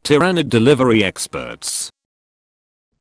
Tyrannic delivery experts.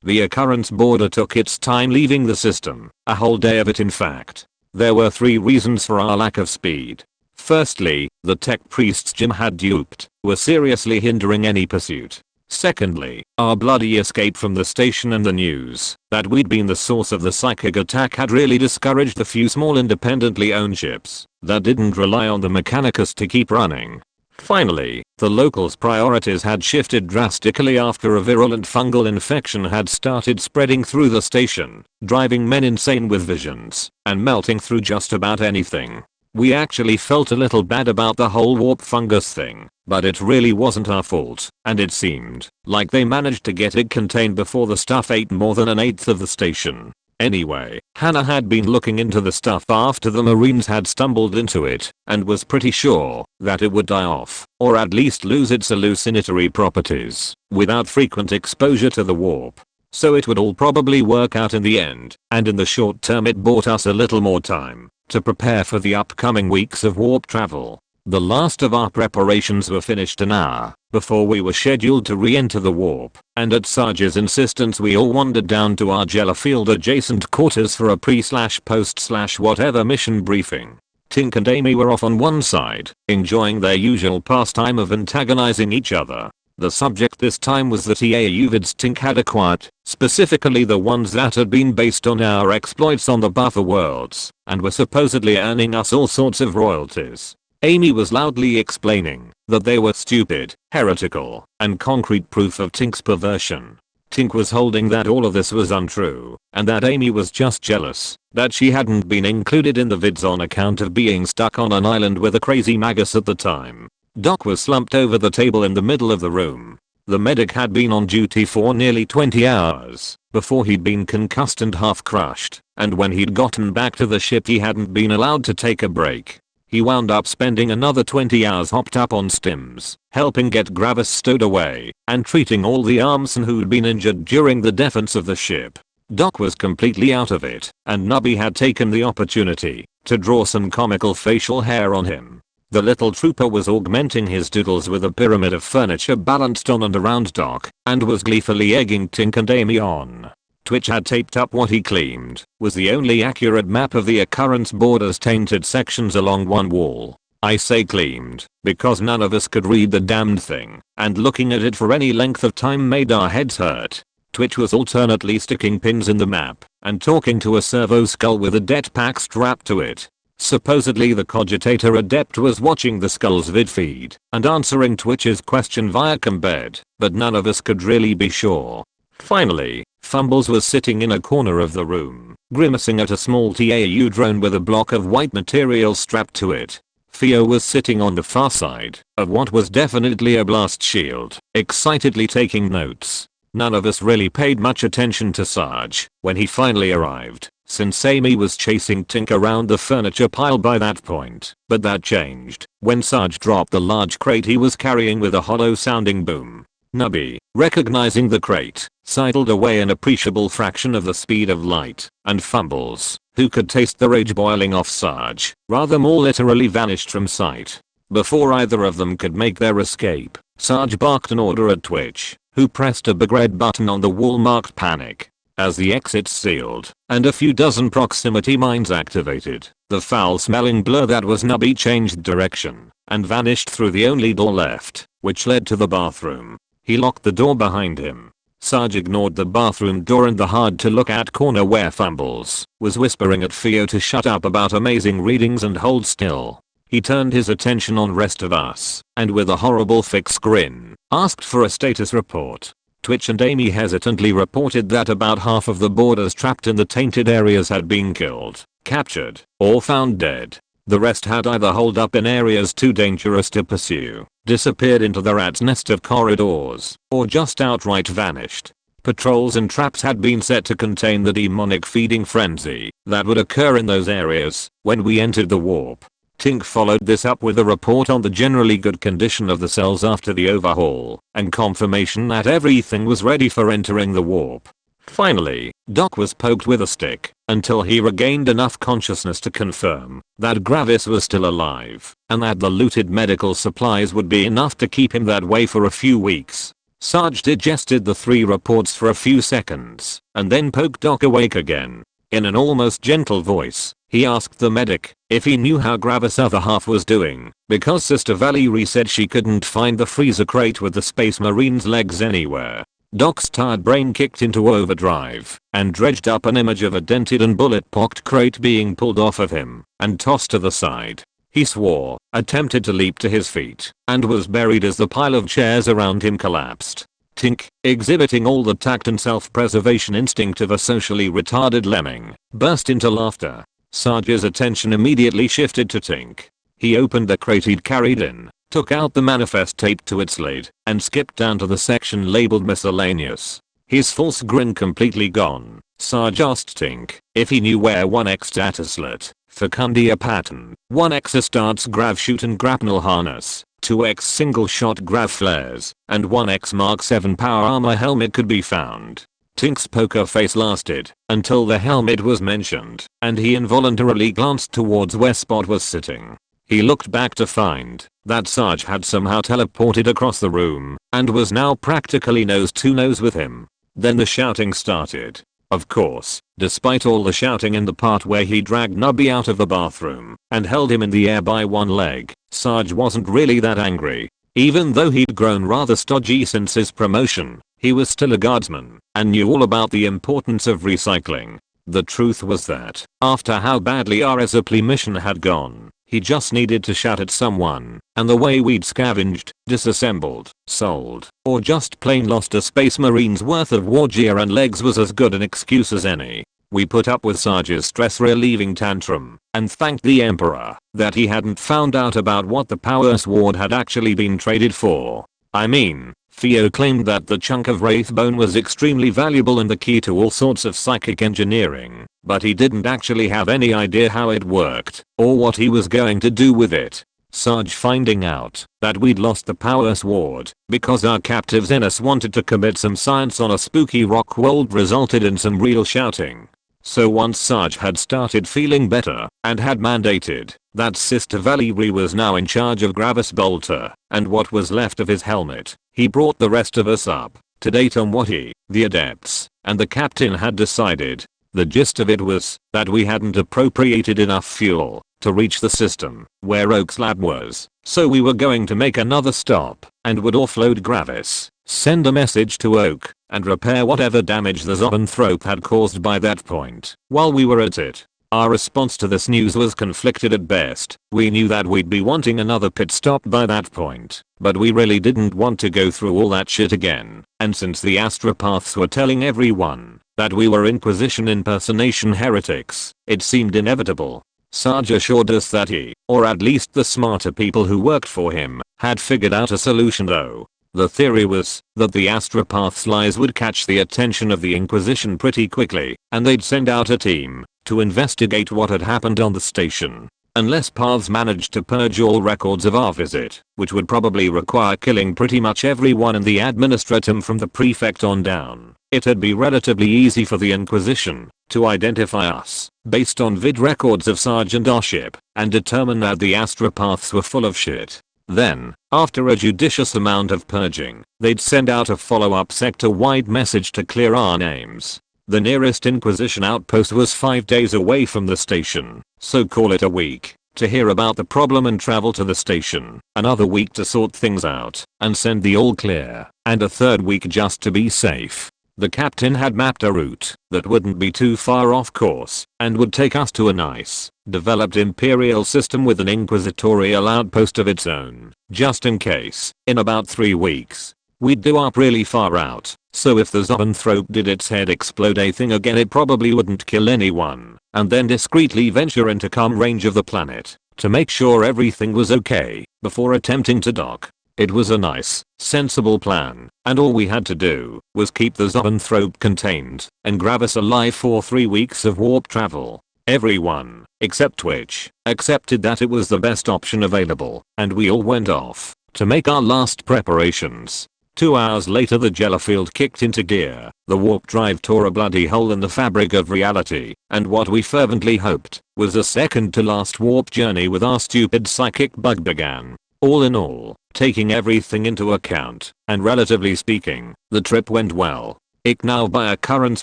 The occurrence border took its time leaving the system, a whole day of it in fact. There were 3 reasons for our lack of speed. Firstly, the tech priests Jim had duped were seriously hindering any pursuit. Secondly, our bloody escape from the station and the news that we'd been the source of the psychic attack had really discouraged the few small independently owned ships that didn't rely on the Mechanicus to keep running. Finally, the locals' priorities had shifted drastically after a virulent fungal infection had started spreading through the station, driving men insane with visions and melting through just about anything. We actually felt a little bad about the whole warp fungus thing, but it really wasn't our fault, and it seemed like they managed to get it contained before the stuff ate more than an eighth of the station. Anyway, Hannah had been looking into the stuff after the Marines had stumbled into it, and was pretty sure that it would die off, or at least lose its hallucinatory properties, without frequent exposure to the warp. So it would all probably work out in the end, and in the short term it bought us a little more time to prepare for the upcoming weeks of warp travel. The last of our preparations were finished an hour before we were scheduled to re-enter the warp, and at Sarge's insistence we all wandered down to our Jellifield adjacent quarters for a pre/post/whatever mission briefing. Tink and Amy were off on one side, enjoying their usual pastime of antagonizing each other. The subject this time was the TAUvids Tink had acquired, specifically the ones that had been based on our exploits on the buffer worlds, and were supposedly earning us all sorts of royalties. Amy was loudly explaining that they were stupid, heretical, and concrete proof of Tink's perversion. Tink was holding that all of this was untrue, and that Amy was just jealous that she hadn't been included in the vids on account of being stuck on an island with a crazy magus at the time. Doc was slumped over the table in the middle of the room. The medic had been on duty for nearly 20 hours before he'd been concussed and half crushed, and when he'd gotten back to the ship he hadn't been allowed to take a break. He wound up spending another 20 hours hopped up on stims, helping get Gravis stowed away, and treating all the armsmen who'd been injured during the defense of the ship. Doc was completely out of it, and Nubby had taken the opportunity to draw some comical facial hair on him. The little trooper was augmenting his doodles with a pyramid of furniture balanced on and around Doc, and was gleefully egging Tink and Amy on. Twitch had taped up what he claimed was the only accurate map of the occurrence border's tainted sections along one wall. I say claimed, because none of us could read the damned thing, and looking at it for any length of time made our heads hurt. Twitch was alternately sticking pins in the map and talking to a servo skull with a det pack strapped to it. Supposedly the cogitator adept was watching the skull's vid feed and answering Twitch's question via combed, but none of us could really be sure. Finally, Fumbles was sitting in a corner of the room, grimacing at a small TAU drone with a block of white material strapped to it. Theo was sitting on the far side of what was definitely a blast shield, excitedly taking notes. None of us really paid much attention to Sarge when he finally arrived, since Amy was chasing Tink around the furniture pile by that point, but that changed when Sarge dropped the large crate he was carrying with a hollow sounding boom. Nubby, recognizing the crate, sidled away an appreciable fraction of the speed of light, and Fumbles, who could taste the rage boiling off Sarge, rather more literally vanished from sight. Before either of them could make their escape, Sarge barked an order at Twitch, who pressed a big red button on the wall marked panic. As the exits sealed, and a few dozen proximity mines activated, the foul-smelling blur that was Nubby changed direction and vanished through the only door left, which led to the bathroom. He locked the door behind him. Sarge ignored the bathroom door and the hard-to-look-at corner where Fumbles was whispering at Theo to shut up about amazing readings and hold still. He turned his attention on rest of us, and with a horrible fixed grin, asked for a status report. Twitch and Amy hesitantly reported that about half of the boarders trapped in the tainted areas had been killed, captured, or found dead. The rest had either holed up in areas too dangerous to pursue, disappeared into the rat's nest of corridors, or just outright vanished. Patrols and traps had been set to contain the demonic feeding frenzy that would occur in those areas when we entered the warp. Tink followed this up with a report on the generally good condition of the cells after the overhaul, and confirmation that everything was ready for entering the warp. Finally, Doc was poked with a stick until he regained enough consciousness to confirm that Gravis was still alive, and that the looted medical supplies would be enough to keep him that way for a few weeks. Sarge digested the 3 reports for a few seconds and then poked Doc awake again. In an almost gentle voice, he asked the medic if he knew how Gravis' other half was doing, because Sister Valerie said she couldn't find the freezer crate with the Space Marine's legs anywhere. Doc's tired brain kicked into overdrive and dredged up an image of a dented and bullet-pocked crate being pulled off of him and tossed to the side. He swore, attempted to leap to his feet, and was buried as the pile of chairs around him collapsed. Tink, exhibiting all the tact and self-preservation instinct of a socially retarded lemming, burst into laughter. Sarge's attention immediately shifted to Tink. He opened the crate he'd carried in, took out the manifest taped to its lid, and skipped down to the section labeled miscellaneous. His false grin completely gone, Sarge asked Tink if he knew where 1X status alert, Fecundia pattern, 1X starts grav shoot and grapnel harness, 2X single shot grav flares, and 1X Mark 7 power armor helmet could be found. Tink's poker face lasted until the helmet was mentioned, and he involuntarily glanced towards where Spot was sitting. He looked back to find that Sarge had somehow teleported across the room and was now practically nose to nose with him. Then the shouting started. Of course, despite all the shouting in the part where he dragged Nubby out of the bathroom and held him in the air by one leg, Sarge wasn't really that angry. Even though he'd grown rather stodgy since his promotion, he was still a guardsman and knew all about the importance of recycling. The truth was that, after how badly our Ezopley mission had gone, he just needed to shout at someone, and the way we'd scavenged, disassembled, sold, or just plain lost a Space Marine's worth of war gear and legs was as good an excuse as any. We put up with Sarge's stress-relieving tantrum, and thanked the Emperor that he hadn't found out about what the power sword had actually been traded for. I mean, Theo claimed that the chunk of wraith bone was extremely valuable and the key to all sorts of psychic engineering, but he didn't actually have any idea how it worked, or what he was going to do with it. Sarge finding out that we'd lost the power sword because our captives in us wanted to commit some science on a spooky rock world resulted in some real shouting. So once Sarge had started feeling better and had mandated that Sister Valerie was now in charge of Gravis Bolter and what was left of his helmet, he brought the rest of us up to date on what he, the adepts, and the captain had decided. The gist of it was that we hadn't appropriated enough fuel to reach the system where Oak's lab was, so we were going to make another stop and would offload Gravis, send a message to Oak, and repair whatever damage the Zoanthrope had caused by that point. While we were at it, our response to this news was conflicted at best. We knew that we'd be wanting another pit stop by that point, but we really didn't want to go through all that shit again, and since the astropaths were telling everyone that we were Inquisition impersonation heretics, it seemed inevitable. Sarge assured us that he, or at least the smarter people who worked for him, had figured out a solution though. The theory was that the astropath's lies would catch the attention of the Inquisition pretty quickly, and they'd send out a team to investigate what had happened on the station. Unless paths managed to purge all records of our visit, which would probably require killing pretty much everyone in the administratum from the prefect on down, it'd be relatively easy for the Inquisition to identify us based on vid records of Sarge and our ship and determine that the astropaths were full of shit. Then, after a judicious amount of purging, they'd send out a follow-up sector-wide message to clear our names. The nearest Inquisition outpost was 5 days away from the station, so call it a week to hear about the problem and travel to the station, another week to sort things out and send the all clear, and a third week just to be safe. The captain had mapped a route that wouldn't be too far off course and would take us to a nice, developed Imperial system with an inquisitorial outpost of its own, just in case, in about 3 weeks. We'd do up really far out, so if the Zoanthrope did its head explode a thing again it probably wouldn't kill anyone, and then discreetly venture into calm range of the planet to make sure everything was okay before attempting to dock. It was a nice, sensible plan, and all we had to do was keep the Zoanthrope contained and Gravis alive for 3 weeks of warp travel. Everyone, except Twitch, accepted that it was the best option available, and we all went off to make our last preparations. 2 hours later the Jellifield kicked into gear, the warp drive tore a bloody hole in the fabric of reality, and what we fervently hoped was a second to last warp journey with our stupid psychic bug began. All in all, taking everything into account, and relatively speaking, the trip went well. Ick now by Occurrence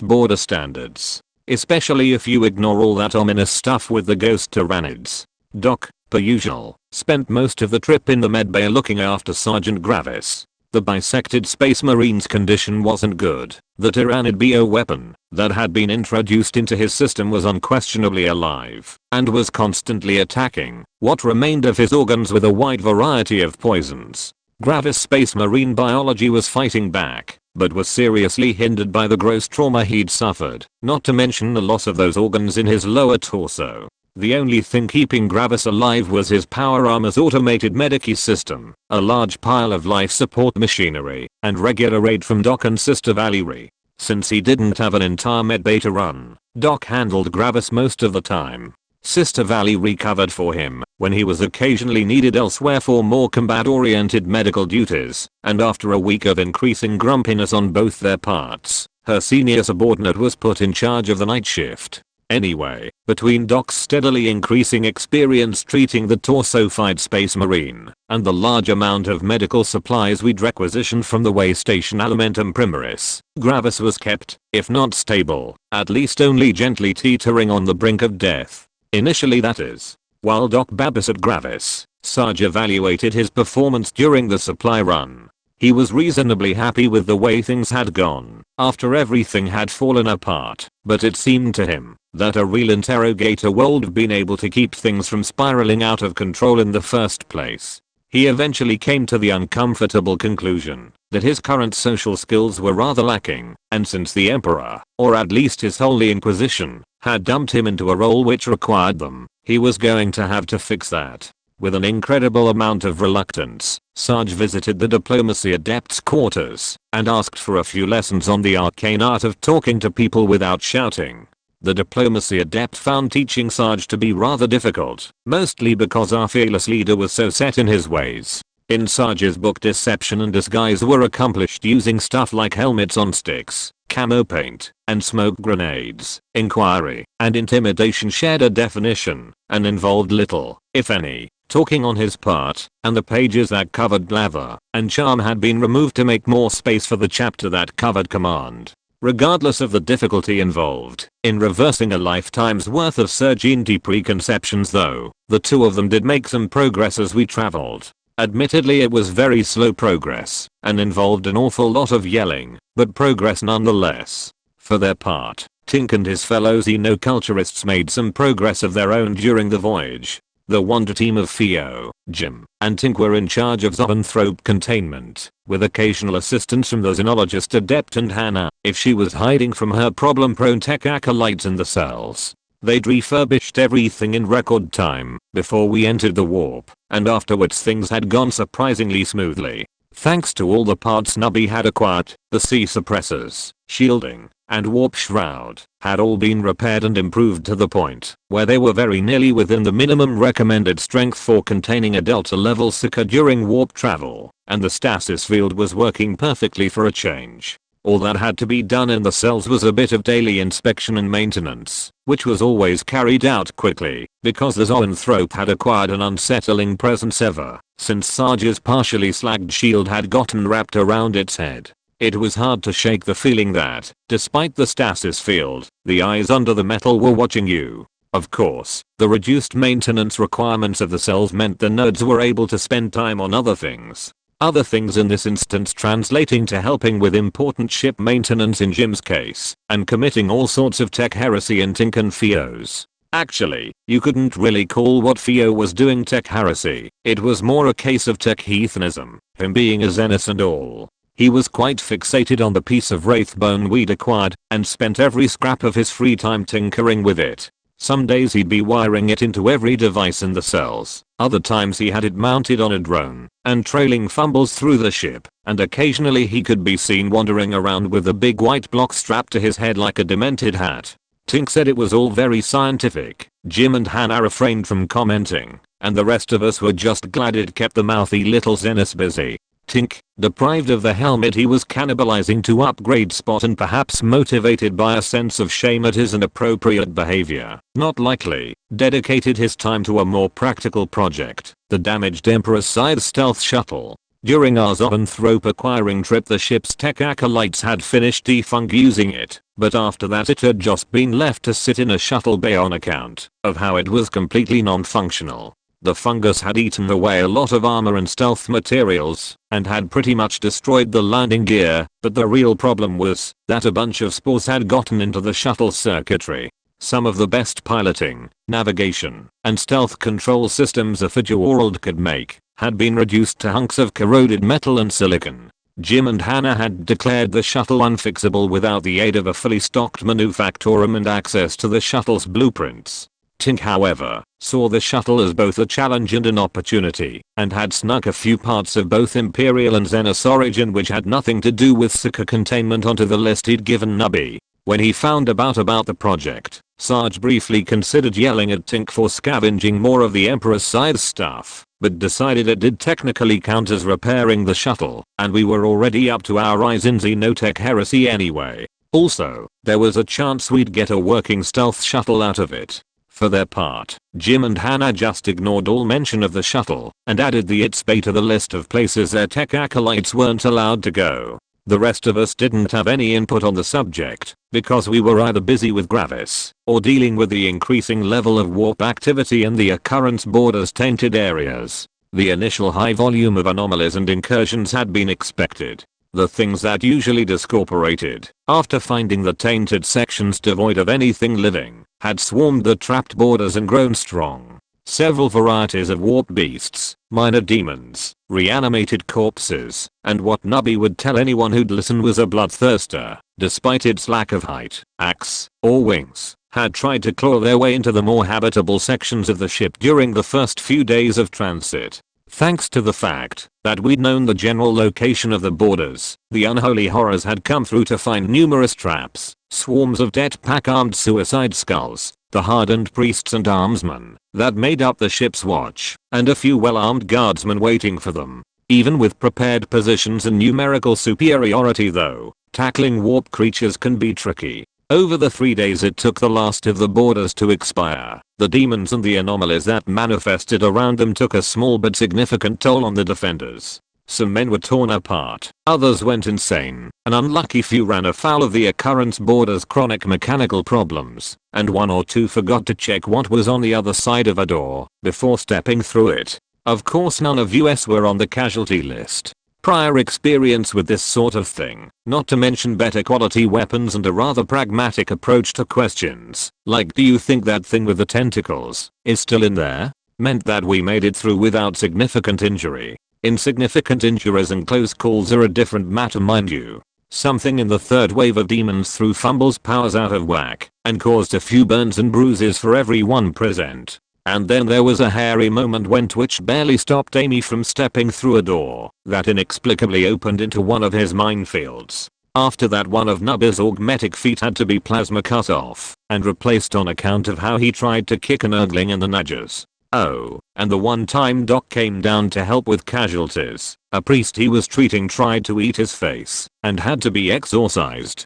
border standards. Especially if you ignore all that ominous stuff with the ghost tyrannids. Doc, per usual, spent most of the trip in the medbay looking after Sergeant Gravis. The bisected Space Marine's condition wasn't good. The Tyrannid bioweapon that had been introduced into his system was unquestionably alive and was constantly attacking what remained of his organs with a wide variety of poisons. Gravis' Space Marine biology was fighting back, but was seriously hindered by the gross trauma he'd suffered, not to mention the loss of those organs in his lower torso. The only thing keeping Gravis alive was his power armor's automated Medikey system, a large pile of life support machinery, and regular aid from Doc and Sister Valerie. Since he didn't have an entire medbay to run, Doc handled Gravis most of the time. Sister Valerie covered for him when he was occasionally needed elsewhere for more combat-oriented medical duties, and after a week of increasing grumpiness on both their parts, her senior subordinate was put in charge of the night shift. Anyway, between Doc's steadily increasing experience treating the torso-fied Space Marine and the large amount of medical supplies we'd requisitioned from the way station Alimentum Primaris, Gravis was kept, if not stable, at least only gently teetering on the brink of death. Initially, that is. While Doc babysat Gravis, Sarge evaluated his performance during the supply run. He was reasonably happy with the way things had gone after everything had fallen apart, but it seemed to him that a real interrogator would have been able to keep things from spiraling out of control in the first place. He eventually came to the uncomfortable conclusion that his current social skills were rather lacking, and since the Emperor, or at least his Holy Inquisition, had dumped him into a role which required them, he was going to have to fix that. With an incredible amount of reluctance, Sarge visited the Diplomacy Adepts' quarters and asked for a few lessons on the arcane art of talking to people without shouting. The Diplomacy Adept found teaching Sarge to be rather difficult, mostly because our fearless leader was so set in his ways. In Sarge's book, deception and disguise were accomplished using stuff like helmets on sticks, camo paint, and smoke grenades. Inquiry and intimidation shared a definition and involved little, if any, talking on his part, and the pages that covered blather and charm had been removed to make more space for the chapter that covered command. Regardless of the difficulty involved in reversing a lifetime's worth of Sergeanty preconceptions though, the two of them did make some progress as we traveled. Admittedly, it was very slow progress and involved an awful lot of yelling, but progress nonetheless. For their part, Tink and his fellow xenoculturists made some progress of their own during the voyage. The wonder team of Theo, Jim, and Tink were in charge of zoanthrope containment, with occasional assistance from the xenologist Adept and Hannah if she was hiding from her problem-prone tech acolytes in the cells. They'd refurbished everything in record time before we entered the warp, and afterwards things had gone surprisingly smoothly. Thanks to all the parts Nubby had acquired, the sea suppressors, shielding, and warp shroud had all been repaired and improved to the point where they were very nearly within the minimum recommended strength for containing a Delta level Seeker during warp travel, and the stasis field was working perfectly for a change. All that had to be done in the cells was a bit of daily inspection and maintenance, which was always carried out quickly, because the zoanthrope had acquired an unsettling presence ever since Sarge's partially slagged shield had gotten wrapped around its head. It was hard to shake the feeling that, despite the stasis field, the eyes under the metal were watching you. Of course, the reduced maintenance requirements of the cells meant the nerds were able to spend time on other things. Other things in this instance translating to helping with important ship maintenance in Jim's case, and committing all sorts of tech heresy in Tink and Theo's. Actually, you couldn't really call what Theo was doing tech heresy. It was more a case of tech heathenism, him being a Xenos and all. He was quite fixated on the piece of wraithbone we'd acquired, and spent every scrap of his free time tinkering with it. Some days he'd be wiring it into every device in the cells, other times he had it mounted on a drone, and trailing fumbles through the ship, and occasionally he could be seen wandering around with a big white block strapped to his head like a demented hat. Tink said it was all very scientific. Jim and Hannah refrained from commenting, and the rest of us were just glad it kept the mouthy little Xenos busy. Tink, deprived of the helmet he was cannibalizing to upgrade Spot and perhaps motivated by a sense of shame at his inappropriate behavior, not likely, dedicated his time to a more practical project, the damaged Emperor's Scythe stealth shuttle. During our Zoanthrope acquiring trip the ship's tech acolytes had finished defungusing it, but after that it had just been left to sit in a shuttle bay on account of how it was completely non-functional. The fungus had eaten away a lot of armor and stealth materials, and had pretty much destroyed the landing gear, but the real problem was that a bunch of spores had gotten into the shuttle circuitry. Some of the best piloting, navigation, and stealth control systems a Fidget world could make had been reduced to hunks of corroded metal and silicon. Jim and Hannah had declared the shuttle unfixable without the aid of a fully stocked manufactorum and access to the shuttle's blueprints. Tink, however, saw the shuttle as both a challenge and an opportunity, and had snuck a few parts of both Imperial and Xenos origin which had nothing to do with Sika containment onto the list he'd given Nubby. When he found about the project, Sarge briefly considered yelling at Tink for scavenging more of the Emperor's Scythe stuff, but decided it did technically count as repairing the shuttle, and we were already up to our eyes in Xenotech heresy anyway. Also, there was a chance we'd get a working stealth shuttle out of it. For their part, Jim and Hannah just ignored all mention of the shuttle, and added the It's Bay to the list of places their tech acolytes weren't allowed to go. The rest of us didn't have any input on the subject, because we were either busy with Gravis, or dealing with the increasing level of warp activity in the occurrence border's tainted areas. The initial high volume of anomalies and incursions had been expected. The things that usually discorporated, after finding the tainted sections devoid of anything living, had swarmed the trapped borders and grown strong. Several varieties of warp beasts, minor demons, reanimated corpses, and what Nubby would tell anyone who'd listen was a bloodthirster, despite its lack of height, axe, or wings, had tried to claw their way into the more habitable sections of the ship during the first few days of transit. Thanks to the fact that we'd known the general location of the borders, the unholy horrors had come through to find numerous traps, swarms of jetpack armed suicide skulls, the hardened priests and armsmen that made up the ship's watch, and a few well-armed guardsmen waiting for them. Even with prepared positions and numerical superiority though, tackling warp creatures can be tricky. Over the 3 days it took the last of the borders to expire, the demons and the anomalies that manifested around them took a small but significant toll on the defenders. Some men were torn apart, others went insane, an unlucky few ran afoul of the occurrence border's chronic mechanical problems, and one or two forgot to check what was on the other side of a door before stepping through it. Of course none of us were on the casualty list. Prior experience with this sort of thing, not to mention better quality weapons and a rather pragmatic approach to questions, like do you think that thing with the tentacles is still in there, meant that we made it through without significant injury. Insignificant injuries and close calls are a different matter, mind you. Something in the third wave of demons threw Fumble's powers out of whack and caused a few burns and bruises for everyone present. And then there was a hairy moment when Twitch barely stopped Amy from stepping through a door that inexplicably opened into one of his minefields. After that, one of Nubby's augmetic feet had to be plasma cut off and replaced on account of how he tried to kick an Urgling in the nudges. Oh, and the one time Doc came down to help with casualties, a priest he was treating tried to eat his face and had to be exorcised,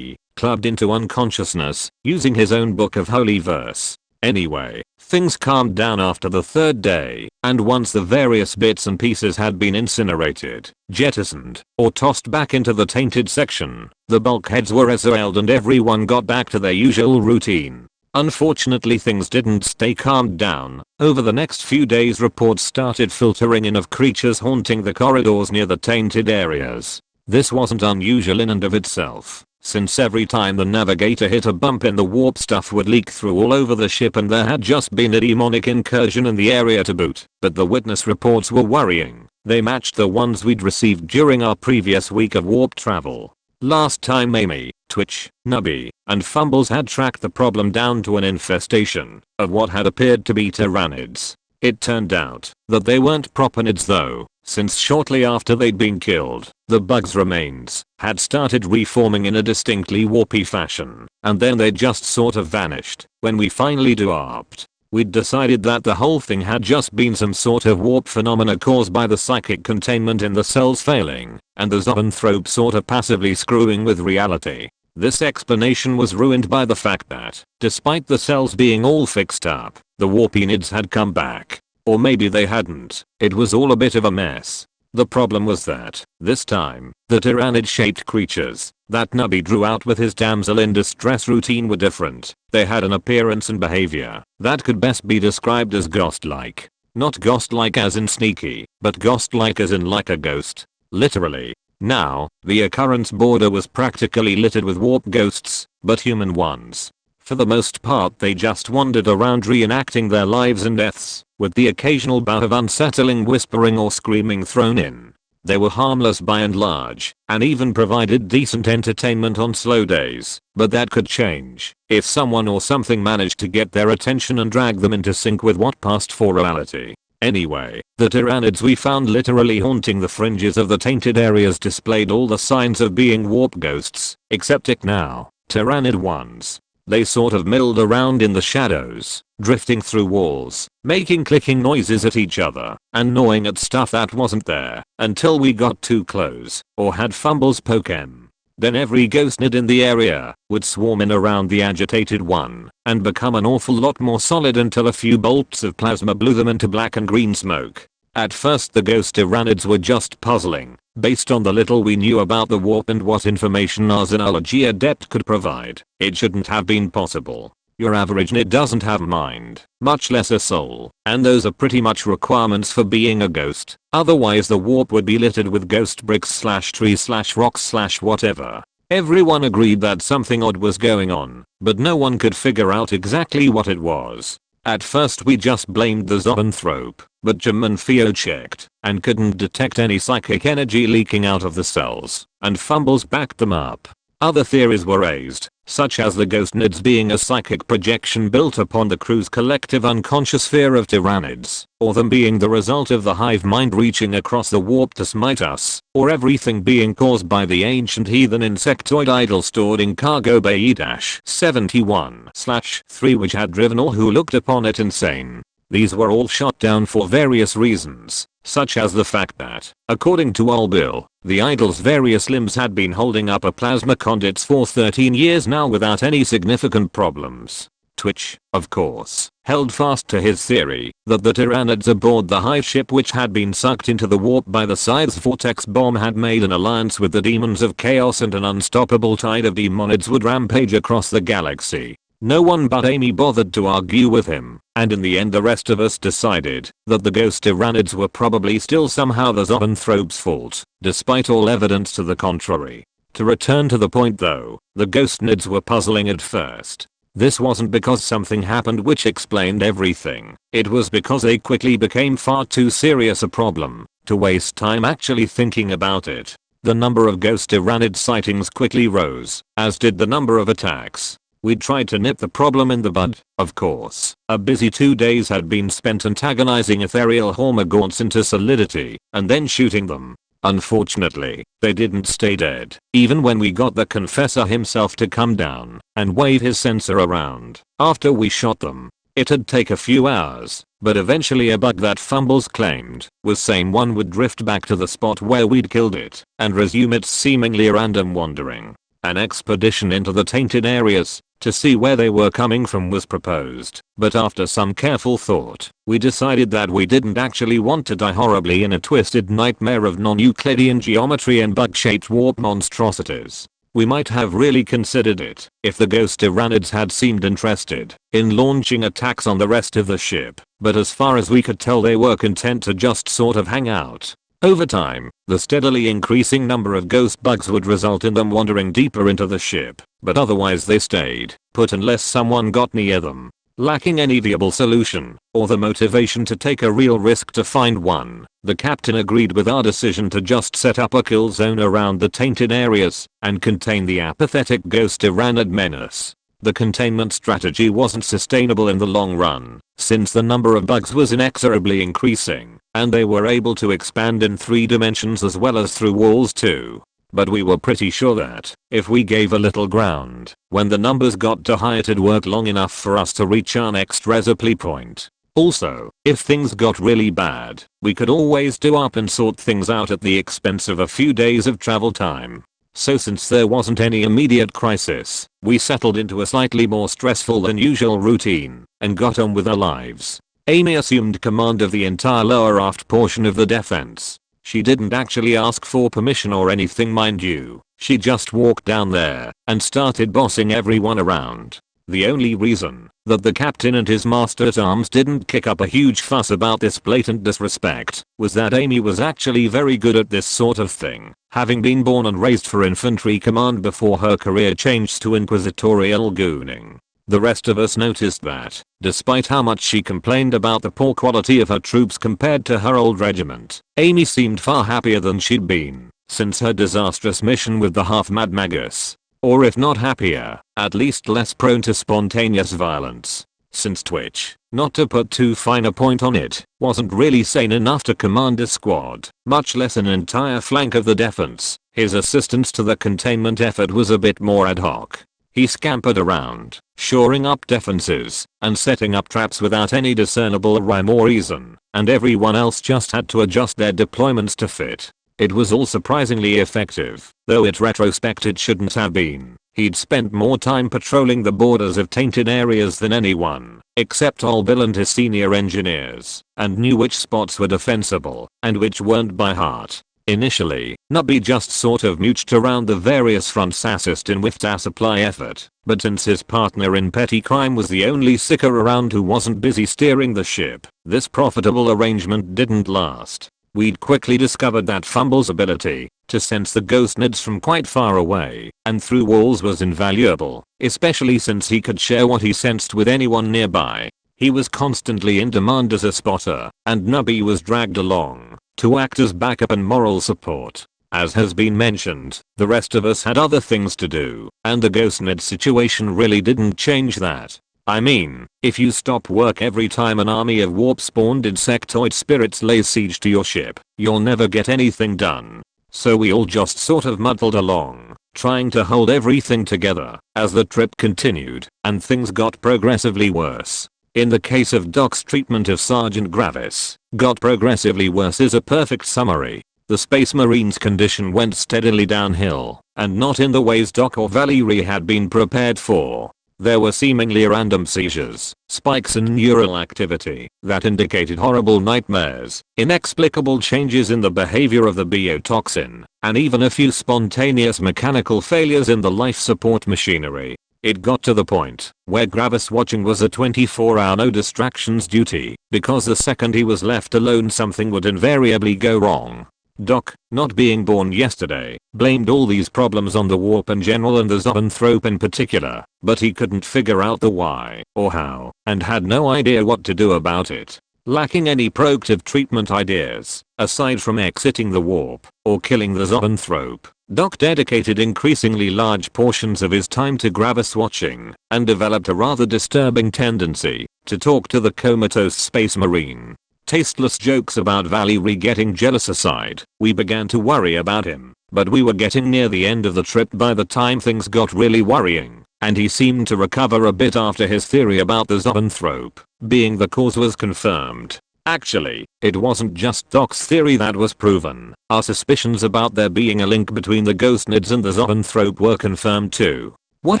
clubbed into unconsciousness, using his own book of holy verse. Anyway, things calmed down after the third day, and once the various bits and pieces had been incinerated, jettisoned, or tossed back into the tainted section, the bulkheads were assailed and everyone got back to their usual routine. Unfortunately, things didn't stay calmed down. Over the next few days reports started filtering in of creatures haunting the corridors near the tainted areas. This wasn't unusual in and of itself, since every time the navigator hit a bump in the warp, stuff would leak through all over the ship, and there had just been a demonic incursion in the area to boot. But the witness reports were worrying. They matched the ones we'd received during our previous week of warp travel. Last time Amy, Twitch, Nubby, and Fumbles had tracked the problem down to an infestation of what had appeared to be Tyrannids. It turned out that they weren't proponids though, since shortly after they'd been killed, the bug's remains had started reforming in a distinctly warpy fashion, and then they just sort of vanished when we finally docked. We'd decided that the whole thing had just been some sort of warp phenomena caused by the psychic containment in the cells failing, and the zoanthrope sort of passively screwing with reality. This explanation was ruined by the fact that, despite the cells being all fixed up, the warpinids had come back. Or maybe they hadn't. It was all a bit of a mess. The problem was that, this time, the tyrannid-shaped creatures that Nubby drew out with his damsel in distress routine were different. They had an appearance and behavior that could best be described as ghost-like. Not ghost-like as in sneaky, but ghost-like as in like a ghost. Literally. Now, the occurrence border was practically littered with warp ghosts, but human ones. For the most part they just wandered around reenacting their lives and deaths, with the occasional bout of unsettling whispering or screaming thrown in. They were harmless by and large, and even provided decent entertainment on slow days, but that could change if someone or something managed to get their attention and drag them into sync with what passed for reality. Anyway, the tyrannids we found literally haunting the fringes of the tainted areas displayed all the signs of being warp ghosts, except it now, tyrannid ones. They sort of milled around in the shadows, drifting through walls, making clicking noises at each other, and gnawing at stuff that wasn't there, until we got too close, or had fumbles poke 'em. Then every ghostnid in the area would swarm in around the agitated one, and become an awful lot more solid until a few bolts of plasma blew them into black and green smoke. At first the ghost tyrannids were just puzzling, based on the little we knew about the warp and what information our xenology adept could provide. It shouldn't have been possible. Your average nid doesn't have mind, much less a soul, and those are pretty much requirements for being a ghost. Otherwise the warp would be littered with ghost bricks / trees / rocks / whatever. Everyone agreed that something odd was going on, but no one could figure out exactly what it was. At first we just blamed the zoanthrope, but Jim and Theo checked and couldn't detect any psychic energy leaking out of the cells, and fumbles backed them up. Other theories were raised, such as the ghostnids being a psychic projection built upon the crew's collective unconscious fear of tyrannids, or them being the result of the hive mind reaching across the warp to smite us, or everything being caused by the ancient heathen insectoid idol stored in Cargo Bay E-71/3 which had driven all who looked upon it insane. These were all shot down for various reasons, such as the fact that, according to Old Bill, the idol's various limbs had been holding up a plasma conduits for 13 years now without any significant problems. Twitch, of course, held fast to his theory that the tyrannids aboard the hive ship which had been sucked into the warp by the Scythe's vortex bomb had made an alliance with the demons of chaos, and an unstoppable tide of demonids would rampage across the galaxy. No one but Amy bothered to argue with him, and in the end the rest of us decided that the ghost tyrannids were probably still somehow the zoanthrope's fault, despite all evidence to the contrary. To return to the point though, the ghostnids were puzzling at first. This wasn't because something happened which explained everything. It was because they quickly became far too serious a problem to waste time actually thinking about it. The number of ghost tyrannid sightings quickly rose, as did the number of attacks. We tried to nip the problem in the bud, of course. A busy 2 days had been spent antagonizing ethereal hormagaunts into solidity, and then shooting them. Unfortunately, they didn't stay dead, even when we got the confessor himself to come down and wave his sensor around after we shot them. It'd take a few hours, but eventually a bug that Fumbles claimed was sane one would drift back to the spot where we'd killed it and resume its seemingly random wandering. An expedition into the tainted areas to see where they were coming from was proposed, but after some careful thought, we decided that we didn't actually want to die horribly in a twisted nightmare of non-Euclidean geometry and bug-shaped warp monstrosities. We might have really considered it if the ghost tyrannids had seemed interested in launching attacks on the rest of the ship, but as far as we could tell they were content to just sort of hang out. Over time, the steadily increasing number of ghost bugs would result in them wandering deeper into the ship, but otherwise they stayed put unless someone got near them. Lacking any viable solution, or the motivation to take a real risk to find one, the captain agreed with our decision to just set up a kill zone around the tainted areas and contain the apathetic ghost tyrannid menace. The containment strategy wasn't sustainable in the long run, since the number of bugs was inexorably increasing, and they were able to expand in 3 dimensions as well as through walls too. but we were pretty sure that if we gave a little ground, when the numbers got too high it'd work long enough for us to reach our next resupply point. Also, if things got really bad, we could always do up and sort things out at the expense of a few days of travel time. So since there wasn't any immediate crisis, we settled into a slightly more stressful than usual routine and got on with our lives. Amy assumed command of the entire lower aft portion of the defense. She didn't actually ask for permission or anything, mind you. She just walked down there and started bossing everyone around. The only reason that the captain and his master-at-arms didn't kick up a huge fuss about this blatant disrespect was that Amy was actually very good at this sort of thing, having been born and raised for infantry command before her career changed to inquisitorial gooning. The rest of us noticed that, despite how much she complained about the poor quality of her troops compared to her old regiment, Amy seemed far happier than she'd been since her disastrous mission with the half-mad Magus. Or if not happier, at least less prone to spontaneous violence. Since Twitch, not to put too fine a point on it, wasn't really sane enough to command a squad, much less an entire flank of the defense, his assistance to the containment effort was a bit more ad hoc. He scampered around, shoring up defenses, and setting up traps without any discernible rhyme or reason, and everyone else just had to adjust their deployments to fit. It was all surprisingly effective, though in retrospect it shouldn't have been. He'd spent more time patrolling the borders of tainted areas than anyone, except Olbil and his senior engineers, and knew which spots were defensible and which weren't by heart. Initially, Nubby just sort of mooched around the various fronts assist in with our supply effort, but since his partner in petty crime was the only sicker around who wasn't busy steering the ship, this profitable arrangement didn't last. We'd quickly discovered that Fumble's ability to sense the ghost nids from quite far away and through walls was invaluable, especially since he could share what he sensed with anyone nearby. He was constantly in demand as a spotter, and Nubby was dragged along to act as backup and moral support. As has been mentioned, the rest of us had other things to do, and the ghost nid situation really didn't change that. I mean, if you stop work every time an army of warp-spawned insectoid spirits lays siege to your ship, you'll never get anything done. So we all just sort of muddled along, trying to hold everything together as the trip continued and things got progressively worse. In the case of Doc's treatment of Sergeant Gravis, got progressively worse is a perfect summary. The Space Marine's condition went steadily downhill, and not in the ways Doc or Valerie had been prepared for. There were seemingly random seizures, spikes in neural activity that indicated horrible nightmares, inexplicable changes in the behavior of the biotoxin, and even a few spontaneous mechanical failures in the life support machinery. It got to the point where Gravis watching was a 24-hour no distractions duty, because the second he was left alone something would invariably go wrong. Doc, not being born yesterday, blamed all these problems on the warp in general and the zoanthrope in particular, but he couldn't figure out the why or how, and had no idea what to do about it. Lacking any proactive treatment ideas, aside from exiting the warp or killing the zoanthrope, Doc dedicated increasingly large portions of his time to Gravis watching and developed a rather disturbing tendency to talk to the comatose space marine. Tasteless jokes about Valerie getting jealous aside, we began to worry about him, but we were getting near the end of the trip by the time things got really worrying, and he seemed to recover a bit after his theory about the zoanthrope being the cause was confirmed. Actually, it wasn't just Doc's theory that was proven. Our suspicions about there being a link between the ghost nids and the zoanthrope were confirmed too. What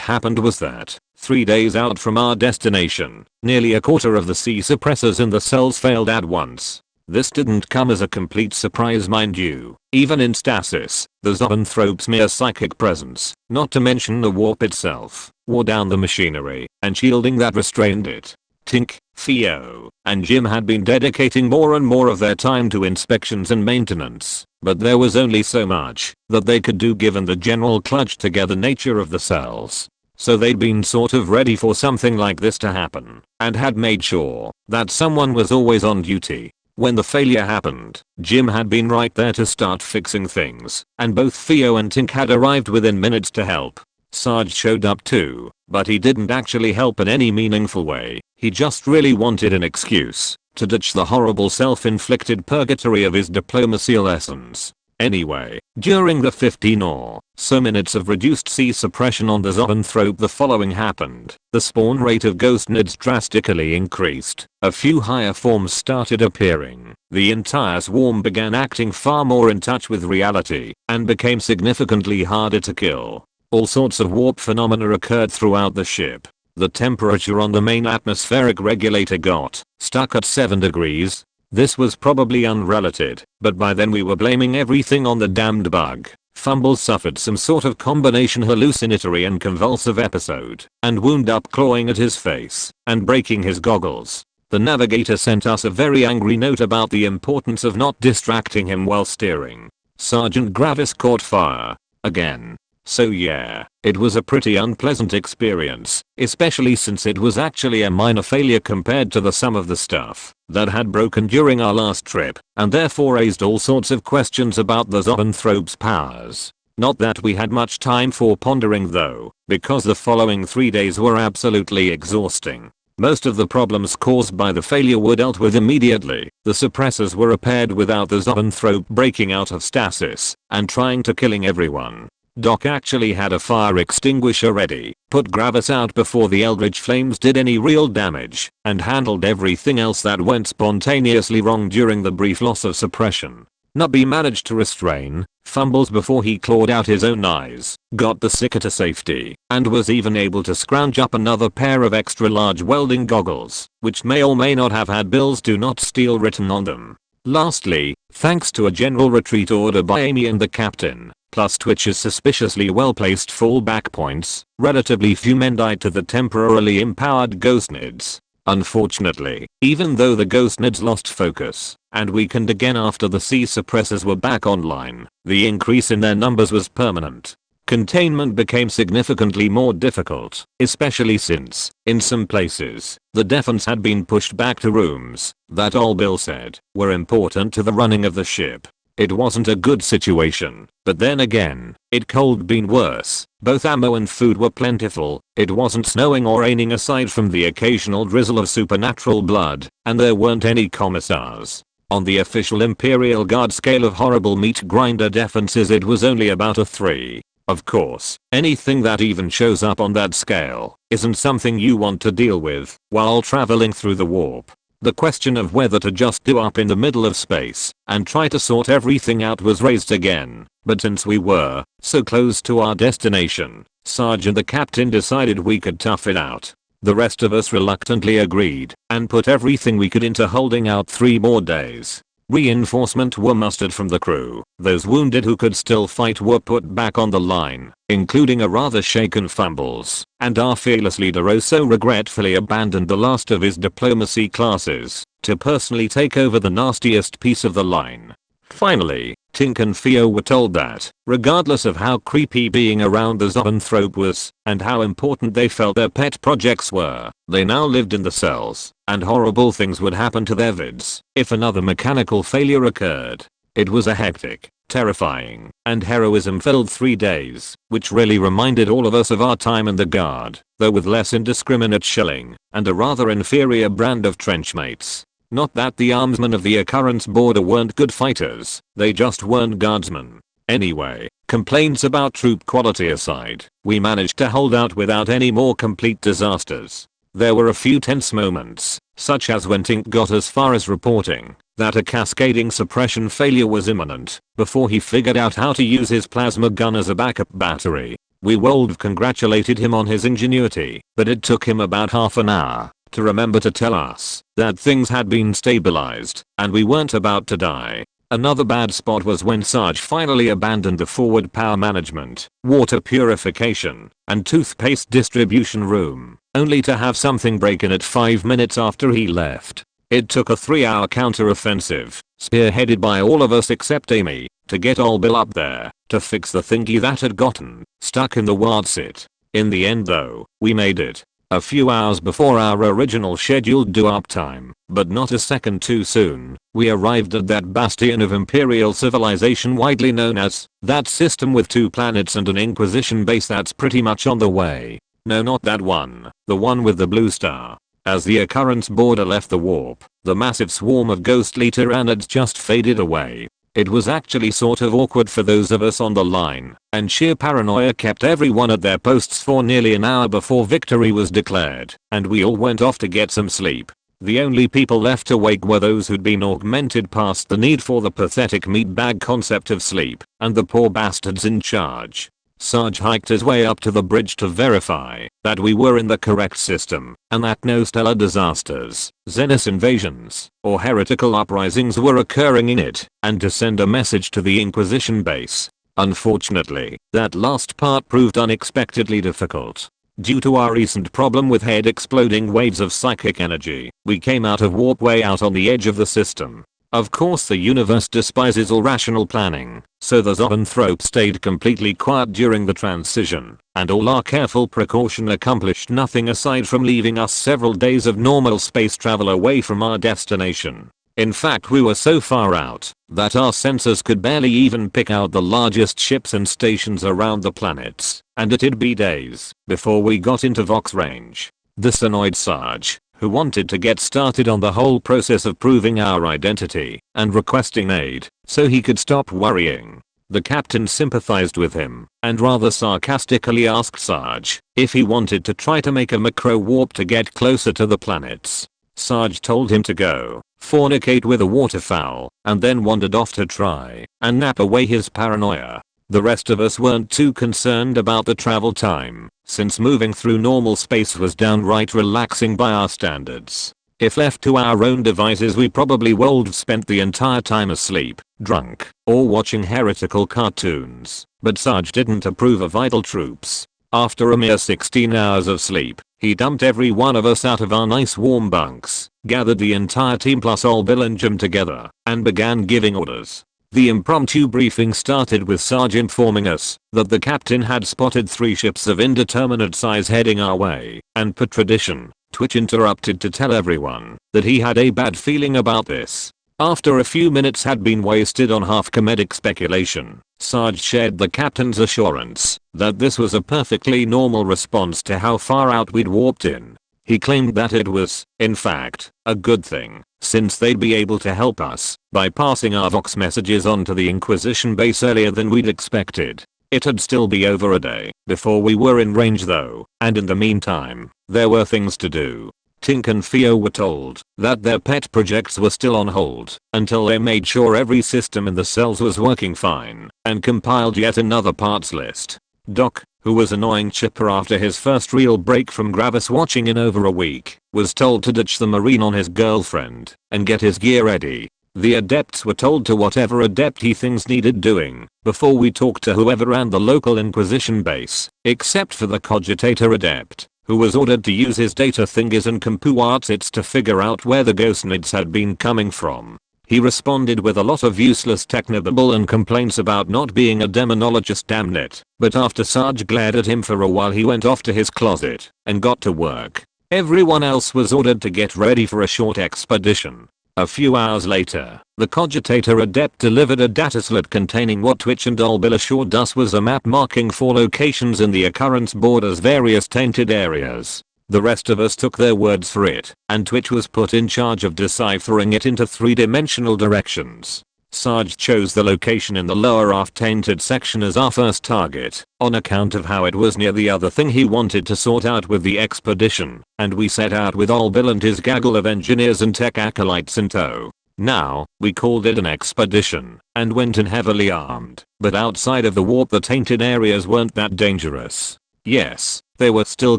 happened was that, 3 days out from our destination, nearly a quarter of the C suppressors in the cells failed at once. This didn't come as a complete surprise, mind you. Even in stasis, the zoanthrope's mere psychic presence, not to mention the warp itself, wore down the machinery and shielding that restrained it. Tink, Theo, and Jim had been dedicating more and more of their time to inspections and maintenance, but there was only so much that they could do given the general clutched together nature of the cells. So they'd been sort of ready for something like this to happen, and had made sure that someone was always on duty. When the failure happened, Jim had been right there to start fixing things, and both Theo and Tink had arrived within minutes to help. Sarge showed up too, but he didn't actually help in any meaningful way. He just really wanted an excuse to ditch the horrible self-inflicted purgatory of his diplomacy lessons. Anyway, during the 15 or so minutes of reduced sea suppression on the Zoanthrope, the following happened. The spawn rate of ghost nids drastically increased. A few higher forms started appearing. The entire swarm began acting far more in touch with reality and became significantly harder to kill. All sorts of warp phenomena occurred throughout the ship. The temperature on the main atmospheric regulator got stuck at 7 degrees. This was probably unrelated, but by then we were blaming everything on the damned bug. Fumbles suffered some sort of combination hallucinatory and convulsive episode and wound up clawing at his face and breaking his goggles. The navigator sent us a very angry note about the importance of not distracting him while steering. Sergeant Gravis caught fire. Again. So yeah, it was a pretty unpleasant experience, especially since it was actually a minor failure compared to the sum of the stuff that had broken during our last trip, and therefore raised all sorts of questions about the Zoanthrope's powers. Not that we had much time for pondering though, because the following 3 days were absolutely exhausting. Most of the problems caused by the failure were dealt with immediately. The suppressors were repaired without the Zoanthrope breaking out of stasis and trying to killing everyone. Doc actually had a fire extinguisher ready, put Gravis out before the Eldritch Flames did any real damage, and handled everything else that went spontaneously wrong during the brief loss of suppression. Nubby managed to restrain Fumbles before he clawed out his own eyes, got the Seeker to safety, and was even able to scrounge up another pair of extra large welding goggles, which may or may not have had "Bills do not steal" written on them. Lastly, thanks to a general retreat order by Amy and the captain, plus Twitch's suspiciously well-placed fallback points, relatively few men died to the temporarily empowered ghost nids. Unfortunately, even though the ghost nids lost focus and weakened again after the sea suppressors were back online, the increase in their numbers was permanent. Containment became significantly more difficult, especially since, in some places, the defense had been pushed back to rooms that all Bill said were important to the running of the ship. It wasn't a good situation, but then again, it could been worse. Both ammo and food were plentiful, it wasn't snowing or raining aside from the occasional drizzle of supernatural blood, and there weren't any commissars. On the official Imperial Guard scale of horrible meat grinder defenses, it was only about a 3. Of course, anything that even shows up on that scale isn't something you want to deal with while traveling through the warp. The question of whether to just do up in the middle of space and try to sort everything out was raised again, but since we were so close to our destination, Sarge and the captain decided we could tough it out. The rest of us reluctantly agreed and put everything we could into holding out 3 more days. Reinforcement were mustered from the crew. Those wounded who could still fight were put back on the line, including a rather shaken Fumbles, and our fearless leader so regretfully abandoned the last of his diplomacy classes to personally take over the nastiest piece of the line. Finally, Tink and Theo were told that, regardless of how creepy being around the Zoanthrope was, and how important they felt their pet projects were, they now lived in the cells, and horrible things would happen to their vids if another mechanical failure occurred. It was a hectic, terrifying, and heroism-filled 3 days, which really reminded all of us of our time in the Guard, though with less indiscriminate shelling, and a rather inferior brand of trenchmates. Not that the armsmen of the Occurrence border weren't good fighters, they just weren't Guardsmen. Anyway, complaints about troop quality aside, we managed to hold out without any more complete disasters. There were a few tense moments, such as when Tink got as far as reporting that a cascading suppression failure was imminent, before he figured out how to use his plasma gun as a backup battery. We would have congratulated him on his ingenuity, but it took him about half an hour to remember to tell us that things had been stabilized and we weren't about to die. Another bad spot was when Sarge finally abandoned the forward power management, water purification, and toothpaste distribution room, only to have something break in at 5 minutes after he left. It took a 3-hour counter-offensive, spearheaded by all of us except Amy, to get old Bill up there to fix the thingy that had gotten stuck in the wardsit. In the end though, we made it. A few hours before our original scheduled due-up time, but not a second too soon, we arrived at that bastion of Imperial civilization widely known as that system with 2 planets and an Inquisition base that's pretty much on the way. No, not that one, the one with the blue star. As the Occurrence border left the warp, the massive swarm of ghostly Tyranids just faded away. It was actually sort of awkward for those of us on the line, and sheer paranoia kept everyone at their posts for nearly an hour before victory was declared, and we all went off to get some sleep. The only people left awake were those who'd been augmented past the need for the pathetic meatbag concept of sleep, and the poor bastards in charge. Sarge hiked his way up to the bridge to verify that we were in the correct system and that no stellar disasters, Xenos invasions, or heretical uprisings were occurring in it, and to send a message to the Inquisition base. Unfortunately, that last part proved unexpectedly difficult. Due to our recent problem with head exploding waves of psychic energy, we came out of warp way out on the edge of the system. Of course the universe despises all rational planning, so the zoanthrope stayed completely quiet during the transition, and all our careful precaution accomplished nothing aside from leaving us several days of normal space travel away from our destination. In fact, we were so far out that our sensors could barely even pick out the largest ships and stations around the planets, and it'd be days before we got into Vox range. This annoyed Sarge, who wanted to get started on the whole process of proving our identity and requesting aid so he could stop worrying. The captain sympathized with him and rather sarcastically asked Sarge if he wanted to try to make a macro warp to get closer to the planets. Sarge told him to go fornicate with a waterfowl and then wandered off to try and nap away his paranoia. The rest of us weren't too concerned about the travel time, since moving through normal space was downright relaxing by our standards. If left to our own devices, we probably would have spent the entire time asleep, drunk, or watching heretical cartoons, but Sarge didn't approve of idle troops. After a mere 16 hours of sleep, he dumped every one of us out of our nice warm bunks, gathered the entire team plus all Bill and Jim together, and began giving orders. The impromptu briefing started with Sarge informing us that the captain had spotted 3 ships of indeterminate size heading our way, and per tradition, Twitch interrupted to tell everyone that he had a bad feeling about this. After a few minutes had been wasted on half-comedic speculation, Sarge shared the captain's assurance that this was a perfectly normal response to how far out we'd warped in. He claimed that it was, in fact, a good thing, since they'd be able to help us by passing our Vox messages on to the Inquisition base earlier than we'd expected. It'd still be over a day before we were in range though, and in the meantime, there were things to do. Tink and Theo were told that their pet projects were still on hold until they made sure every system in the cells was working fine and compiled yet another parts list. Doc, who was annoying Chipper after his first real break from Gravis watching in over a week, was told to ditch the Marine on his girlfriend and get his gear ready. The adepts were told to whatever adepty things needed doing before we talked to whoever ran the local Inquisition base, except for the Cogitator adept, who was ordered to use his data thingies and compu artsits to figure out where the ghost nids had been coming from. He responded with a lot of useless technobabble and complaints about not being a demonologist, damn it, but after Sarge glared at him for a while he went off to his closet and got to work. Everyone else was ordered to get ready for a short expedition. A few hours later, the Cogitator adept delivered a dataslet containing what Twitch and Olbil assured us was a map marking 4 locations in the occurrence border's various tainted areas. The rest of us took their words for it, and Twitch was put in charge of deciphering it into 3-dimensional directions. Sarge chose the location in the lower aft tainted section as our first target, on account of how it was near the other thing he wanted to sort out with the expedition, and we set out with Olbil and his gaggle of engineers and tech acolytes in tow. Now, we called it an expedition, and went in heavily armed, but outside of the warp the tainted areas weren't that dangerous. Yes, they were still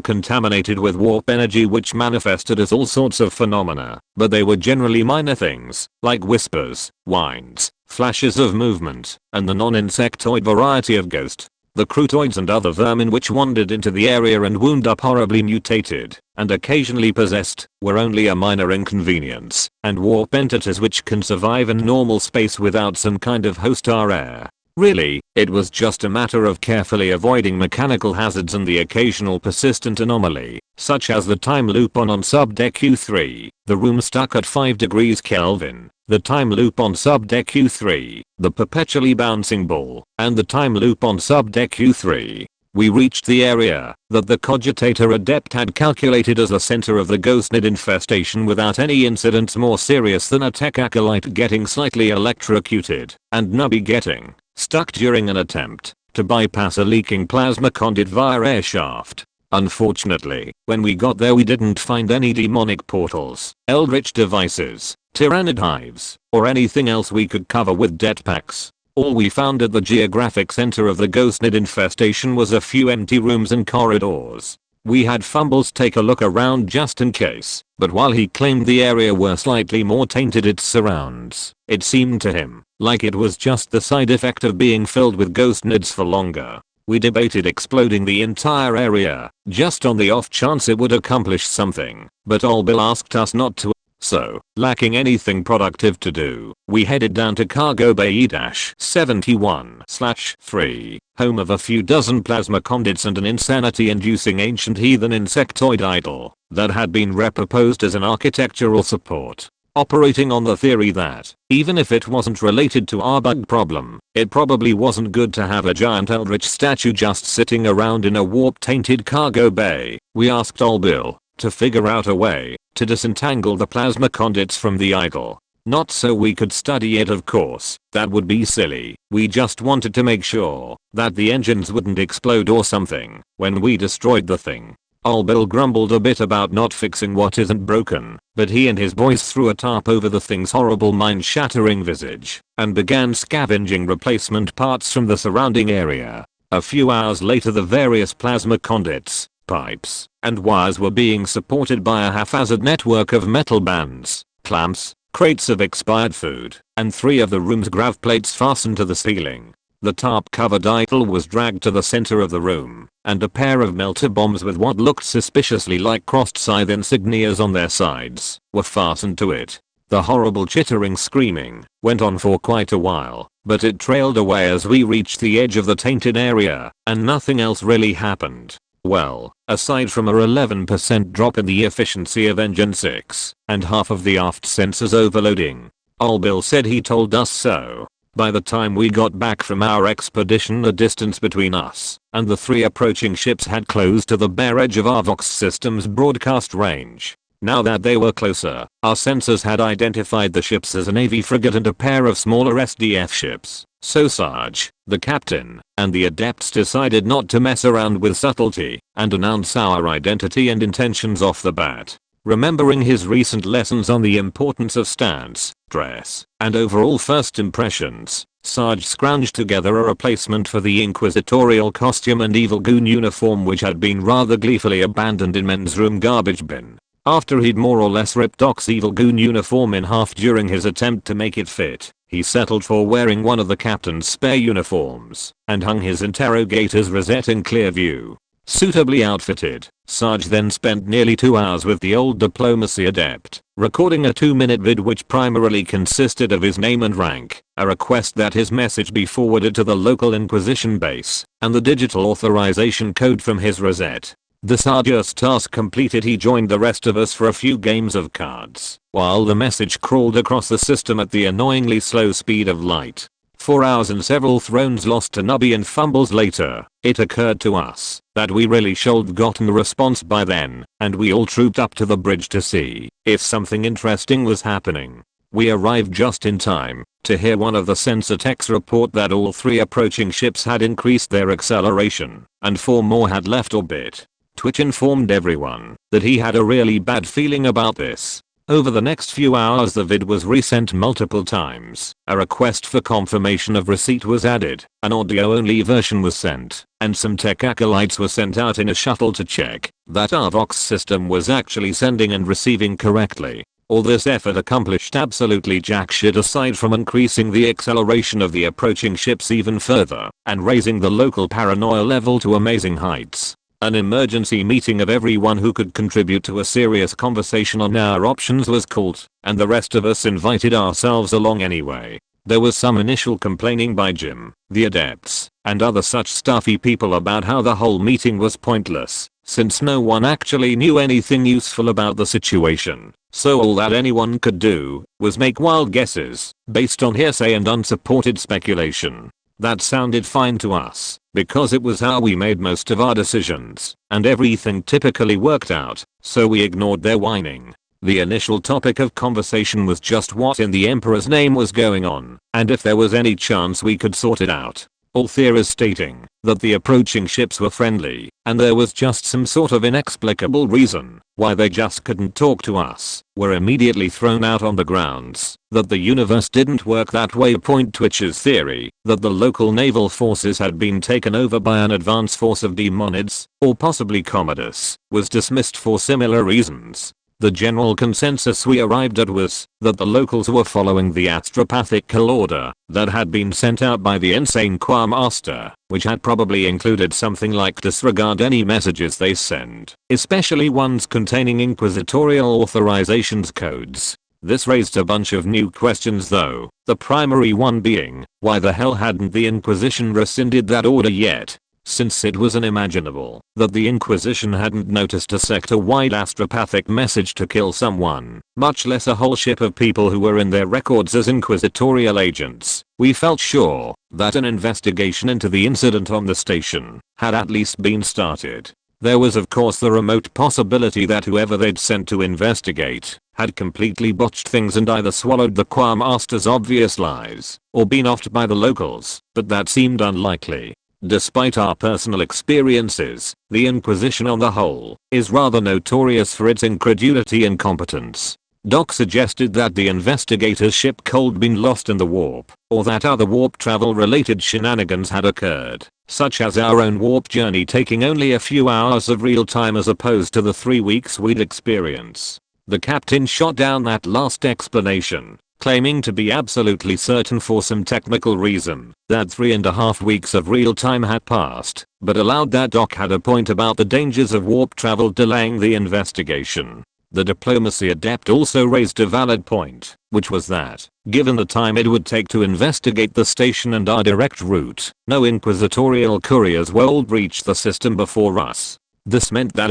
contaminated with warp energy which manifested as all sorts of phenomena, but they were generally minor things, like whispers, whines, flashes of movement, and the non-insectoid variety of ghost. The crutoids and other vermin which wandered into the area and wound up horribly mutated, and occasionally possessed, were only a minor inconvenience, and warp entities which can survive in normal space without some kind of host are rare. Really, it was just a matter of carefully avoiding mechanical hazards and the occasional persistent anomaly, such as the time loop on subdeck Q3, the room stuck at 5 degrees Kelvin, the time loop on subdeck Q3, the perpetually bouncing ball, and the time loop on subdeck Q3. We reached the area that the Cogitator Adept had calculated as the center of the Ghostnid infestation without any incidents more serious than a tech acolyte getting slightly electrocuted and Nubby getting stuck during an attempt to bypass a leaking plasma conduit via air shaft. Unfortunately, when we got there we didn't find any demonic portals, eldritch devices, tyrannid hives, or anything else we could cover with jetpacks. All we found at the geographic center of the Ghostnid infestation was a few empty rooms and corridors. We had Fumbles take a look around just in case, but while he claimed the area were slightly more tainted its surrounds, it seemed to him like it was just the side effect of being filled with Ghostnids for longer. We debated exploding the entire area, just on the off chance it would accomplish something, but Bill asked us not to. So, lacking anything productive to do, we headed down to Cargo Bay E-71/3, home of a few dozen plasma conduits and an insanity-inducing ancient heathen insectoid idol that had been reproposed as an architectural support. Operating on the theory that, even if it wasn't related to our bug problem, it probably wasn't good to have a giant eldritch statue just sitting around in a warp-tainted cargo bay, we asked Bill to figure out a way to disentangle the plasma conduits from the idol. Not so we could study it, of course, that would be silly. We just wanted to make sure that the engines wouldn't explode or something when we destroyed the thing. Bill grumbled a bit about not fixing what isn't broken, but he and his boys threw a tarp over the thing's horrible mind-shattering visage and began scavenging replacement parts from the surrounding area. A few hours later the various plasma conduits, pipes, and wires were being supported by a haphazard network of metal bands, clamps, crates of expired food, and 3 of the room's grav plates fastened to the ceiling. The tarp-covered idol was dragged to the center of the room, and a pair of melter bombs with what looked suspiciously like crossed scythe insignias on their sides were fastened to it. The horrible chittering screaming went on for quite a while, but it trailed away as we reached the edge of the tainted area, and nothing else really happened. Well, aside from a 11% drop in the efficiency of Engine 6 and half of the aft sensors overloading. Bill said he told us so. By the time we got back from our expedition the distance between us and the 3 approaching ships had closed to the bare edge of our Vox system's broadcast range. Now that they were closer, our sensors had identified the ships as a Navy frigate and a pair of smaller SDF ships. So Sarge, the captain, and the adepts decided not to mess around with subtlety and announce our identity and intentions off the bat. Remembering his recent lessons on the importance of stance, dress, and overall first impressions, Sarge scrounged together a replacement for the inquisitorial costume and evil goon uniform which had been rather gleefully abandoned in men's room garbage bin. After he'd more or less ripped Doc's evil goon uniform in half during his attempt to make it fit, he settled for wearing one of the captain's spare uniforms and hung his interrogator's rosette in clear view. Suitably outfitted, Sarge then spent nearly 2 hours with the old diplomacy adept, recording a 2-minute vid which primarily consisted of his name and rank, a request that his message be forwarded to the local Inquisition base, and the digital authorization code from his rosette. This arduous task completed, he joined the rest of us for a few games of cards, while the message crawled across the system at the annoyingly slow speed of light. 4 hours and several thrones lost to Nubby and Fumbles later, it occurred to us that we really should have gotten a response by then, and we all trooped up to the bridge to see if something interesting was happening. We arrived just in time to hear one of the sensor techs report that all 3 approaching ships had increased their acceleration, and 4 more had left orbit. Twitch informed everyone that he had a really bad feeling about this. Over the next few hours the vid was resent multiple times, a request for confirmation of receipt was added, an audio-only version was sent, and some tech acolytes were sent out in a shuttle to check that our Vox system was actually sending and receiving correctly. All this effort accomplished absolutely jack shit aside from increasing the acceleration of the approaching ships even further and raising the local paranoia level to amazing heights. An emergency meeting of everyone who could contribute to a serious conversation on our options was called, and the rest of us invited ourselves along anyway. There was some initial complaining by Jim, the adepts, and other such stuffy people about how the whole meeting was pointless, since no one actually knew anything useful about the situation. So all that anyone could do was make wild guesses based on hearsay and unsupported speculation. That sounded fine to us, because it was how we made most of our decisions, and everything typically worked out, so we ignored their whining. The initial topic of conversation was just what in the Emperor's name was going on, and if there was any chance we could sort it out. All theories stating that the approaching ships were friendly, and there was just some sort of inexplicable reason why they just couldn't talk to us, were immediately thrown out on the grounds that the universe didn't work that way. Twitch's theory that the local naval forces had been taken over by an advance force of demonids, or possibly Commodus, was dismissed for similar reasons. The general consensus we arrived at was that the locals were following the astropathic kill order that had been sent out by the insane Quartermaster, which had probably included something like disregard any messages they send, especially ones containing inquisitorial authorizations codes. This raised a bunch of new questions though, the primary one being, why the hell hadn't the Inquisition rescinded that order yet? Since it was unimaginable that the Inquisition hadn't noticed a sector-wide astropathic message to kill someone, much less a whole ship of people who were in their records as inquisitorial agents, we felt sure that an investigation into the incident on the station had at least been started. There was of course the remote possibility that whoever they'd sent to investigate had completely botched things and either swallowed the Quartermaster's obvious lies or been offed by the locals, but that seemed unlikely. Despite our personal experiences, the Inquisition on the whole is rather notorious for its incredulity and incompetence. Doc suggested that the investigator's ship cold been lost in the warp, or that other warp travel related shenanigans had occurred, such as our own warp journey taking only a few hours of real time as opposed to the 3 weeks we'd experience. The captain shot down that last explanation, claiming to be absolutely certain for some technical reason that 3.5 weeks of real time had passed, but allowed that Doc had a point about the dangers of warp travel delaying the investigation. The diplomacy adept also raised a valid point, which was that, given the time it would take to investigate the station and our direct route, no inquisitorial couriers would reach the system before us. This meant that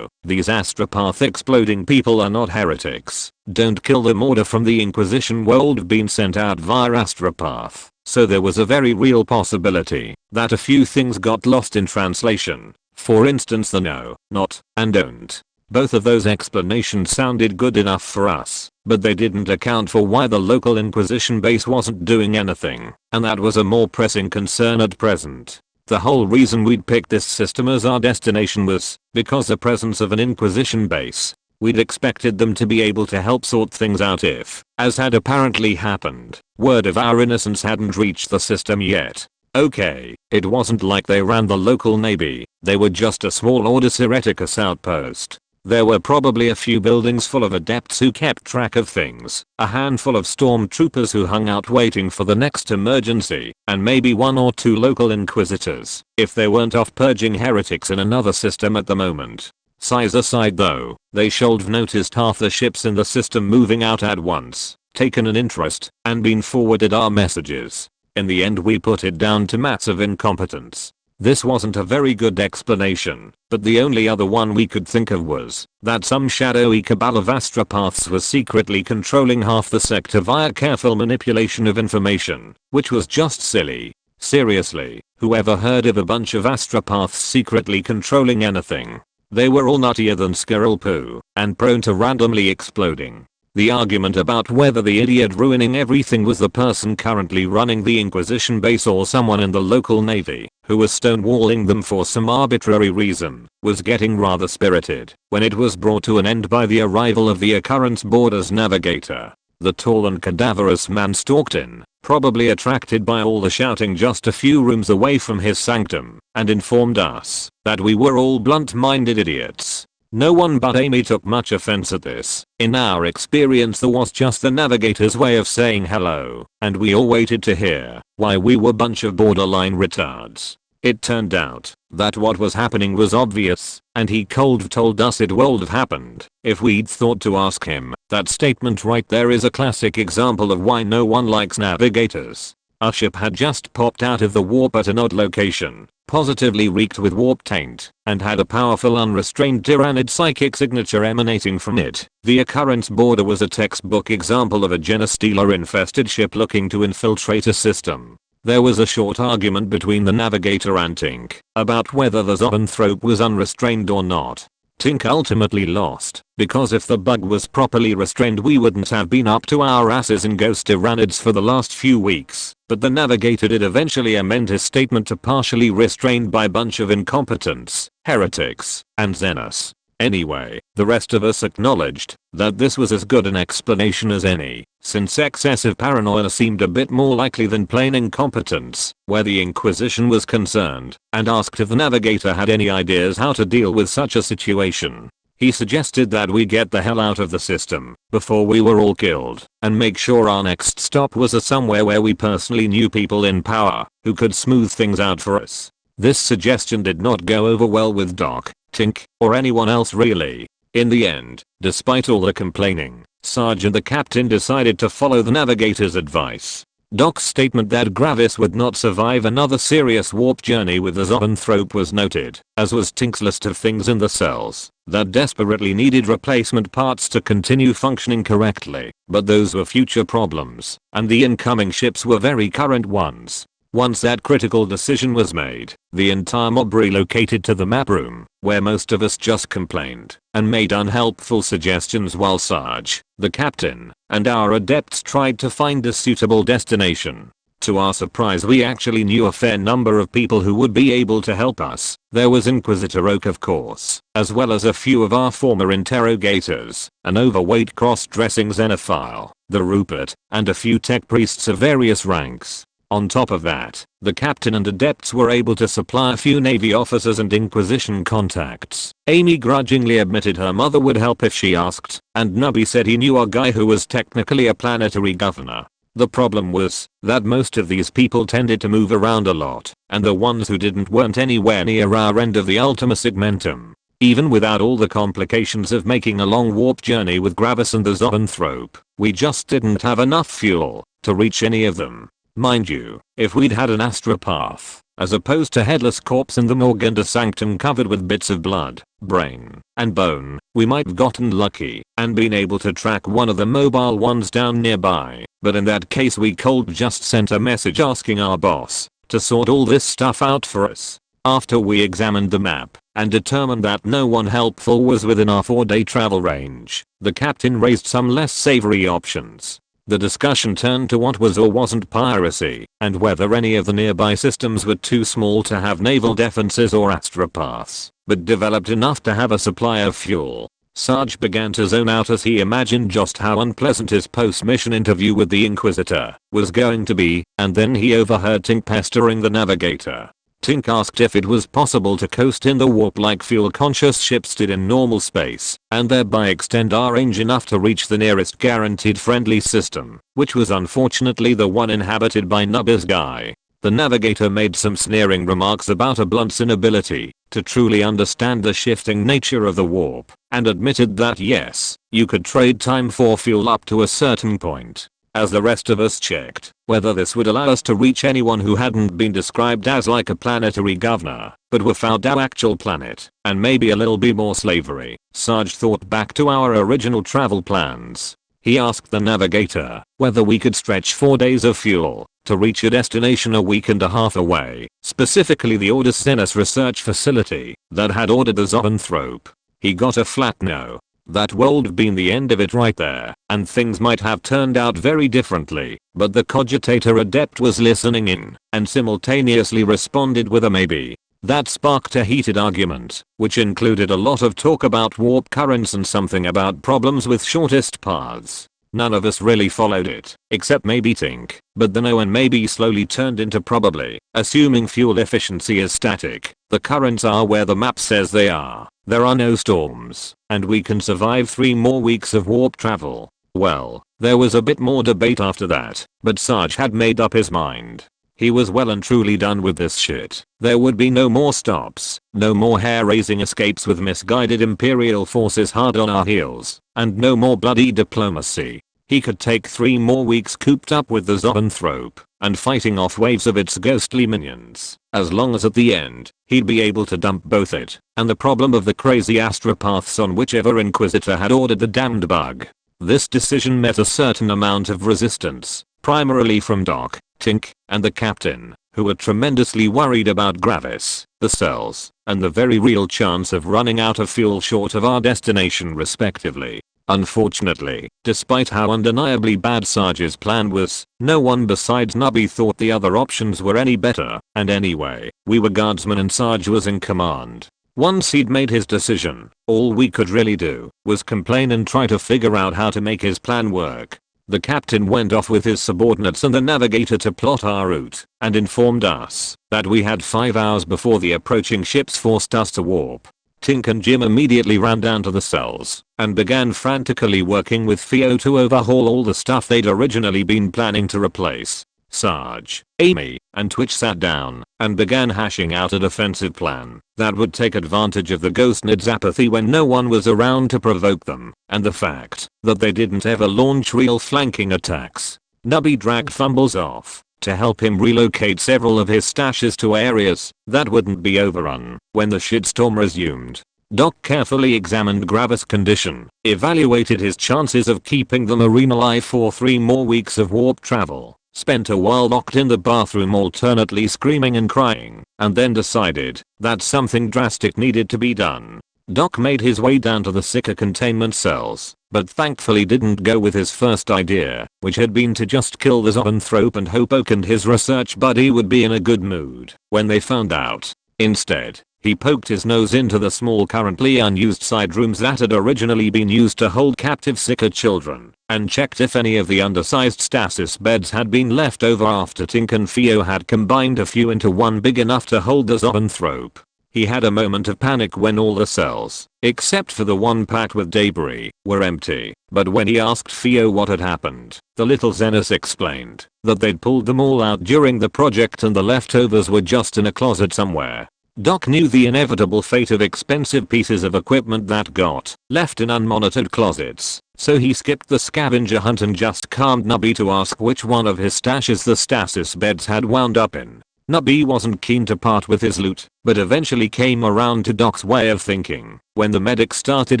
these astropath exploding people are not heretics, don't kill them order from the Inquisition would been sent out via astropath, so there was a very real possibility that a few things got lost in translation, for instance the no, not, and don't. Both of those explanations sounded good enough for us, but they didn't account for why the local Inquisition base wasn't doing anything, and that was a more pressing concern at present. The whole reason we'd picked this system as our destination was because the presence of an Inquisition base. We'd expected them to be able to help sort things out if, as had apparently happened, word of our innocence hadn't reached the system yet. Okay, it wasn't like they ran the local navy, they were just a small Ordis Hereticus outpost. There were probably a few buildings full of adepts who kept track of things, a handful of stormtroopers who hung out waiting for the next emergency, and maybe 1 or 2 local inquisitors, if they weren't off purging heretics in another system at the moment. Size aside though, they should noticed half the ships in the system moving out at once, taken an interest, and been forwarded our messages. In the end we put it down to massive incompetence. This wasn't a very good explanation, but the only other one we could think of was that some shadowy cabal of astropaths was secretly controlling half the sector via careful manipulation of information, which was just silly. Seriously, whoever heard of a bunch of astropaths secretly controlling anything? They were all nuttier than squirrel poo, and prone to randomly exploding. The argument about whether the idiot ruining everything was the person currently running the Inquisition base or someone in the local navy who was stonewalling them for some arbitrary reason was getting rather spirited when it was brought to an end by the arrival of the Occurrence Boarder's navigator. The tall and cadaverous man stalked in, probably attracted by all the shouting just a few rooms away from his sanctum, and informed us that we were all blunt-minded idiots. No one but Amy took much offense at this. In our experience that was just the navigator's way of saying hello, and we all waited to hear why we were bunch of borderline retards. It turned out that what was happening was obvious, and he cold told us it would have happened if we'd thought to ask him. That statement right there is a classic example of why no one likes navigators. Our ship had just popped out of the warp at an odd location, positively reeked with warp taint, and had a powerful unrestrained tyrannid psychic signature emanating from it. The Occurrence Boarder was a textbook example of a Genestealer infested ship looking to infiltrate a system. There was a short argument between the navigator and Tink about whether the zoanthrope was unrestrained or not. Tink ultimately lost, because if the bug was properly restrained we wouldn't have been up to our asses in ghost tyranids for the last few weeks, but the navigator did eventually amend his statement to partially restrained by bunch of incompetents, heretics, and Xenos. Anyway, the rest of us acknowledged that this was as good an explanation as any, since excessive paranoia seemed a bit more likely than plain incompetence where the Inquisition was concerned, and asked if the navigator had any ideas how to deal with such a situation. He suggested that we get the hell out of the system before we were all killed, and make sure our next stop was somewhere where we personally knew people in power who could smooth things out for us. This suggestion did not go over well with Doc, Tink, or anyone else really. In the end, despite all the complaining, Sarge and the captain decided to follow the navigator's advice. Doc's statement that Gravis would not survive another serious warp journey with the zoanthrope was noted, as was Tink's list of things in the cells that desperately needed replacement parts to continue functioning correctly, but those were future problems, and the incoming ships were very current ones. Once that critical decision was made, the entire mob relocated to the map room, where most of us just complained and made unhelpful suggestions while Sarge, the captain, and our adepts tried to find a suitable destination. To our surprise we actually knew a fair number of people who would be able to help us. There was Inquisitor Oak of course, as well as a few of our former interrogators, an overweight cross-dressing xenophile, the Rupert, and a few tech priests of various ranks. On top of that, the captain and adepts were able to supply a few Navy officers and Inquisition contacts. Amy grudgingly admitted her mother would help if she asked, and Nubby said he knew a guy who was technically a planetary governor. The problem was that most of these people tended to move around a lot, and the ones who didn't weren't anywhere near our end of the Ultima Segmentum. Even without all the complications of making a long warp journey with Gravis and the zoanthrope, we just didn't have enough fuel to reach any of them. Mind you, if we'd had an astropath, as opposed to headless corpse in the morgue and a sanctum covered with bits of blood, brain, and bone, we might have gotten lucky and been able to track one of the mobile ones down nearby, but in that case we cold just sent a message asking our boss to sort all this stuff out for us. After we examined the map and determined that no one helpful was within our 4-day travel range, the captain raised some less savory options. The discussion turned to what was or wasn't piracy, and whether any of the nearby systems were too small to have naval defenses or astropaths, but developed enough to have a supply of fuel. Sarge began to zone out as he imagined just how unpleasant his post-mission interview with the Inquisitor was going to be, and then he overheard Tink pestering the navigator. Tink asked if it was possible to coast in the warp like fuel-conscious ships did in normal space, and thereby extend our range enough to reach the nearest guaranteed friendly system, which was unfortunately the one inhabited by Nubby's guy. The navigator made some sneering remarks about a blunt's inability to truly understand the shifting nature of the warp, and admitted that yes, you could trade time for fuel up to a certain point. As the rest of us checked whether this would allow us to reach anyone who hadn't been described as like a planetary governor, but were found our actual planet, and maybe a little bit more slavery, Sarge thought back to our original travel plans. He asked the navigator whether we could stretch 4 days of fuel to reach a destination a week and a half away, specifically the Order Xenos research facility that had ordered the zoanthrope. He got a flat no. That would have been the end of it right there, and things might have turned out very differently, but the cogitator adept was listening in, and simultaneously responded with a maybe. That sparked a heated argument, which included a lot of talk about warp currents and something about problems with shortest paths. None of us really followed it, except maybe Tink, but the no and maybe slowly turned into probably, assuming fuel efficiency is static. The currents are where the map says they are. There are no storms, and we can survive 3 more weeks of warp travel. Well, there was a bit more debate after that, but Sarge had made up his mind. He was well and truly done with this shit. There would be no more stops, no more hair-raising escapes with misguided Imperial forces hard on our heels, and no more bloody diplomacy. He could take 3 more weeks cooped up with the zoanthrope and fighting off waves of its ghostly minions, as long as at the end, he'd be able to dump both it and the problem of the crazy astropaths on whichever Inquisitor had ordered the damned bug. This decision met a certain amount of resistance, primarily from Doc, Tink, and the captain, who were tremendously worried about Gravis, the cells, and the very real chance of running out of fuel short of our destination respectively. Unfortunately, despite how undeniably bad Sarge's plan was, no one besides Nubby thought the other options were any better, and anyway, we were guardsmen and Sarge was in command. Once he'd made his decision, all we could really do was complain and try to figure out how to make his plan work. The captain went off with his subordinates and the navigator to plot our route, and informed us that we had 5 hours before the approaching ships forced us to warp. Tink and Jim immediately ran down to the cells and began frantically working with Theo to overhaul all the stuff they'd originally been planning to replace. Sarge, Amy, and Twitch sat down and began hashing out a defensive plan that would take advantage of the ghost Ned's apathy when no one was around to provoke them, and the fact that they didn't ever launch real flanking attacks. Nubby dragged Fumbles off to help him relocate several of his stashes to areas that wouldn't be overrun when the shitstorm resumed. Doc carefully examined Gravis' condition, evaluated his chances of keeping the marine alive for 3 more weeks of warp travel, spent a while locked in the bathroom alternately screaming and crying, and then decided that something drastic needed to be done. Doc made his way down to the Sika containment cells, but thankfully didn't go with his first idea, which had been to just kill the zoanthrope and hope Oak and his research buddy would be in a good mood when they found out. Instead, he poked his nose into the small currently unused side rooms that had originally been used to hold captive Sika children, and checked if any of the undersized stasis beds had been left over after Tink and Theo had combined a few into one big enough to hold the zoanthrope. He had a moment of panic when all the cells, except for the one packed with debris, were empty, but when he asked Theo what had happened, the little Xenos explained that they'd pulled them all out during the project and the leftovers were just in a closet somewhere. Doc knew the inevitable fate of expensive pieces of equipment that got left in unmonitored closets, so he skipped the scavenger hunt and just calmed Nubby to ask which one of his stashes the stasis beds had wound up in. Nubby wasn't keen to part with his loot, but eventually came around to Doc's way of thinking when the medic started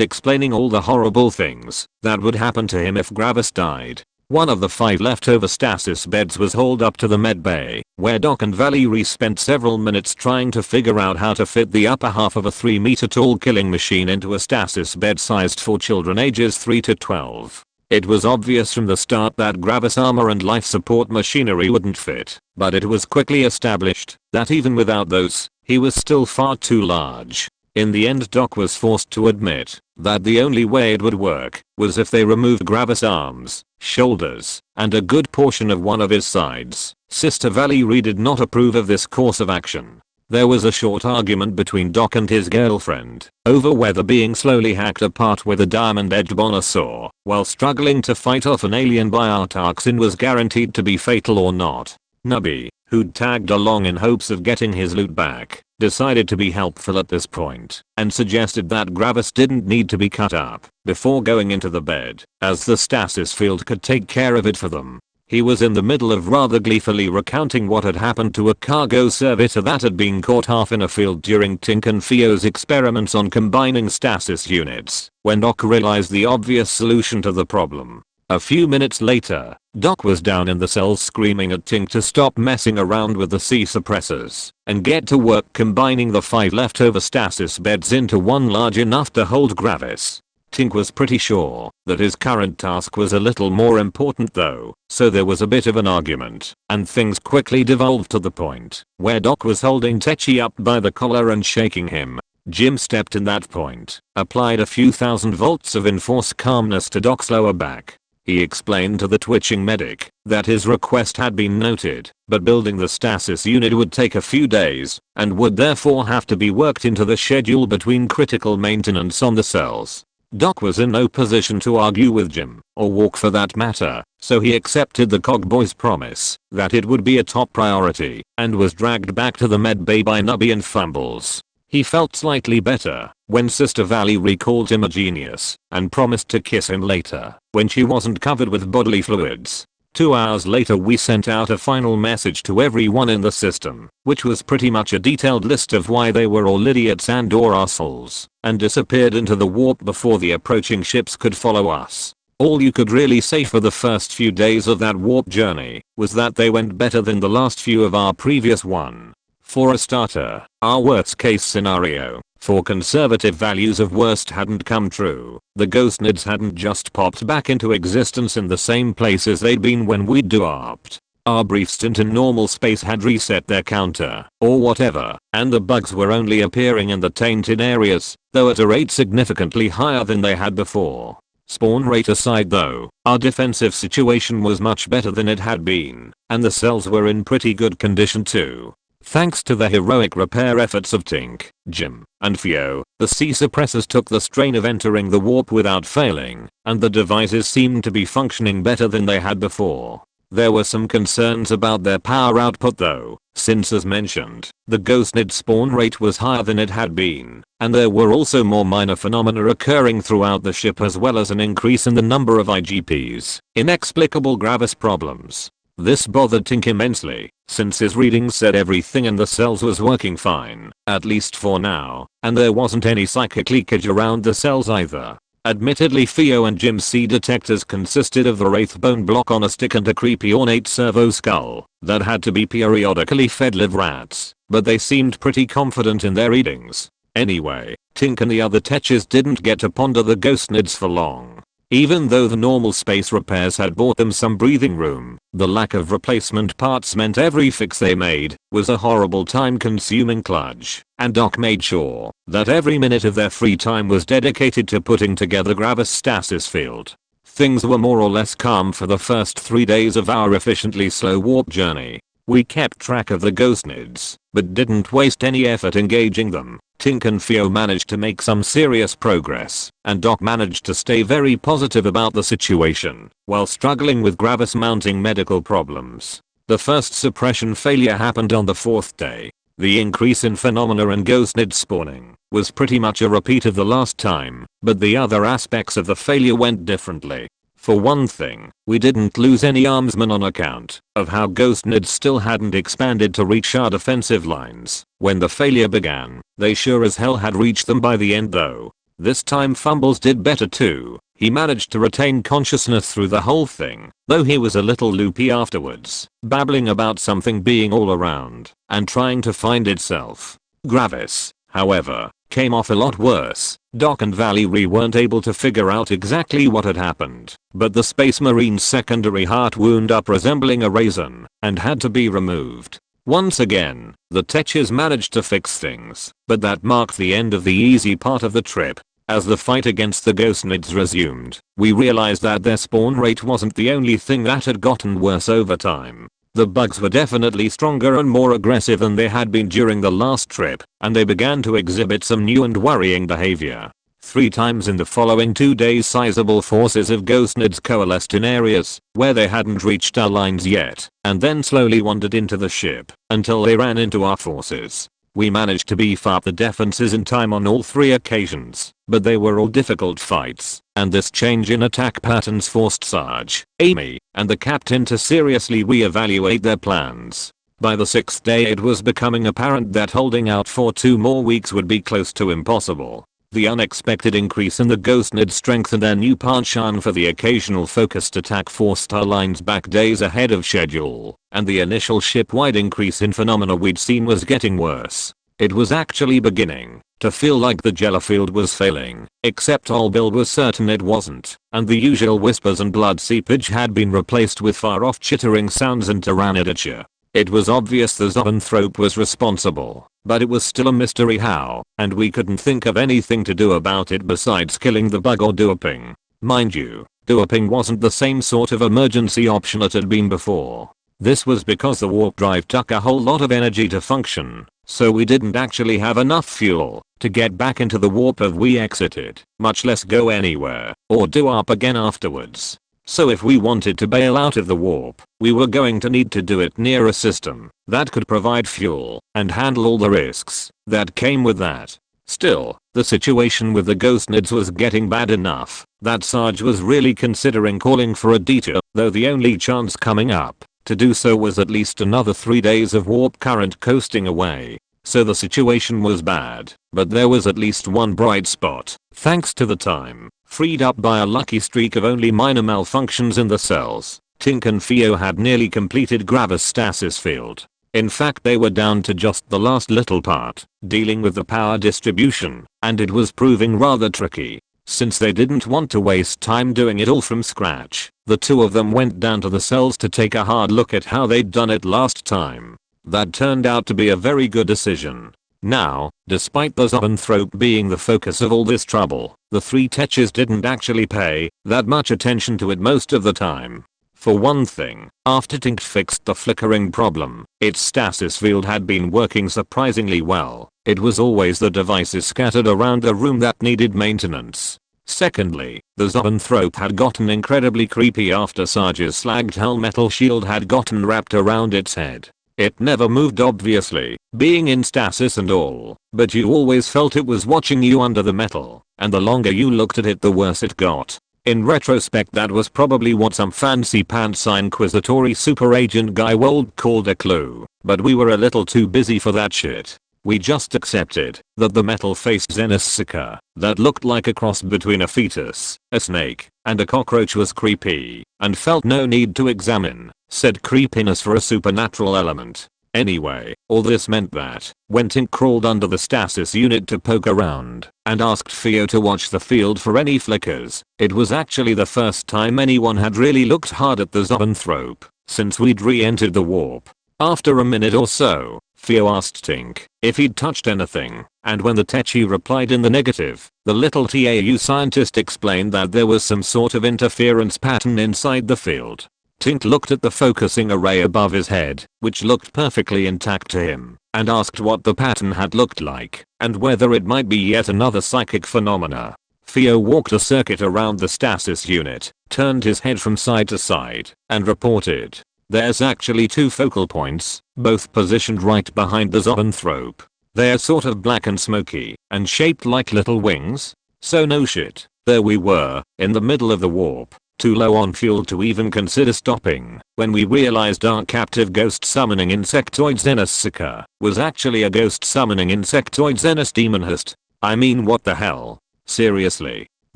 explaining all the horrible things that would happen to him if Gravis died. One of the 5 leftover stasis beds was hauled up to the med bay, where Doc and Valerie spent several minutes trying to figure out how to fit the upper half of a 3-meter tall killing machine into a stasis bed sized for children ages 3 to 12. It was obvious from the start that Gravis armor and life support machinery wouldn't fit, but it was quickly established that even without those, he was still far too large. In the end, Doc was forced to admit that the only way it would work was if they removed Gravis' arms, shoulders, and a good portion of one of his sides. Sister Valerie did not approve of this course of action. There was a short argument between Doc and his girlfriend over whether being slowly hacked apart with a diamond-edged bonosaur while struggling to fight off an alien biotoxin was guaranteed to be fatal or not. Nubby, who'd tagged along in hopes of getting his loot back, decided to be helpful at this point and suggested that Gravis didn't need to be cut up before going into the bed, as the stasis field could take care of it for them. He was in the middle of rather gleefully recounting what had happened to a cargo servitor that had been caught half in a field during Tink and Theo's experiments on combining stasis units, when Doc realized the obvious solution to the problem. A few minutes later, Doc was down in the cells screaming at Tink to stop messing around with the C suppressors and get to work combining the 5 leftover stasis beds into one large enough to hold Gravis. Tink was pretty sure that his current task was a little more important though, so there was a bit of an argument, and things quickly devolved to the point where Doc was holding Techi up by the collar and shaking him. Jim stepped in that point, applied a few thousand volts of enforced calmness to Doc's lower back. He explained to the twitching medic that his request had been noted, but building the stasis unit would take a few days and would therefore have to be worked into the schedule between critical maintenance on the cells. Doc was in no position to argue with Jim, or walk for that matter, so he accepted the cogboy's promise that it would be a top priority and was dragged back to the med bay by Nubby and Fumbles. He felt slightly better when Sister Valerie called him a genius and promised to kiss him later when she wasn't covered with bodily fluids. 2 hours later we sent out a final message to everyone in the system, which was pretty much a detailed list of why they were all idiots and or assholes, and disappeared into the warp before the approaching ships could follow us. All you could really say for the first few days of that warp journey was that they went better than the last few of our previous one. For a starter, our worst case scenario, for conservative values of worst hadn't come true. The ghostnids hadn't just popped back into existence in the same places they'd been when we'd warped. Our brief stint in normal space had reset their counter, or whatever, and the bugs were only appearing in the tainted areas, though at a rate significantly higher than they had before. Spawn rate aside though, our defensive situation was much better than it had been, and the cells were in pretty good condition too. Thanks to the heroic repair efforts of Tink, Jim, and Theo, the C suppressors took the strain of entering the warp without failing, and the devices seemed to be functioning better than they had before. There were some concerns about their power output though, since as mentioned, the ghostnid spawn rate was higher than it had been, and there were also more minor phenomena occurring throughout the ship as well as an increase in the number of IGPs, inexplicable Gravis problems. This bothered Tink immensely, since his readings said everything in the cells was working fine, at least for now, and there wasn't any psychic leakage around the cells either. Admittedly, Theo and Jim's C detectors consisted of the Wraithbone block on a stick and a creepy ornate servo skull that had to be periodically fed live rats, but they seemed pretty confident in their readings. Anyway, Tink and the other techers didn't get to ponder the ghostnids for long. Even though the normal space repairs had bought them some breathing room, the lack of replacement parts meant every fix they made was a horrible time-consuming kludge, and Doc made sure that every minute of their free time was dedicated to putting together Gravis stasis field. Things were more or less calm for the first 3 days of our efficiently slow warp journey. We kept track of the ghostnids, but didn't waste any effort engaging them. Tink and Theo managed to make some serious progress, and Doc managed to stay very positive about the situation, while struggling with Gravis mounting medical problems. The first suppression failure happened on the 4th day. The increase in phenomena and ghostnid spawning was pretty much a repeat of the last time, but the other aspects of the failure went differently. For one thing, we didn't lose any armsmen on account of how ghostnids still hadn't expanded to reach our defensive lines. When the failure began, they sure as hell had reached them by the end though. This time Fumbles did better too. He managed to retain consciousness through the whole thing, though he was a little loopy afterwards, babbling about something being all around and trying to find itself. Gravis, however, came off a lot worse. Doc and Valerie weren't able to figure out exactly what had happened, but the Space Marine's secondary heart wound up resembling a raisin and had to be removed. Once again, the techers managed to fix things, but that marked the end of the easy part of the trip. As the fight against the ghostnids resumed, we realized that their spawn rate wasn't the only thing that had gotten worse over time. The bugs were definitely stronger and more aggressive than they had been during the last trip, and they began to exhibit some new and worrying behavior. 3 times in the following 2 days sizable forces of ghostnids coalesced in areas where they hadn't reached our lines yet, and then slowly wandered into the ship until they ran into our forces. We managed to beef up the defenses in time on all 3 occasions, but they were all difficult fights, and this change in attack patterns forced Sarge, Amy, and the captain to seriously re-evaluate their plans. By the 6th day it was becoming apparent that holding out for 2 more weeks would be close to impossible. The unexpected increase in the ghostnid strength and their new penchant for the occasional focused attack forced our lines back days ahead of schedule, and the initial ship-wide increase in phenomena we'd seen was getting worse. It was actually beginning to feel like the Jellifield was failing, except Olbild was certain it wasn't, and the usual whispers and blood seepage had been replaced with far-off chittering sounds and tyranidature. It was obvious the zoanthrope was responsible, but it was still a mystery how, and we couldn't think of anything to do about it besides killing the bug or dooping. Mind you, dooping wasn't the same sort of emergency option it had been before. This was because the warp drive took a whole lot of energy to function, so we didn't actually have enough fuel to get back into the warp if we exited, much less go anywhere or do up again afterwards. So if we wanted to bail out of the warp, we were going to need to do it near a system that could provide fuel and handle all the risks that came with that. Still, the situation with the ghostnids was getting bad enough that Sarge was really considering calling for a detour, though the only chance coming up to do so was at least another 3 days of warp current coasting away. So the situation was bad, but there was at least one bright spot. Thanks to the time Freed up by a lucky streak of only minor malfunctions in the cells, Tink and Theo had nearly completed Gravis' stasis field. In fact, they were down to just the last little part, dealing with the power distribution, and it was proving rather tricky. Since they didn't want to waste time doing it all from scratch, the two of them went down to the cells to take a hard look at how they'd done it last time. That turned out to be a very good decision. Now, despite the zoanthrope being the focus of all this trouble, the three techs didn't actually pay that much attention to it most of the time. For one thing, after Tink fixed the flickering problem, its stasis field had been working surprisingly well. It was always the devices scattered around the room that needed maintenance. Secondly, the zoanthrope had gotten incredibly creepy after Sarge's slagged hell metal shield had gotten wrapped around its head. It never moved, obviously, being in stasis and all, but you always felt it was watching you under the metal, and the longer you looked at it the worse it got. In retrospect, that was probably what some fancy pants inquisitory super agent guy Wold called a clue, but we were a little too busy for that shit. We just accepted that the metal-faced Xenosica that looked like a cross between a fetus, a snake, and a cockroach was creepy, and felt no need to examine said creepiness for a supernatural element. Anyway, all this meant that, when Tink crawled under the stasis unit to poke around, and asked Theo to watch the field for any flickers, it was actually the first time anyone had really looked hard at the zoanthrope, since we'd re-entered the warp. After a minute or so, Theo asked Tink if he'd touched anything, and when the Techi replied in the negative, the little TAU scientist explained that there was some sort of interference pattern inside the field. Tink looked at the focusing array above his head, which looked perfectly intact to him, and asked what the pattern had looked like, and whether it might be yet another psychic phenomena. Theo walked a circuit around the stasis unit, turned his head from side to side, and reported, "There's actually two focal points, both positioned right behind the zoanthrope. They're sort of black and smoky, and shaped like little wings. So no shit, there we were, in the middle of the warp, too low on fuel to even consider stopping, when we realized our captive ghost summoning insectoid Xenosica was actually a ghost summoning insectoid Xenos demon host. I mean, what the hell? Seriously,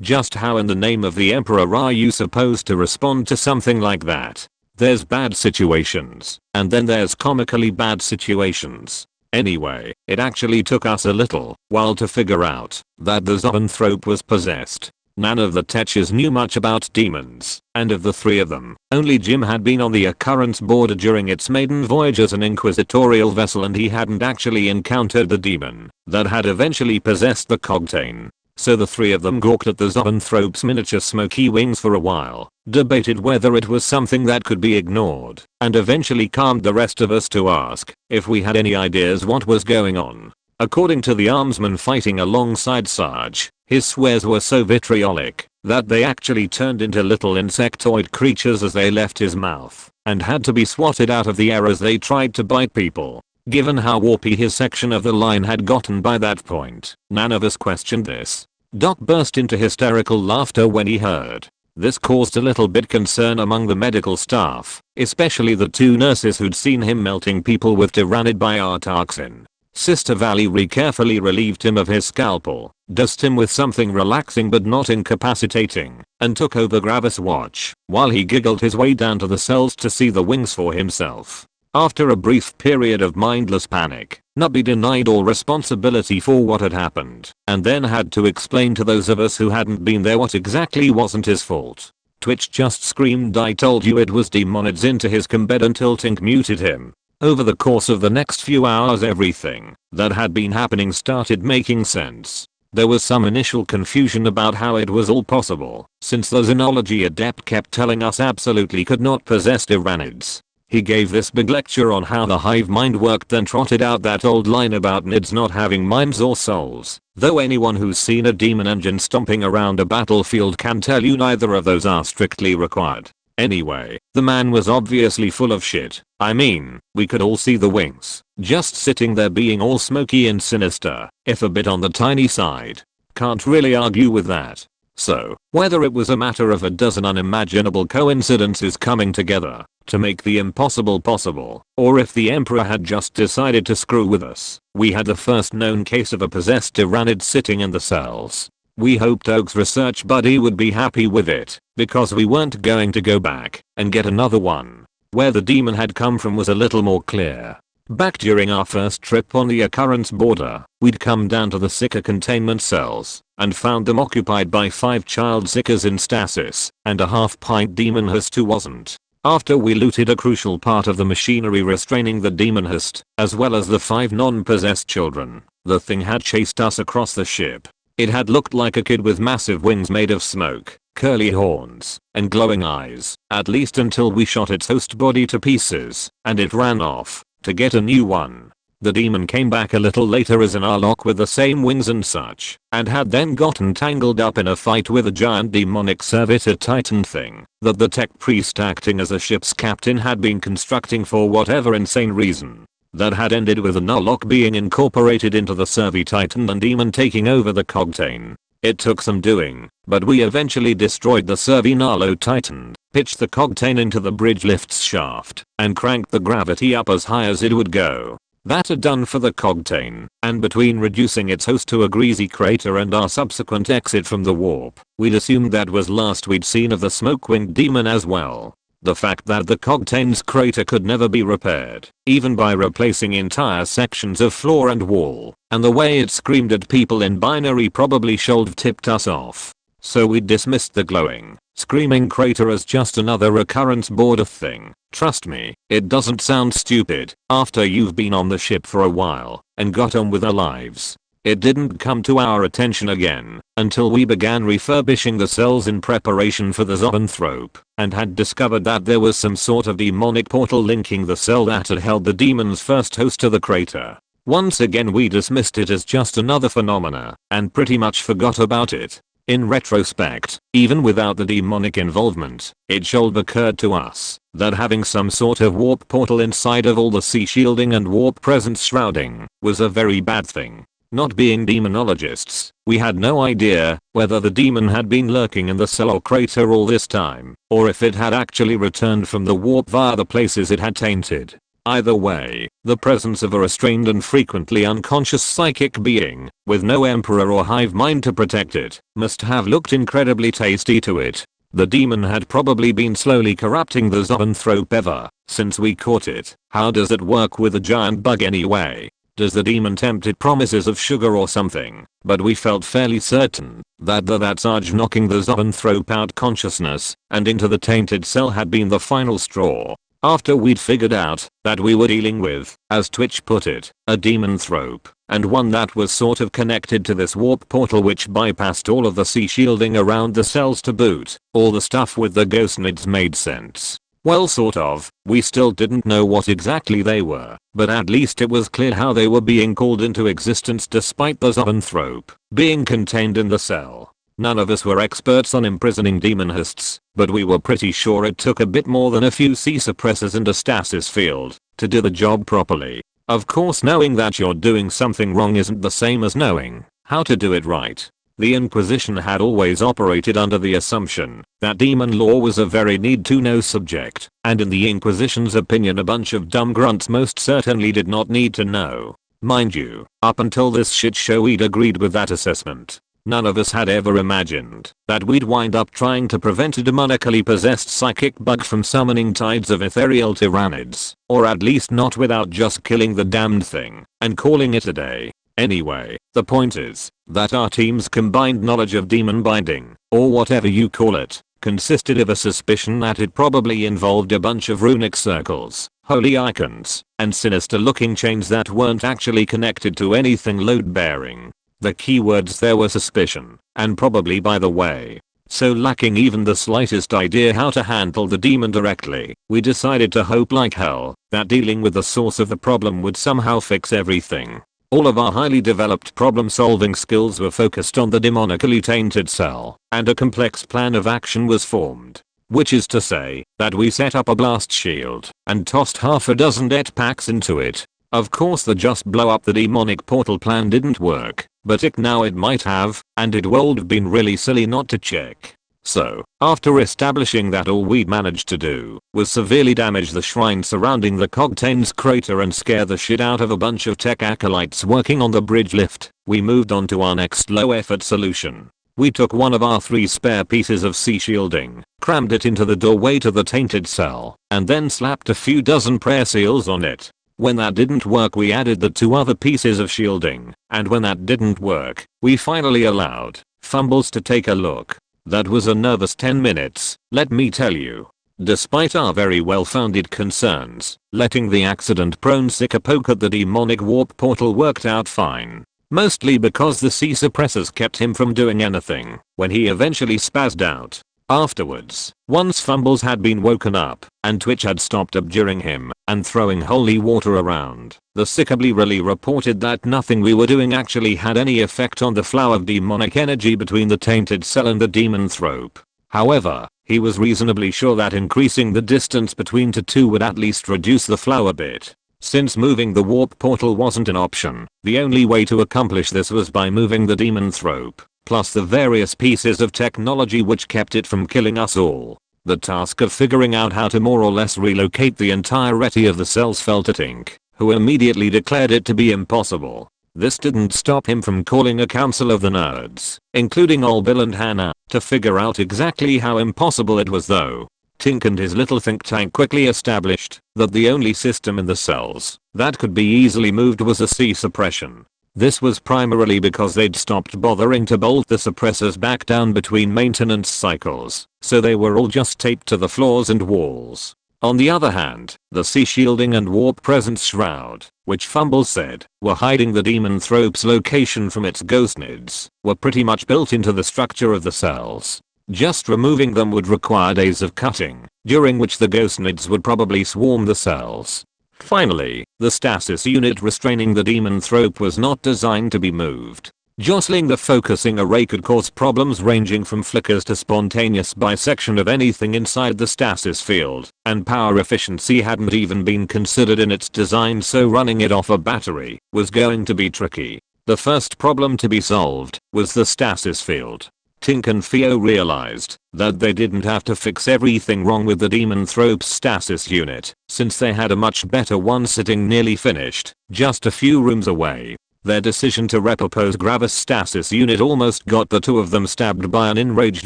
just how in the name of the Emperor are you supposed to respond to something like that? There's bad situations, and then there's comically bad situations. Anyway, it actually took us a little while to figure out that the zoanthrope was possessed. None of the Techs knew much about demons, and of the three of them, only Jim had been on the Occurrence border during its maiden voyage as an inquisitorial vessel, and he hadn't actually encountered the demon that had eventually possessed the Cogtane. So the three of them gawked at the zoanthrope's miniature smoky wings for a while, debated whether it was something that could be ignored, and eventually calmed the rest of us to ask if we had any ideas what was going on. According to the armsman fighting alongside Sarge, his swears were so vitriolic that they actually turned into little insectoid creatures as they left his mouth, and had to be swatted out of the air as they tried to bite people. Given how warpy his section of the line had gotten by that point, none of us questioned this. Doc burst into hysterical laughter when he heard. This caused a little bit concern among the medical staff, especially the two nurses who'd seen him melting people with Tyrannid biotoxin. Sister Valerie carefully relieved him of his scalpel, dosed him with something relaxing but not incapacitating, and took over Gravis' watch, while he giggled his way down to the cells to see the wings for himself. After a brief period of mindless panic, Nubby denied all responsibility for what had happened, and then had to explain to those of us who hadn't been there what exactly wasn't his fault. Twitch just screamed, "I told you it was demonids," into his bed until Tink muted him. Over the course of the next few hours, everything that had been happening started making sense. There was some initial confusion about how it was all possible, since the Xenology adept kept telling us absolutely could not possess Tyrannids. He gave this big lecture on how the hive mind worked, then trotted out that old line about nids not having minds or souls, though anyone who's seen a demon engine stomping around a battlefield can tell you neither of those are strictly required. Anyway, the man was obviously full of shit. I mean, we could all see the wings, just sitting there being all smoky and sinister, if a bit on the tiny side. Can't really argue with that. So, whether it was a matter of a dozen unimaginable coincidences coming together to make the impossible possible, or if the Emperor had just decided to screw with us, we had the first known case of a possessed Tyrannid sitting in the cells. We hoped Oak's research buddy would be happy with it, because we weren't going to go back and get another one. Where the demon had come from was a little more clear. Back during our first trip on the occurrence border, we'd come down to the Seeker containment cells and found them occupied by 5 child Seekers in stasis and a half-pint demon host who wasn't. After we looted a crucial part of the machinery restraining the demon host, as well as the 5 non-possessed children, the thing had chased us across the ship. It had looked like a kid with massive wings made of smoke, curly horns, and glowing eyes, at least until we shot its host body to pieces, and it ran off to get a new one. The demon came back a little later as an Arlock with the same wings and such, and had then gotten tangled up in a fight with a giant demonic servitor titan thing that the tech priest acting as a ship's captain had been constructing for whatever insane reason. That had ended with an Arlock being incorporated into the Servi Titan and demon taking over the Cogtain. It took some doing, but we eventually destroyed the Servi Nalo Titan, pitched the Cogtain into the bridge lift's shaft, and cranked the gravity up as high as it would go. That had done for the Cogtain, and between reducing its host to a greasy crater and our subsequent exit from the warp, we'd assumed that was last we'd seen of the smoke-winged demon as well. The fact that the Cogtain's crater could never be repaired, even by replacing entire sections of floor and wall, and the way it screamed at people in binary probably should tipped us off. So we dismissed the glowing, screaming crater as just another occurrence border thing. Trust me, it doesn't sound stupid after you've been on the ship for a while and got on with our lives. It didn't come to our attention again until we began refurbishing the cells in preparation for the zoanthrope and had discovered that there was some sort of demonic portal linking the cell that had held the demon's first host to the crater. Once again we dismissed it as just another phenomena and pretty much forgot about it. In retrospect, even without the demonic involvement, it should have occurred to us that having some sort of warp portal inside of all the sea shielding and warp presence shrouding was a very bad thing. Not being demonologists, we had no idea whether the demon had been lurking in the cell or crater all this time, or if it had actually returned from the warp via the places it had tainted. Either way, the presence of a restrained and frequently unconscious psychic being, with no emperor or hive mind to protect it, must have looked incredibly tasty to it. The demon had probably been slowly corrupting the zoanthrope ever since we caught it. How does it work with a giant bug anyway? Does the demon tempt it promises of sugar or something? But we felt fairly certain that that surge knocking the zoanthrope out consciousness and into the tainted cell had been the final straw. After we'd figured out that we were dealing with, as Twitch put it, a demonthrope, and one that was sort of connected to this warp portal which bypassed all of the sea shielding around the cells to boot, all the stuff with the ghost nids made sense. Well, sort of. We still didn't know what exactly they were, but at least it was clear how they were being called into existence despite the zoanthrope being contained in the cell. None of us were experts on imprisoning demon hosts, but we were pretty sure it took a bit more than a few sea suppressors and a stasis field to do the job properly. Of course, knowing that you're doing something wrong isn't the same as knowing how to do it right. The Inquisition had always operated under the assumption that demon law was a very need-to-know subject, and in the Inquisition's opinion a bunch of dumb grunts most certainly did not need to know. Mind you, up until this shit show we'd agreed with that assessment. None of us had ever imagined that we'd wind up trying to prevent a demonically possessed psychic bug from summoning tides of ethereal tyrannids, or at least not without just killing the damned thing and calling it a day. Anyway, the point is that our team's combined knowledge of demon binding, or whatever you call it, consisted of a suspicion that it probably involved a bunch of runic circles, holy icons, and sinister looking chains that weren't actually connected to anything load bearing. The keywords there were suspicion, and probably by the way. So lacking even the slightest idea how to handle the demon directly, we decided to hope like hell that dealing with the source of the problem would somehow fix everything. All of our highly developed problem-solving skills were focused on the demonically tainted cell, and a complex plan of action was formed. Which is to say, that we set up a blast shield, and tossed half a dozen det packs into it. Of course the just blow up the demonic portal plan didn't work, but now it might have, and it would have been really silly not to check. So, after establishing that all we'd managed to do was severely damage the shrine surrounding the Cogtain's crater and scare the shit out of a bunch of tech acolytes working on the bridge lift, we moved on to our next low effort solution. We took one of our 3 spare pieces of C shielding, crammed it into the doorway to the tainted cell, and then slapped a few dozen prayer seals on it. When that didn't work, we added the 2 other pieces of shielding, and when that didn't work, we finally allowed Fumbles to take a look. That was a nervous 10 minutes, let me tell you. Despite our very well-founded concerns, letting the accident-prone Seeker poke at the demonic warp portal worked out fine. Mostly because the C suppressors kept him from doing anything when he eventually spazzed out. Afterwards, once Fumbles had been woken up and Twitch had stopped abjuring him and throwing holy water around, the Seeker blearily reported that nothing we were doing actually had any effect on the flow of demonic energy between the tainted cell and the demon thrope. However, he was reasonably sure that increasing the distance between the 2 would at least reduce the flow a bit. Since moving the warp portal wasn't an option, the only way to accomplish this was by moving the demon thrope, plus the various pieces of technology which kept it from killing us all. The task of figuring out how to more or less relocate the entirety of the cells fell to Tink, who immediately declared it to be impossible. This didn't stop him from calling a council of the nerds, including Ol Bill and Hannah, to figure out exactly how impossible it was though. Tink and his little think tank quickly established that the only system in the cells that could be easily moved was a C suppression. This was primarily because they'd stopped bothering to bolt the suppressors back down between maintenance cycles, so they were all just taped to the floors and walls. On the other hand, the C shielding and warp presence shroud, which Fumbles said were hiding the demon thrope's location from its ghostnids, were pretty much built into the structure of the cells. Just removing them would require days of cutting, during which the ghostnids would probably swarm the cells. Finally, the stasis unit restraining the demon thrope was not designed to be moved. Jostling the focusing array could cause problems ranging from flickers to spontaneous bisection of anything inside the stasis field, and power efficiency hadn't even been considered in its design, so running it off a battery was going to be tricky. The first problem to be solved was the stasis field. Tink and Theo realized that they didn't have to fix everything wrong with the demon thrope's stasis unit, since they had a much better one sitting nearly finished, just a few rooms away. Their decision to repurpose Gravis' stasis unit almost got the 2 of them stabbed by an enraged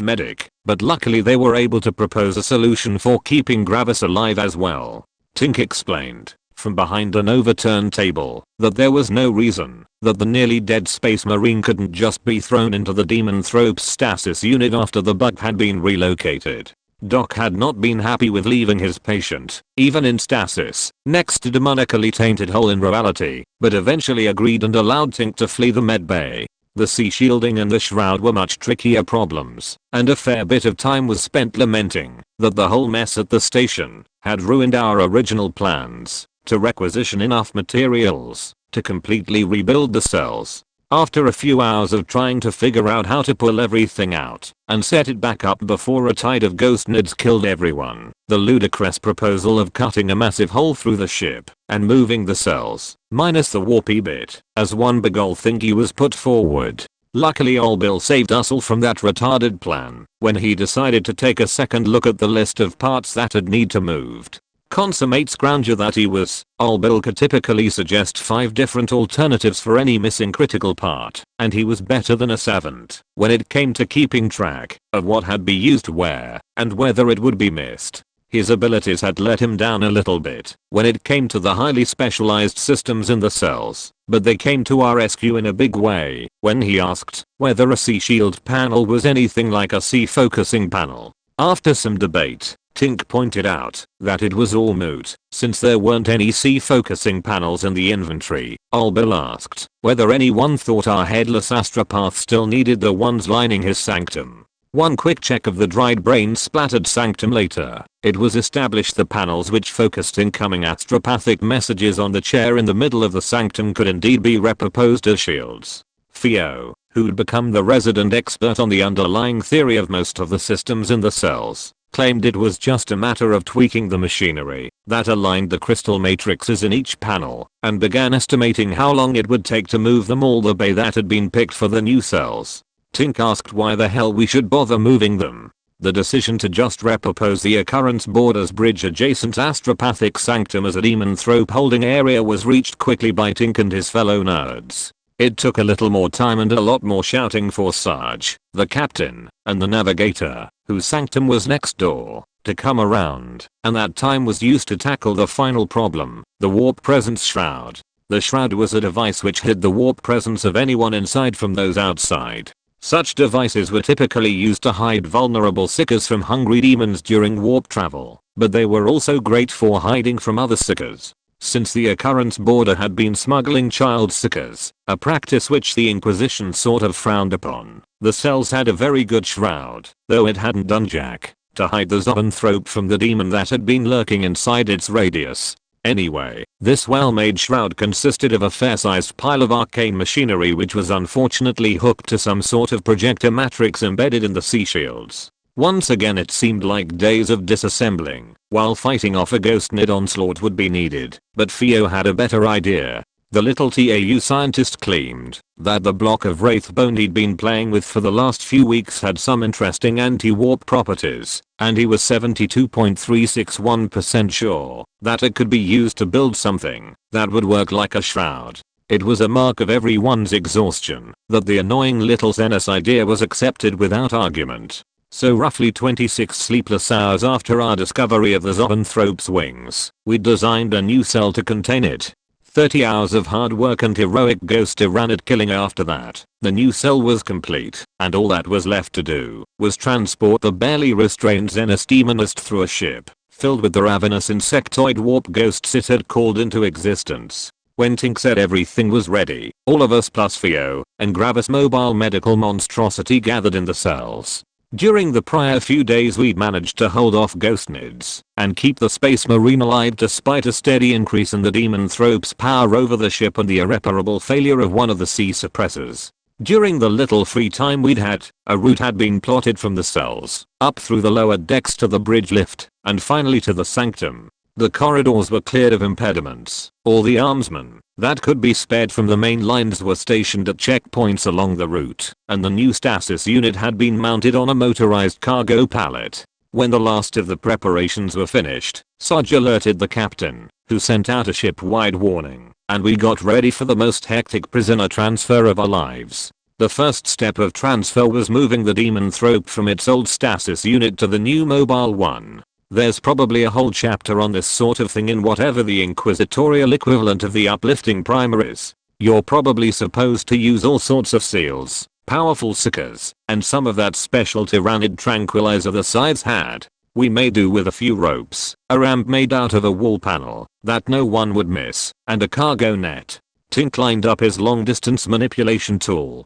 medic, but luckily they were able to propose a solution for keeping Gravis alive as well. Tink explained, from behind an overturned table, that there was no reason that the nearly dead space marine couldn't just be thrown into the demon thrope's stasis unit after the bug had been relocated. Doc had not been happy with leaving his patient, even in stasis, next to demonically tainted hole in reality, but eventually agreed and allowed Tink to flee the medbay. The C shielding and the shroud were much trickier problems, and a fair bit of time was spent lamenting that the whole mess at the station had ruined our original plans to requisition enough materials to completely rebuild the cells. After a few hours of trying to figure out how to pull everything out and set it back up before a tide of ghostnids killed everyone, the ludicrous proposal of cutting a massive hole through the ship and moving the cells, minus the warpy bit, as one big ol' thingy was put forward. Luckily Ol Bill saved us all from that retarded plan when he decided to take a second look at the list of parts that'd need to moved. Consummate scrounger that he was, Ol Bill could typically suggest 5 different alternatives for any missing critical part, and he was better than a savant when it came to keeping track of what had been used where and whether it would be missed. His abilities had let him down a little bit when it came to the highly specialized systems in the cells, but they came to our rescue in a big way when he asked whether a C shield panel was anything like a C focusing panel. After some debate, Tink pointed out that it was all moot, since there weren't any C focusing panels in the inventory. Ol Bill asked whether anyone thought our headless astropath still needed the ones lining his sanctum. One quick check of the dried brain splattered sanctum later, it was established the panels which focused incoming astropathic messages on the chair in the middle of the sanctum could indeed be repurposed as shields. Theo, who'd become the resident expert on the underlying theory of most of the systems in the cells, claimed it was just a matter of tweaking the machinery that aligned the crystal matrices in each panel, and began estimating how long it would take to move them all the bay that had been picked for the new cells. Tink asked why the hell we should bother moving them. The decision to just repurpose the Occurrence Borders Bridge adjacent astropathic sanctum as a demon thrope holding area was reached quickly by Tink and his fellow nerds. It took a little more time and a lot more shouting for Sarge, the captain, and the navigator, whose sanctum was next door, to come around, and that time was used to tackle the final problem, the warp presence shroud. The shroud was a device which hid the warp presence of anyone inside from those outside. Such devices were typically used to hide vulnerable seekers from hungry demons during warp travel, but they were also great for hiding from other seekers. Since the occurrence border had been smuggling child seekers, a practice which the Inquisition sort of frowned upon, the cells had a very good shroud, though it hadn't done jack, to hide the zoanthrope from the demon that had been lurking inside its radius. Anyway, this well-made shroud consisted of a fair-sized pile of arcane machinery which was unfortunately hooked to some sort of projector matrix embedded in the sea shields. Once again it seemed like days of disassembling, while fighting off a ghostnid onslaught would be needed, but Theo had a better idea. The little TAU scientist claimed that the block of Wraithbone he'd been playing with for the last few weeks had some interesting anti-warp properties, and he was 72.361% sure that it could be used to build something that would work like a shroud. It was a mark of everyone's exhaustion that the annoying little Xenos idea was accepted without argument. So roughly 26 sleepless hours after our discovery of the zoanthrope's wings, we designed a new cell to contain it. 30 hours of hard work and heroic ghost tyranid killing after that, the new cell was complete, and all that was left to do was transport the barely restrained Xenos demonist through a ship filled with the ravenous insectoid warp ghosts it had called into existence. When Tink said everything was ready, all of us plus Theo and Gravis mobile medical monstrosity gathered in the cells. During the prior few days we'd managed to hold off ghostnids and keep the space marine alive despite a steady increase in the demonthrope's power over the ship and the irreparable failure of one of the sea suppressors. During the little free time we'd had, a route had been plotted from the cells, up through the lower decks to the bridge lift, and finally to the sanctum. The corridors were cleared of impediments. All the armsmen that could be spared from the main lines were stationed at checkpoints along the route, and the new stasis unit had been mounted on a motorized cargo pallet. When the last of the preparations were finished, Sarge alerted the captain, who sent out a ship-wide warning, and we got ready for the most hectic prisoner transfer of our lives. The first step of transfer was moving the demonthrope from its old stasis unit to the new mobile one. There's probably a whole chapter on this sort of thing in whatever the inquisitorial equivalent of the uplifting primer is. You're probably supposed to use all sorts of seals, powerful seekers, and some of that special tyrannid tranquilizer the sides had. We may do with a few ropes, a ramp made out of a wall panel that no one would miss, and a cargo net. Tink lined up his long-distance manipulation tool,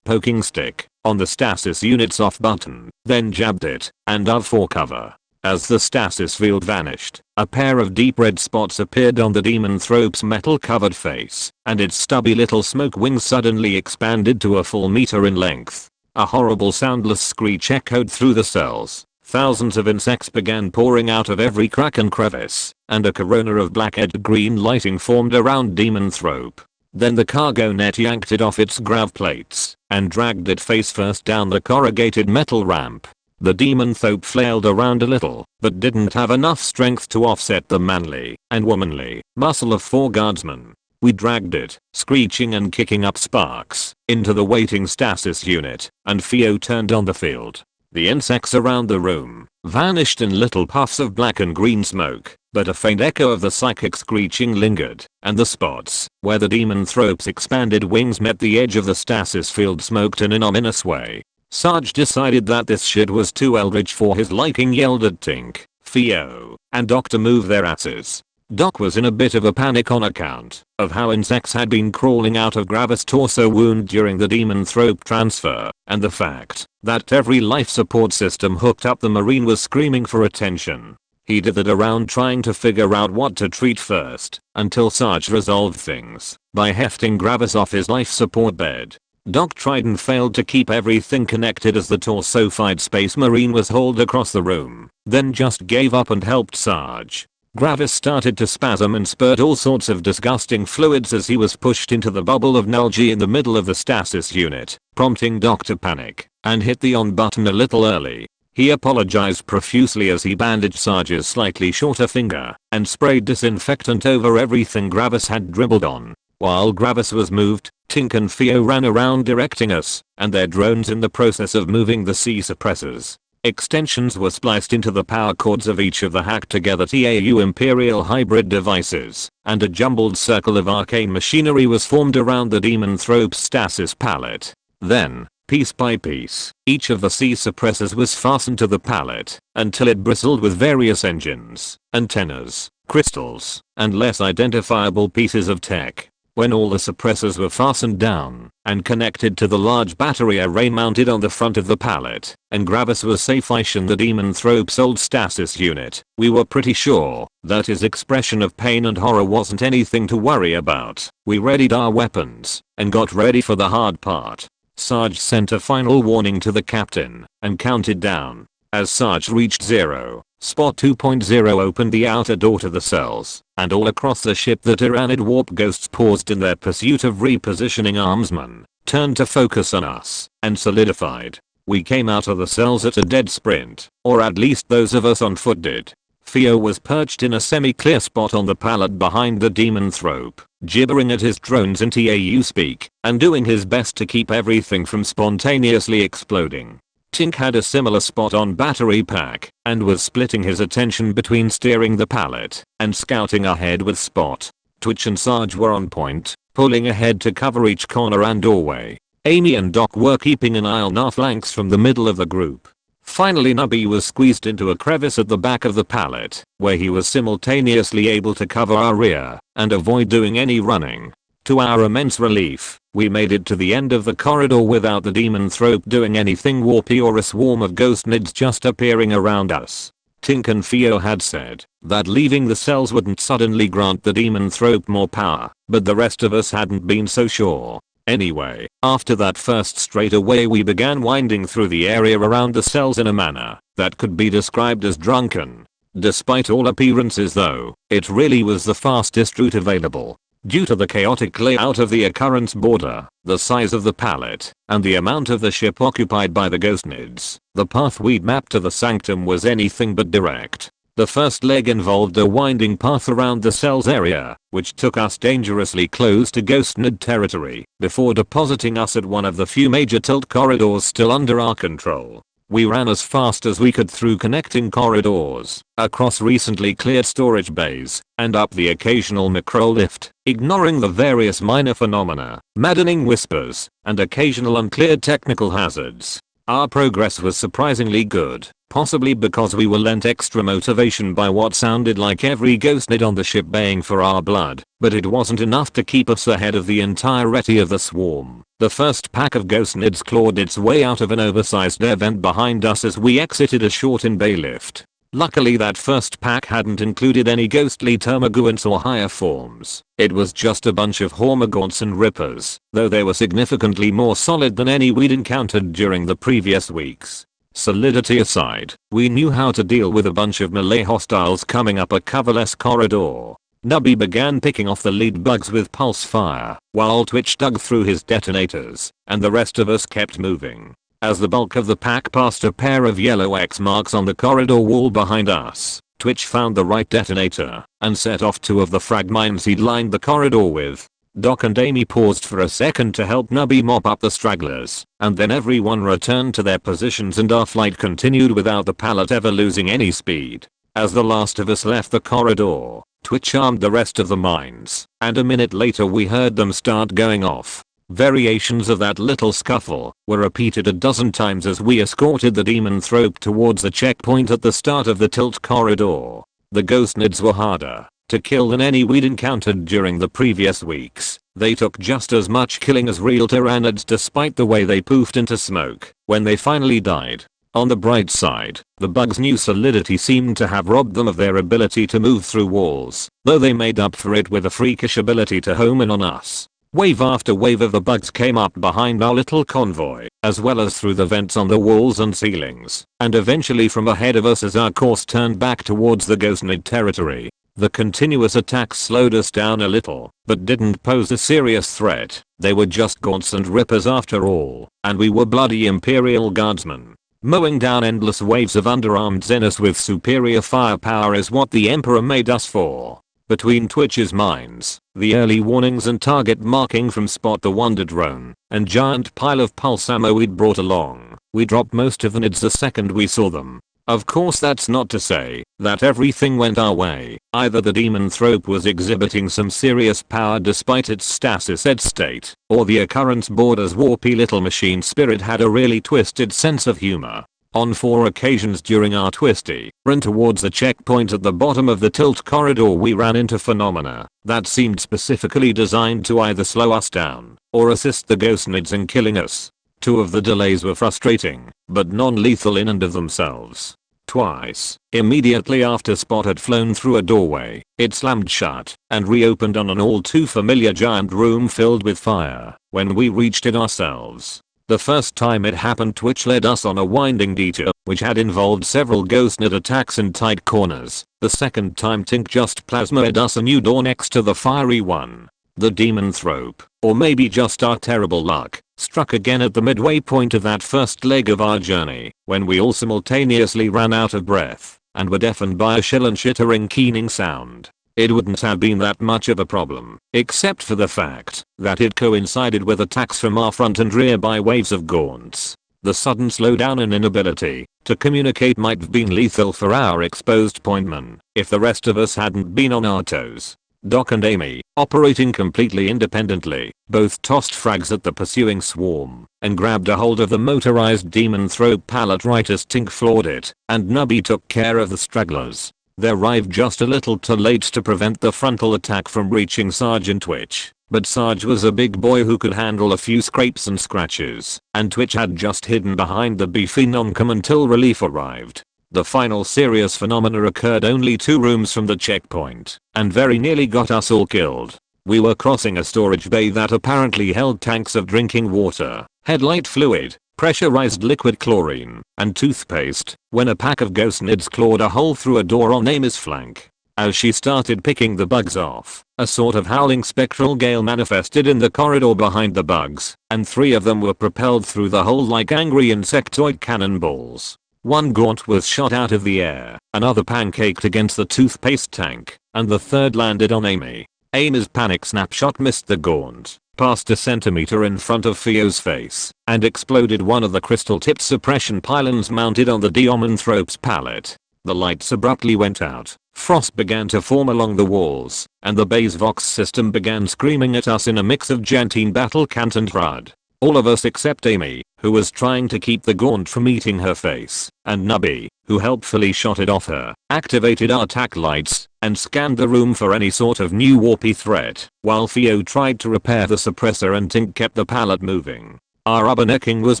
poking stick, on the stasis unit's off button, then jabbed it, and dove for cover. As the stasis field vanished, a pair of deep red spots appeared on the demonthrope's metal-covered face, and its stubby little smoke wings suddenly expanded to a full meter in length. A horrible soundless screech echoed through the cells. Thousands of insects began pouring out of every crack and crevice, and a corona of black-edged green lighting formed around demonthrope. Then the cargo net yanked it off its grav plates, and dragged it face first down the corrugated metal ramp. The demonthrope flailed around a little, but didn't have enough strength to offset the manly and womanly muscle of 4 guardsmen. We dragged it, screeching and kicking up sparks, into the waiting stasis unit, and Theo turned on the field. The insects around the room vanished in little puffs of black and green smoke, but a faint echo of the psychic screeching lingered, and the spots where the demonthrope's expanded wings met the edge of the stasis field smoked in an ominous way. Sarge decided that this shit was too eldritch for his liking, yelled at Tink, Theo, and Doc to move their asses. Doc was in a bit of a panic on account of how insects had been crawling out of Gravis' torso wound during the demonthrope transfer, and the fact that every life support system hooked up the marine was screaming for attention. He dithered around trying to figure out what to treat first, until Sarge resolved things by hefting Gravis off his life support bed. Doc tried and failed to keep everything connected as the torso-fied space marine was hauled across the room, then just gave up and helped Sarge. Gravis started to spasm and spurt all sorts of disgusting fluids as he was pushed into the bubble of nulgy in the middle of the stasis unit, prompting Doc to panic and hit the on button a little early. He apologized profusely as he bandaged Sarge's slightly shorter finger and sprayed disinfectant over everything Gravis had dribbled on. While Gravis was moved, Tink and Theo ran around directing us, and their drones in the process of moving the C suppressors. Extensions were spliced into the power cords of each of the hacked together TAU Imperial hybrid devices, and a jumbled circle of arcane machinery was formed around the Demon Thrope's stasis pallet. Then, piece by piece, each of the C suppressors was fastened to the pallet, until it bristled with various engines, antennas, crystals, and less identifiable pieces of tech. When all the suppressors were fastened down and connected to the large battery array mounted on the front of the pallet, and Gravis was safe in the Demon Thrope's old stasis unit, we were pretty sure that his expression of pain and horror wasn't anything to worry about. We readied our weapons and got ready for the hard part. Sarge sent a final warning to the captain and counted down. As Sarge reached 0, Spot 2.0 opened the outer door to the cells, and all across the ship the Tyranid warp ghosts paused in their pursuit of repositioning armsmen, turned to focus on us, and solidified. We came out of the cells at a dead sprint, or at least those of us on foot did. Theo was perched in a semi-clear spot on the pallet behind the Demon Thrope, gibbering at his drones in TAU speak, and doing his best to keep everything from spontaneously exploding. Tink had a similar spot on battery pack, and was splitting his attention between steering the pallet and scouting ahead with Spot. Twitch and Sarge were on point, pulling ahead to cover each corner and doorway. Amy and Doc were keeping an eye on our flanks from the middle of the group. Finally Nubby was squeezed into a crevice at the back of the pallet, where he was simultaneously able to cover our rear and avoid doing any running. To our immense relief, we made it to the end of the corridor without the Demon Thrope doing anything warpy or a swarm of ghost nids just appearing around us. Tink and Theo had said that leaving the cells wouldn't suddenly grant the Demon Thrope more power, but the rest of us hadn't been so sure. Anyway, after that first straightaway we began winding through the area around the cells in a manner that could be described as drunken. Despite all appearances though, it really was the fastest route available. Due to the chaotic layout of the occurrence border, the size of the pallet, and the amount of the ship occupied by the ghost nids, the path we'd mapped to the sanctum was anything but direct. The first leg involved a winding path around the cells area, which took us dangerously close to ghost nid territory, before depositing us at one of the few major tilt corridors still under our control. We ran as fast as we could through connecting corridors, across recently cleared storage bays, and up the occasional macro lift, ignoring the various minor phenomena, maddening whispers, and occasional uncleared technical hazards. Our progress was surprisingly good, possibly because we were lent extra motivation by what sounded like every ghost nid on the ship baying for our blood, but it wasn't enough to keep us ahead of the entirety of the swarm. The first pack of ghost nids clawed its way out of an oversized air vent behind us as we exited a shortened bay lift. Luckily that first pack hadn't included any ghostly termagants or higher forms. It was just a bunch of hormagaunts and rippers, though they were significantly more solid than any we'd encountered during the previous weeks. Solidity aside, we knew how to deal with a bunch of melee hostiles coming up a coverless corridor. Nubby began picking off the lead bugs with pulse fire, while Twitch dug through his detonators, and the rest of us kept moving. As the bulk of the pack passed a pair of yellow X marks on the corridor wall behind us, Twitch found the right detonator and set off 2 of the frag mines he'd lined the corridor with. Doc and Amy paused for a second to help Nubby mop up the stragglers, and then everyone returned to their positions and our flight continued without the pallet ever losing any speed. As the last of us left the corridor, Twitch armed the rest of the mines, and a minute later we heard them start going off. Variations of that little scuffle were repeated a dozen times as we escorted the Demon Thrope towards the checkpoint at the start of the tilt corridor. The ghost nids were harder to kill than any we'd encountered during the previous weeks. They took just as much killing as real Tyranids despite the way they poofed into smoke when they finally died. On the bright side, the bugs' new solidity seemed to have robbed them of their ability to move through walls, though they made up for it with a freakish ability to home in on us. Wave after wave of the bugs came up behind our little convoy, as well as through the vents on the walls and ceilings, and eventually from ahead of us as our course turned back towards the ghost nid territory. The continuous attacks slowed us down a little, but didn't pose a serious threat. They were just gaunts and rippers after all, and we were bloody Imperial Guardsmen. Mowing down endless waves of underarmed Xenos with superior firepower is what the Emperor made us for. Between Twitch's mines, the early warnings and target marking from Spot the Wonder Drone, and giant pile of pulse ammo we'd brought along, we dropped most of the nids the second we saw them. Of course that's not to say that everything went our way. Either the Demonthrope was exhibiting some serious power despite its stasis-ed state, or the Occurrence Boarder's warpy little machine spirit had a really twisted sense of humor. On 4 occasions during our twisty run towards the checkpoint at the bottom of the tilt corridor, we ran into phenomena that seemed specifically designed to either slow us down or assist the ghost nids in killing us. 2 of the delays were frustrating, but non-lethal in and of themselves. Twice, immediately after Spot had flown through a doorway, it slammed shut and reopened on an all too familiar giant room filled with fire when we reached it ourselves. The first time it happened, Twitch led us on a winding detour which had involved several ghost nid attacks and tight corners. The second time Tink just plasmaed us a new door next to the fiery one. The Demonthrope, or maybe just our terrible luck, struck again at the midway point of that first leg of our journey, when we all simultaneously ran out of breath and were deafened by a shrill and shittering keening sound. It wouldn't have been that much of a problem, except for the fact that it coincided with attacks from our front and rear by waves of gaunts. The sudden slowdown and inability to communicate might have been lethal for our exposed pointman if the rest of us hadn't been on our toes. Doc and Amy, operating completely independently, both tossed frags at the pursuing swarm and grabbed a hold of the motorized Demonthrope pallet right as Tink floored it, and Nubby took care of the stragglers. They arrived just a little too late to prevent the frontal attack from reaching Sergeant Twitch, but Sarge was a big boy who could handle a few scrapes and scratches, and Twitch had just hidden behind the beefy noncom until relief arrived. The final serious phenomena occurred only 2 rooms from the checkpoint, and very nearly got us all killed. We were crossing a storage bay that apparently held tanks of drinking water, headlight fluid, pressurized liquid chlorine, and toothpaste, when a pack of ghost nids clawed a hole through a door on Amy's flank. As she started picking the bugs off, a sort of howling spectral gale manifested in the corridor behind the bugs, and 3 of them were propelled through the hole like angry insectoid cannonballs. 1 gaunt was shot out of the air, another pancaked against the toothpaste tank, and the 3rd landed on Amy. Amy's panic snapshot missed the gaunt, passed a centimeter in front of Theo's face, and exploded one of the crystal-tipped suppression pylons mounted on the Demonthrope's pallet. The lights abruptly went out, frost began to form along the walls, and the bay's Vox system began screaming at us in a mix of Jantine battle cant and Rud. All of us except Amy, who was trying to keep the gaunt from eating her face, and Nubby, who helpfully shot it off her, activated our tack lights, and scanned the room for any sort of new warpy threat, while Theo tried to repair the suppressor and Tink kept the pallet moving. Our rubbernecking was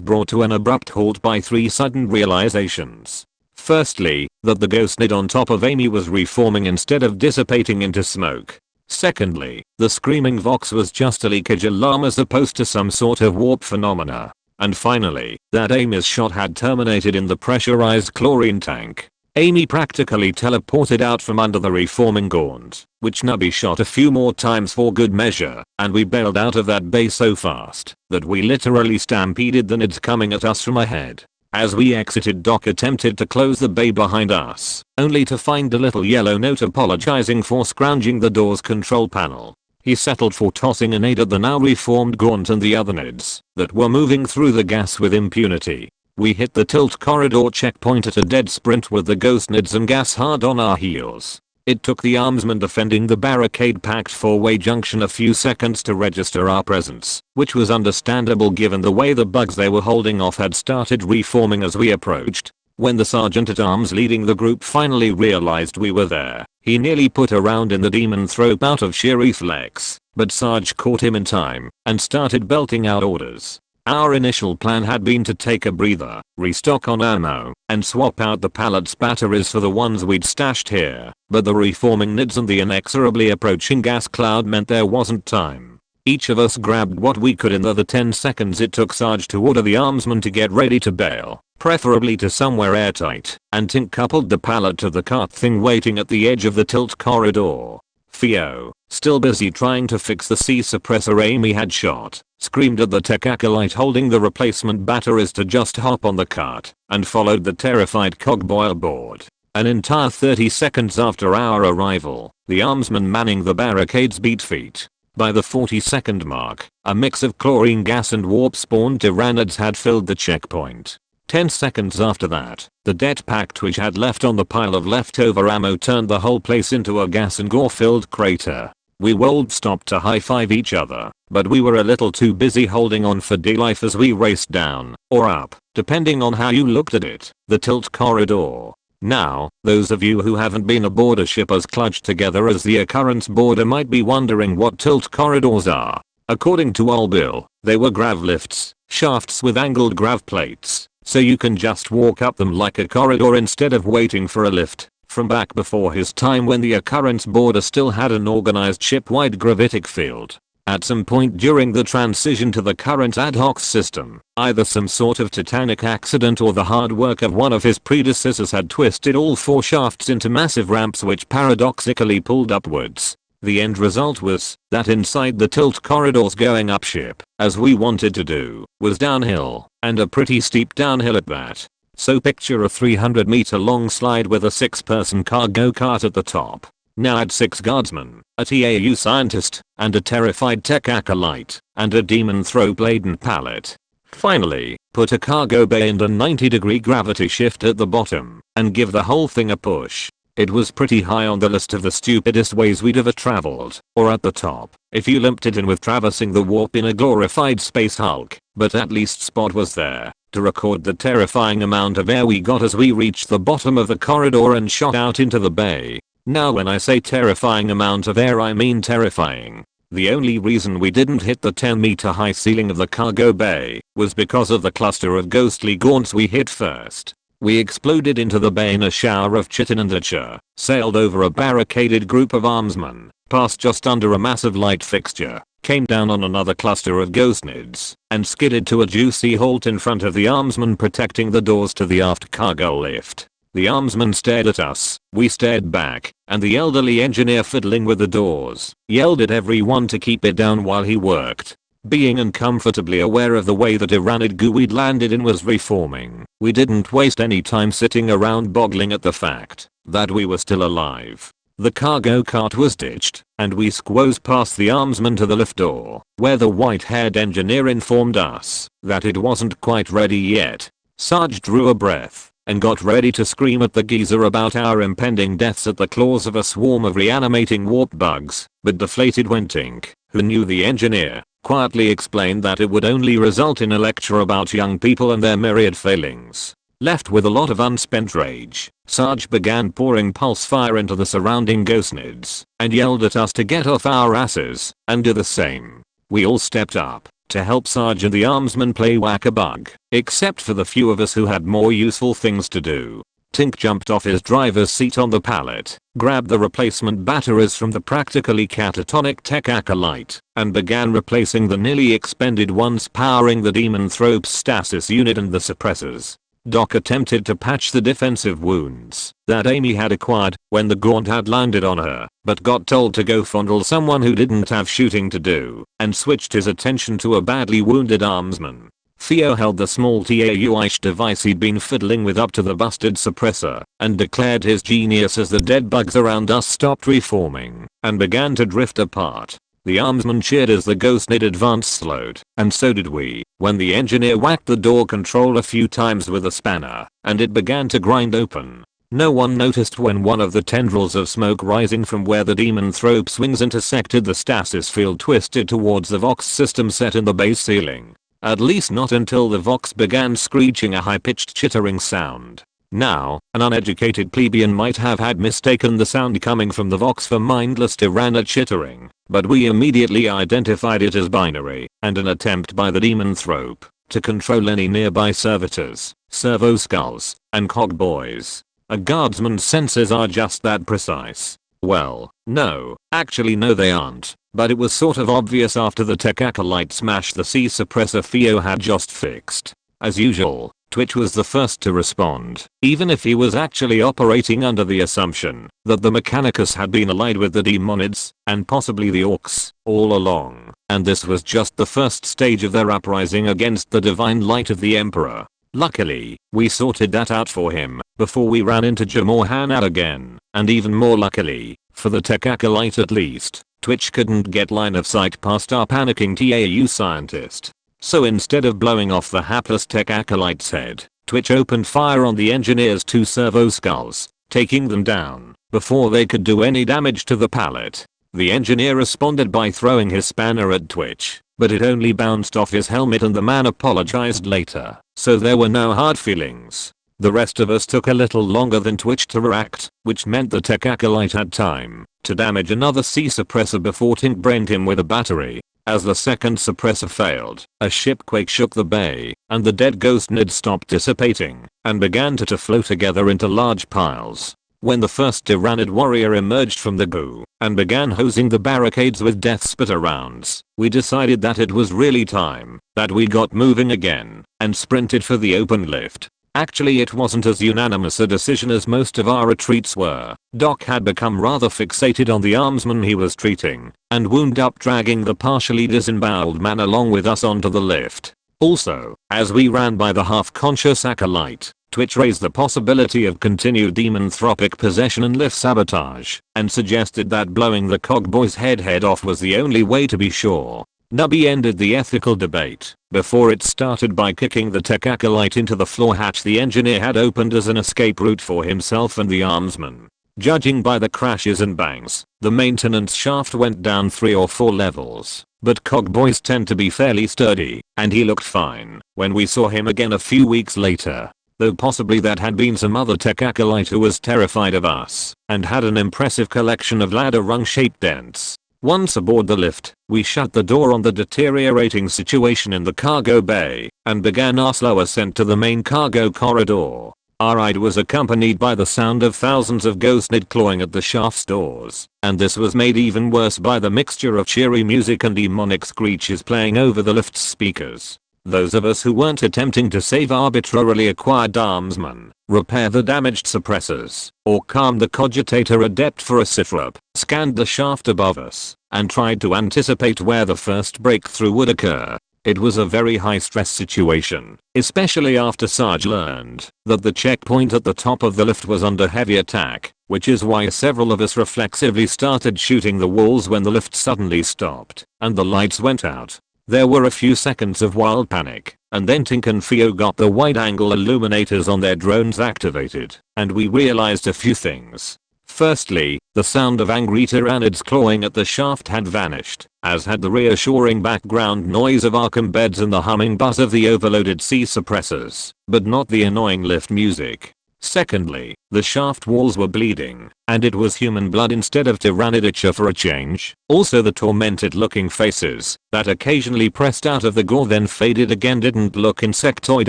brought to an abrupt halt by 3 sudden realizations. Firstly, that the ghost nid on top of Amy was reforming instead of dissipating into smoke. Secondly, the screaming Vox was just a leakage alarm as opposed to some sort of warp phenomena. And finally, that Amy's shot had terminated in the pressurized chlorine tank. Amy practically teleported out from under the reforming gaunt, which Nubby shot a few more times for good measure, and we bailed out of that bay so fast that we literally stampeded the nids coming at us from ahead. As we exited, Doc attempted to close the bay behind us, only to find a little yellow note apologizing for scrounging the door's control panel. He settled for tossing an aid at the now reformed gaunt and the other nids that were moving through the gas with impunity. We hit the tilt corridor checkpoint at a dead sprint with the ghost nids and gas hard on our heels. It took the armsmen defending the barricade-packed 4-way junction a few seconds to register our presence, which was understandable given the way the bugs they were holding off had started reforming as we approached. When the sergeant-at-arms leading the group finally realized we were there, he nearly put a round in the Demonthrope out of sheer reflex, but Sarge caught him in time and started belting out orders. Our initial plan had been to take a breather, restock on ammo, and swap out the pallet's batteries for the ones we'd stashed here, but the reforming nids and the inexorably approaching gas cloud meant there wasn't time. Each of us grabbed what we could in the 10 seconds it took Sarge to order the armsman to get ready to bail, preferably to somewhere airtight, and Tink coupled the pallet to the cart thing waiting at the edge of the tilt corridor. Theo, still busy trying to fix the C suppressor Amy had shot, screamed at the tech acolyte holding the replacement batteries to just hop on the cart, and followed the terrified cogboil board. An entire 30 seconds after our arrival, the armsmen manning the barricades beat feet. By the 40-second mark, a mix of chlorine gas and warp-spawned tyranids had filled the checkpoint. 10 seconds after that, the det pack Twitch had left on the pile of leftover ammo turned the whole place into a gas and gore-filled crater. We would stopped to high-five each other, but we were a little too busy holding on for dear life as we raced down, or up, depending on how you looked at it, the tilt corridor. Now, those of you who haven't been aboard a ship as clutched together as the Occurrence boarder might be wondering what tilt corridors are. According to Ol Bill, they were grav lifts, shafts with angled grav plates, so you can just walk up them like a corridor instead of waiting for a lift. From back before his time when the Occurrence boarder still had an organized ship-wide gravitic field. At some point during the transition to the current ad hoc system, either some sort of titanic accident or the hard work of one of his predecessors had twisted all 4 shafts into massive ramps which paradoxically pulled upwards. The end result was that inside the tilt corridors going up ship, as we wanted to do, was downhill, and a pretty steep downhill at that. So picture a 300-meter long slide with a 6-person cargo cart at the top. Now add 6 guardsmen, a TAU scientist, and a terrified tech acolyte, and a demon throw-laden pallet. Finally, put a cargo bay and a 90-degree gravity shift at the bottom, and give the whole thing a push. It was pretty high on the list of the stupidest ways we'd ever traveled, or at the top, if you lumped it in with traversing the warp in a glorified space hulk, but at least Spot was there to record the terrifying amount of air we got as we reached the bottom of the corridor and shot out into the bay. Now when I say terrifying amount of air I mean terrifying. The only reason we didn't hit the 10-meter high ceiling of the cargo bay was because of the cluster of ghostly gaunts we hit first. We exploded into the bay in a shower of chitin and achar, sailed over a barricaded group of armsmen, passed just under a massive light fixture, came down on another cluster of ghostnids, and skidded to a juicy halt in front of the armsmen protecting the doors to the aft cargo lift. The armsmen stared at us, we stared back, and the elderly engineer fiddling with the doors yelled at everyone to keep it down while he worked. Being uncomfortably aware of the way the tyranid goo we'd landed in was reforming, we didn't waste any time sitting around boggling at the fact that we were still alive. The cargo cart was ditched, and we squoze past the armsman to the lift door, where the white-haired engineer informed us that it wasn't quite ready yet. Sarge drew a breath and got ready to scream at the geezer about our impending deaths at the claws of a swarm of reanimating warp bugs, but deflated when Tink, who knew the engineer, quietly explained that it would only result in a lecture about young people and their myriad failings. Left with a lot of unspent rage, Sarge began pouring pulse fire into the surrounding ghostnids and yelled at us to get off our asses and do the same. We all stepped up to help Sarge and the armsmen play whack-a-bug, except for the few of us who had more useful things to do. Tink jumped off his driver's seat on the pallet, grabbed the replacement batteries from the practically catatonic tech acolyte, and began replacing the nearly expended ones powering the demon thrope's stasis unit and the suppressors. Doc attempted to patch the defensive wounds that Amy had acquired when the gaunt had landed on her, but got told to go fondle someone who didn't have shooting to do, and switched his attention to a badly wounded armsman. Theo held the small TAU-ish device he'd been fiddling with up to the busted suppressor, and declared his genius as the dead bugs around us stopped reforming and began to drift apart. The armsman cheered as the ghostnid advance slowed, and so did we, when the engineer whacked the door control a few times with a spanner, and it began to grind open. No one noticed when one of the tendrils of smoke rising from where the demon thrope's wings intersected the stasis field twisted towards the Vox system set in the base ceiling. At least not until the Vox began screeching a high-pitched chittering sound. Now, an uneducated plebeian might have had mistaken the sound coming from the Vox for mindless Tirana chittering, but we immediately identified it as binary, and an attempt by the demon thrope to control any nearby servitors, servo skulls, and cogboys. A guardsman's senses are just that precise. Well, no, actually no they aren't, but it was sort of obvious after the tech acolyte smashed the C suppressor Theo had just fixed. As usual, Twitch was the first to respond, even if he was actually operating under the assumption that the Mechanicus had been allied with the Demonids, and possibly the Orcs, all along, and this was just the first stage of their uprising against the divine light of the Emperor. Luckily, we sorted that out for him, before we ran into Jamorhanad again, and even more luckily, for the tech acolyte at least, Twitch couldn't get line of sight past our panicking TAU scientist. So instead of blowing off the hapless tech acolyte's head, Twitch opened fire on the engineer's 2 servo skulls, taking them down before they could do any damage to the pallet. The engineer responded by throwing his spanner at Twitch, but it only bounced off his helmet and the man apologized later, so there were no hard feelings. The rest of us took a little longer than Twitch to react, which meant the tech acolyte had time to damage another C suppressor before Tink brained him with a battery. As the second suppressor failed, a shipquake shook the bay, and the dead ghost Nid stopped dissipating and began to flow together into large piles. When the first Tyrannid warrior emerged from the goo and began hosing the barricades with death spitter rounds, we decided that it was really time that we got moving again and sprinted for the open lift. Actually, it wasn't as unanimous a decision as most of our retreats were. Doc had become rather fixated on the armsman he was treating and wound up dragging the partially disemboweled man along with us onto the lift. Also, as we ran by the half-conscious acolyte, Twitch raised the possibility of continued demonthropic possession and lift sabotage, and suggested that blowing the cogboy's head off was the only way to be sure. Nubby ended the ethical debate before it started by kicking the tech acolyte into the floor hatch the engineer had opened as an escape route for himself and the armsman. Judging by the crashes and bangs, the maintenance shaft went down 3 or 4 levels, but cogboys tend to be fairly sturdy, and he looked fine when we saw him again a few weeks later. Though possibly that had been some other tech acolyte who was terrified of us and had an impressive collection of ladder rung shaped dents. Once aboard the lift, we shut the door on the deteriorating situation in the cargo bay and began our slow ascent to the main cargo corridor. Our ride was accompanied by the sound of thousands of ghostnid clawing at the shaft's doors, and this was made even worse by the mixture of cheery music and demonic screeches playing over the lift's speakers. Those of us who weren't attempting to save arbitrarily acquired armsmen, repair the damaged suppressors, or calm the cogitator adept for a sitrep, scanned the shaft above us and tried to anticipate where the first breakthrough would occur. It was a very high stress situation, especially after Sarge learned that the checkpoint at the top of the lift was under heavy attack, which is why several of us reflexively started shooting the walls when the lift suddenly stopped and the lights went out. There were a few seconds of wild panic, and then Tink and Theo got the wide-angle illuminators on their drones activated, and we realized a few things. Firstly, the sound of angry tyrannids clawing at the shaft had vanished, as had the reassuring background noise of Arkham beds and the humming buzz of the overloaded C suppressors, but not the annoying lift music. Secondly, the shaft walls were bleeding, and it was human blood instead of tyrannidature for a change. Also, the tormented looking faces that occasionally pressed out of the gore then faded again didn't look insectoid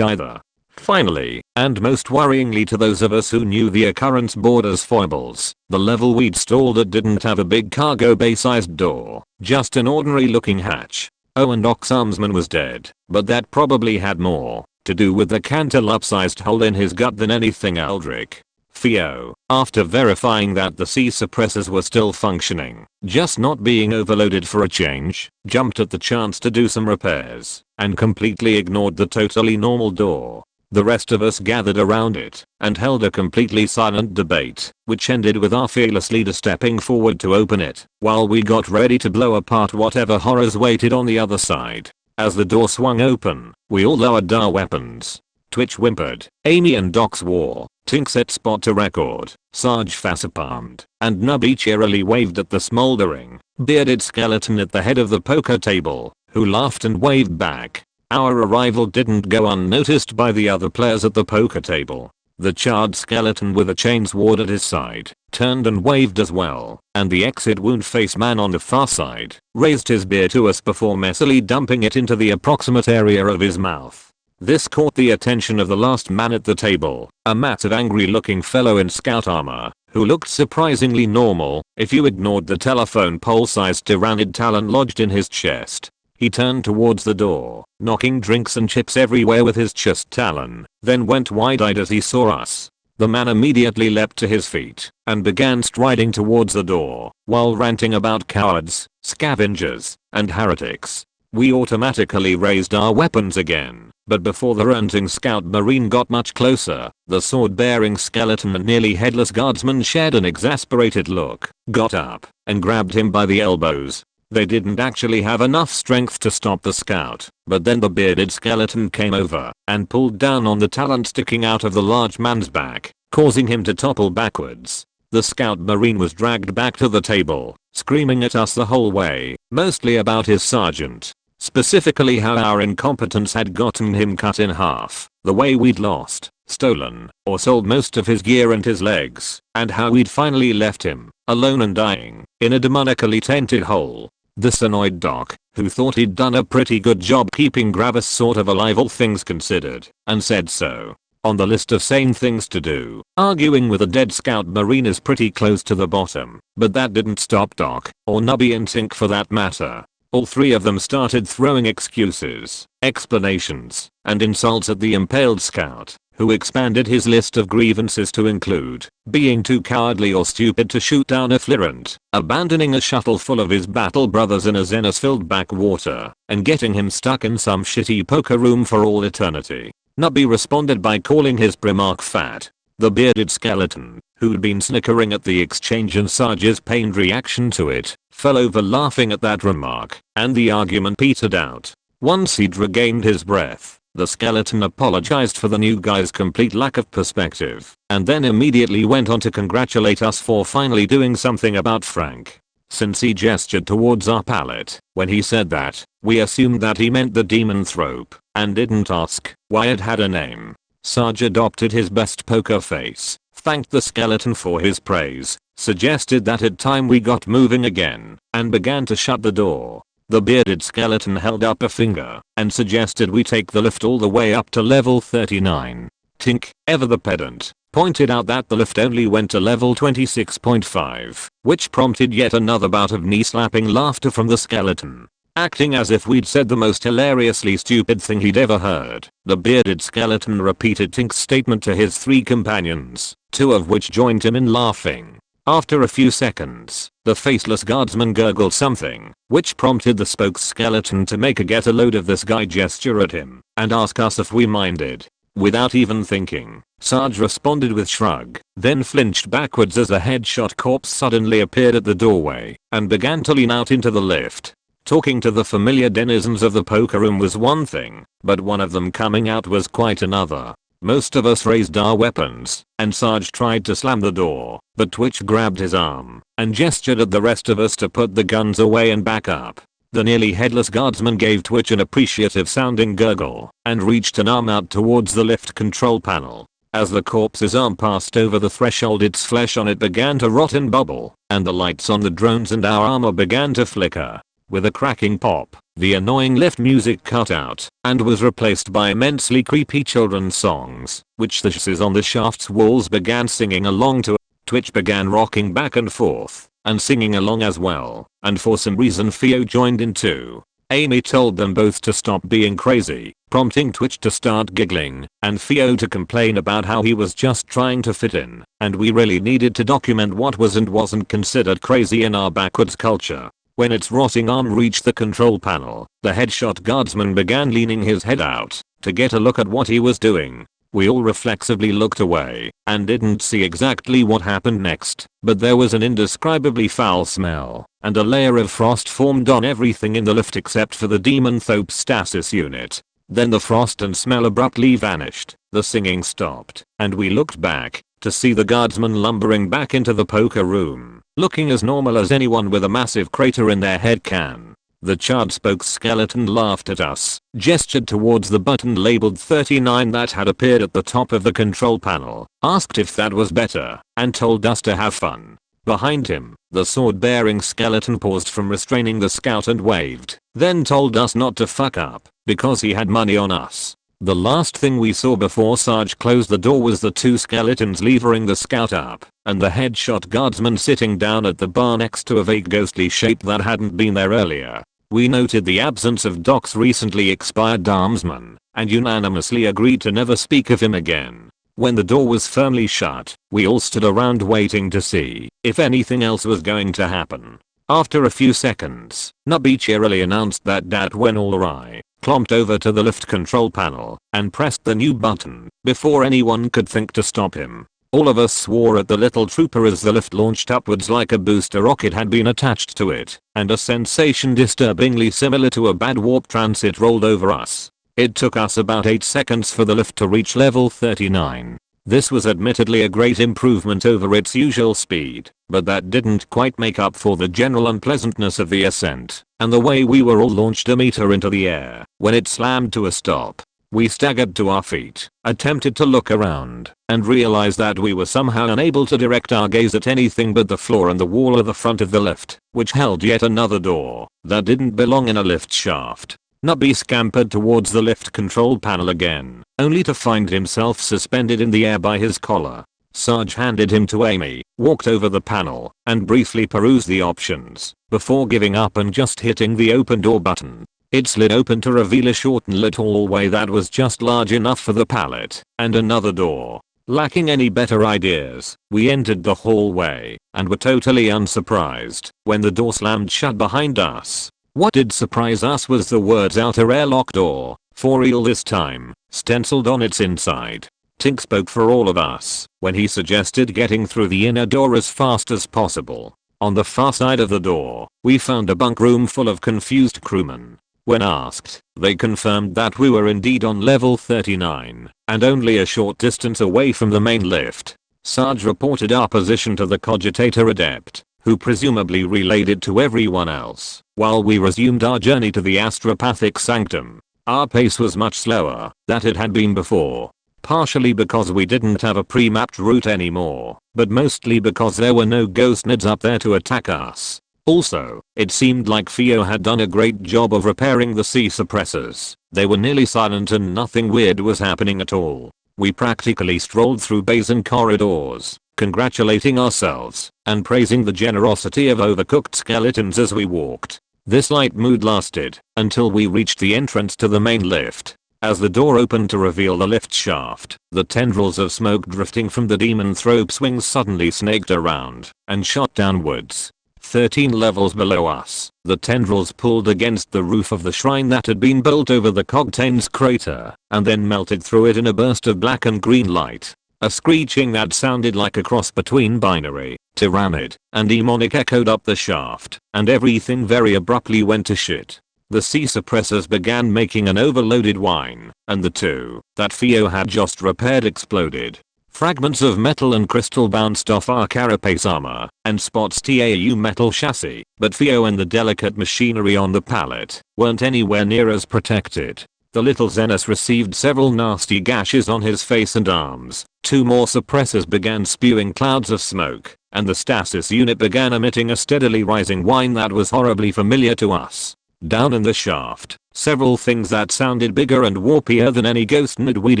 either. Finally, and most worryingly to those of us who knew the occurrence board's foibles, the level we'd stalled at didn't have a big cargo bay sized door, just an ordinary looking hatch. Oh, and Doc's armsman was dead, but that probably had more to do with the cantaloupe-sized hole in his gut than anything Aldrich. Theo, after verifying that the C suppressors were still functioning, just not being overloaded for a change, jumped at the chance to do some repairs and completely ignored the totally normal door. The rest of us gathered around it and held a completely silent debate, which ended with our fearless leader stepping forward to open it while we got ready to blow apart whatever horrors waited on the other side. As the door swung open, we all lowered our weapons. Twitch whimpered, Amy and Doc swore, Tink set spot to record, Sarge facepalmed, and Nubby cheerily waved at the smoldering, bearded skeleton at the head of the poker table, who laughed and waved back. Our arrival didn't go unnoticed by the other players at the poker table. The charred skeleton with a chain sword at his side turned and waved as well, and the exit wound face man on the far side raised his beer to us before messily dumping it into the approximate area of his mouth. This caught the attention of the last man at the table, a massive angry looking fellow in scout armor, who looked surprisingly normal if you ignored the telephone pole sized tyrannid talon lodged in his chest. He turned towards the door, knocking drinks and chips everywhere with his chest talon, then went wide-eyed as he saw us. The man immediately leapt to his feet and began striding towards the door while ranting about cowards, scavengers, and heretics. We automatically raised our weapons again, but before the ranting scout marine got much closer, the sword-bearing skeleton and nearly headless guardsman shared an exasperated look, got up, and grabbed him by the elbows. They didn't actually have enough strength to stop the scout, but then the bearded skeleton came over and pulled down on the talent sticking out of the large man's back, causing him to topple backwards. The scout marine was dragged back to the table, screaming at us the whole way, mostly about his sergeant. Specifically how our incompetence had gotten him cut in half, the way we'd lost, stolen, or sold most of his gear and his legs, and how we'd finally left him, alone and dying, in a demonically tainted hole. This annoyed Doc, who thought he'd done a pretty good job keeping Gravis sort of alive all things considered, and said so. On the list of sane things to do, arguing with a dead scout marine is pretty close to the bottom, but that didn't stop Doc, or Nubby and Tink for that matter. All three of them started throwing excuses, explanations, and insults at the impaled scout, who expanded his list of grievances to include being too cowardly or stupid to shoot down a Flirant, abandoning a shuttle full of his battle brothers in a Xenos-filled backwater, and getting him stuck in some shitty poker room for all eternity. Nubby responded by calling his Primarch fat. The bearded skeleton, who'd been snickering at the exchange and Sarge's pained reaction to it, fell over laughing at that remark, and the argument petered out. Once he'd regained his breath, the skeleton apologized for the new guy's complete lack of perspective, and then immediately went on to congratulate us for finally doing something about Frank. Since he gestured towards our pallet when he said that, we assumed that he meant the demonthrope, and didn't ask why it had a name. Sarge adopted his best poker face, thanked the skeleton for his praise, suggested that it's time we got moving again, and began to shut the door. The bearded skeleton held up a finger and suggested we take the lift all the way up to level 39. Tink, ever the pedant, pointed out that the lift only went to level 26.5, which prompted yet another bout of knee-slapping laughter from the skeleton. Acting as if we'd said the most hilariously stupid thing he'd ever heard, the bearded skeleton repeated Tink's statement to his three companions, two of which joined him in laughing. After a few seconds, the faceless guardsman gurgled something, which prompted the spokes skeleton to make a get a load of this guy gesture at him, and ask us if we minded. Without even thinking, Sarge responded with shrug, then flinched backwards as a headshot corpse suddenly appeared at the doorway, and began to lean out into the lift. Talking to the familiar denizens of the poker room was one thing, but one of them coming out was quite another. Most of us raised our weapons, and Sarge tried to slam the door, but Twitch grabbed his arm and gestured at the rest of us to put the guns away and back up. The nearly headless guardsman gave Twitch an appreciative sounding gurgle and reached an arm out towards the lift control panel. As the corpse's arm passed over the threshold, its flesh on it began to rot and bubble, and the lights on the drones and our armor began to flicker. With a cracking pop, the annoying lift music cut out and was replaced by immensely creepy children's songs, which the sh's on the shaft's walls began singing along to. Twitch began rocking back and forth and singing along as well, and for some reason Theo joined in too. Amy told them both to stop being crazy, prompting Twitch to start giggling, and Theo to complain about how he was just trying to fit in, and we really needed to document what was and wasn't considered crazy in our backwards culture. When its rotting arm reached the control panel, the headshot guardsman began leaning his head out to get a look at what he was doing. We all reflexively looked away and didn't see exactly what happened next, but there was an indescribably foul smell, and a layer of frost formed on everything in the lift except for the demonthrope stasis unit. Then the frost and smell abruptly vanished, the singing stopped, and we looked back to see the guardsman lumbering back into the poker room, looking as normal as anyone with a massive crater in their head can. The charred spokes skeleton laughed at us, gestured towards the button labeled 39 that had appeared at the top of the control panel, asked if that was better, and told us to have fun. Behind him, the sword-bearing skeleton paused from restraining the scout and waved, then told us not to fuck up, because he had money on us. The last thing we saw before Sarge closed the door was the two skeletons levering the scout up, and the headshot guardsman sitting down at the bar next to a vague ghostly shape that hadn't been there earlier. We noted the absence of Doc's recently expired armsman, and unanimously agreed to never speak of him again. When the door was firmly shut, we all stood around waiting to see if anything else was going to happen. After a few seconds, Nubby cheerily announced that that went all awry, clomped over to the lift control panel, and pressed the new button before anyone could think to stop him. All of us swore at the little trooper as the lift launched upwards like a booster rocket had been attached to it, and a sensation disturbingly similar to a bad warp transit rolled over us. It took us about 8 seconds for the lift to reach level 39. This was admittedly a great improvement over its usual speed, but that didn't quite make up for the general unpleasantness of the ascent, and the way we were all launched a meter into the air when it slammed to a stop. We staggered to our feet, attempted to look around, and realized that we were somehow unable to direct our gaze at anything but the floor and the wall of the front of the lift, which held yet another door that didn't belong in a lift shaft. Nubby scampered towards the lift control panel again, only to find himself suspended in the air by his collar. Sarge handed him to Amy, walked over the panel, and briefly perused the options, before giving up and just hitting the open door button. It slid open to reveal a short and lit hallway that was just large enough for the pallet, and another door. Lacking any better ideas, we entered the hallway, and were totally unsurprised when the door slammed shut behind us. What did surprise us was the words "outer airlock door," for real this time, stenciled on its inside. Tink spoke for all of us when he suggested getting through the inner door as fast as possible. On the far side of the door, we found a bunk room full of confused crewmen. When asked, they confirmed that we were indeed on level 39, and only a short distance away from the main lift. Sarge reported our position to the cogitator adept, who presumably relayed it to everyone else, while we resumed our journey to the astropathic sanctum. Our pace was much slower than it had been before, partially because we didn't have a pre-mapped route anymore, but mostly because there were no ghost nids up there to attack us. Also, it seemed like Theo had done a great job of repairing the C suppressors. They were nearly silent and nothing weird was happening at all. We practically strolled through bays and corridors, congratulating ourselves and praising the generosity of overcooked skeletons as we walked. This light mood lasted until we reached the entrance to the main lift. As the door opened to reveal the lift shaft, the tendrils of smoke drifting from the demon thrope wings suddenly snaked around and shot downwards. 13 levels below us, the tendrils pulled against the roof of the shrine that had been built over the Cogtain's crater, and then melted through it in a burst of black and green light. A screeching that sounded like a cross between binary, tyranid, and demonic echoed up the shaft, and everything very abruptly went to shit. The C suppressors began making an overloaded whine, and the two that Theo had just repaired exploded. Fragments of metal and crystal bounced off our carapace armor and Spot's TAU metal chassis, but Theo and the delicate machinery on the pallet weren't anywhere near as protected. The little Xenos received several nasty gashes on his face and arms. 2 more suppressors began spewing clouds of smoke, and the stasis unit began emitting a steadily rising whine that was horribly familiar to us. Down in the shaft, several things that sounded bigger and warpier than any ghost nid we'd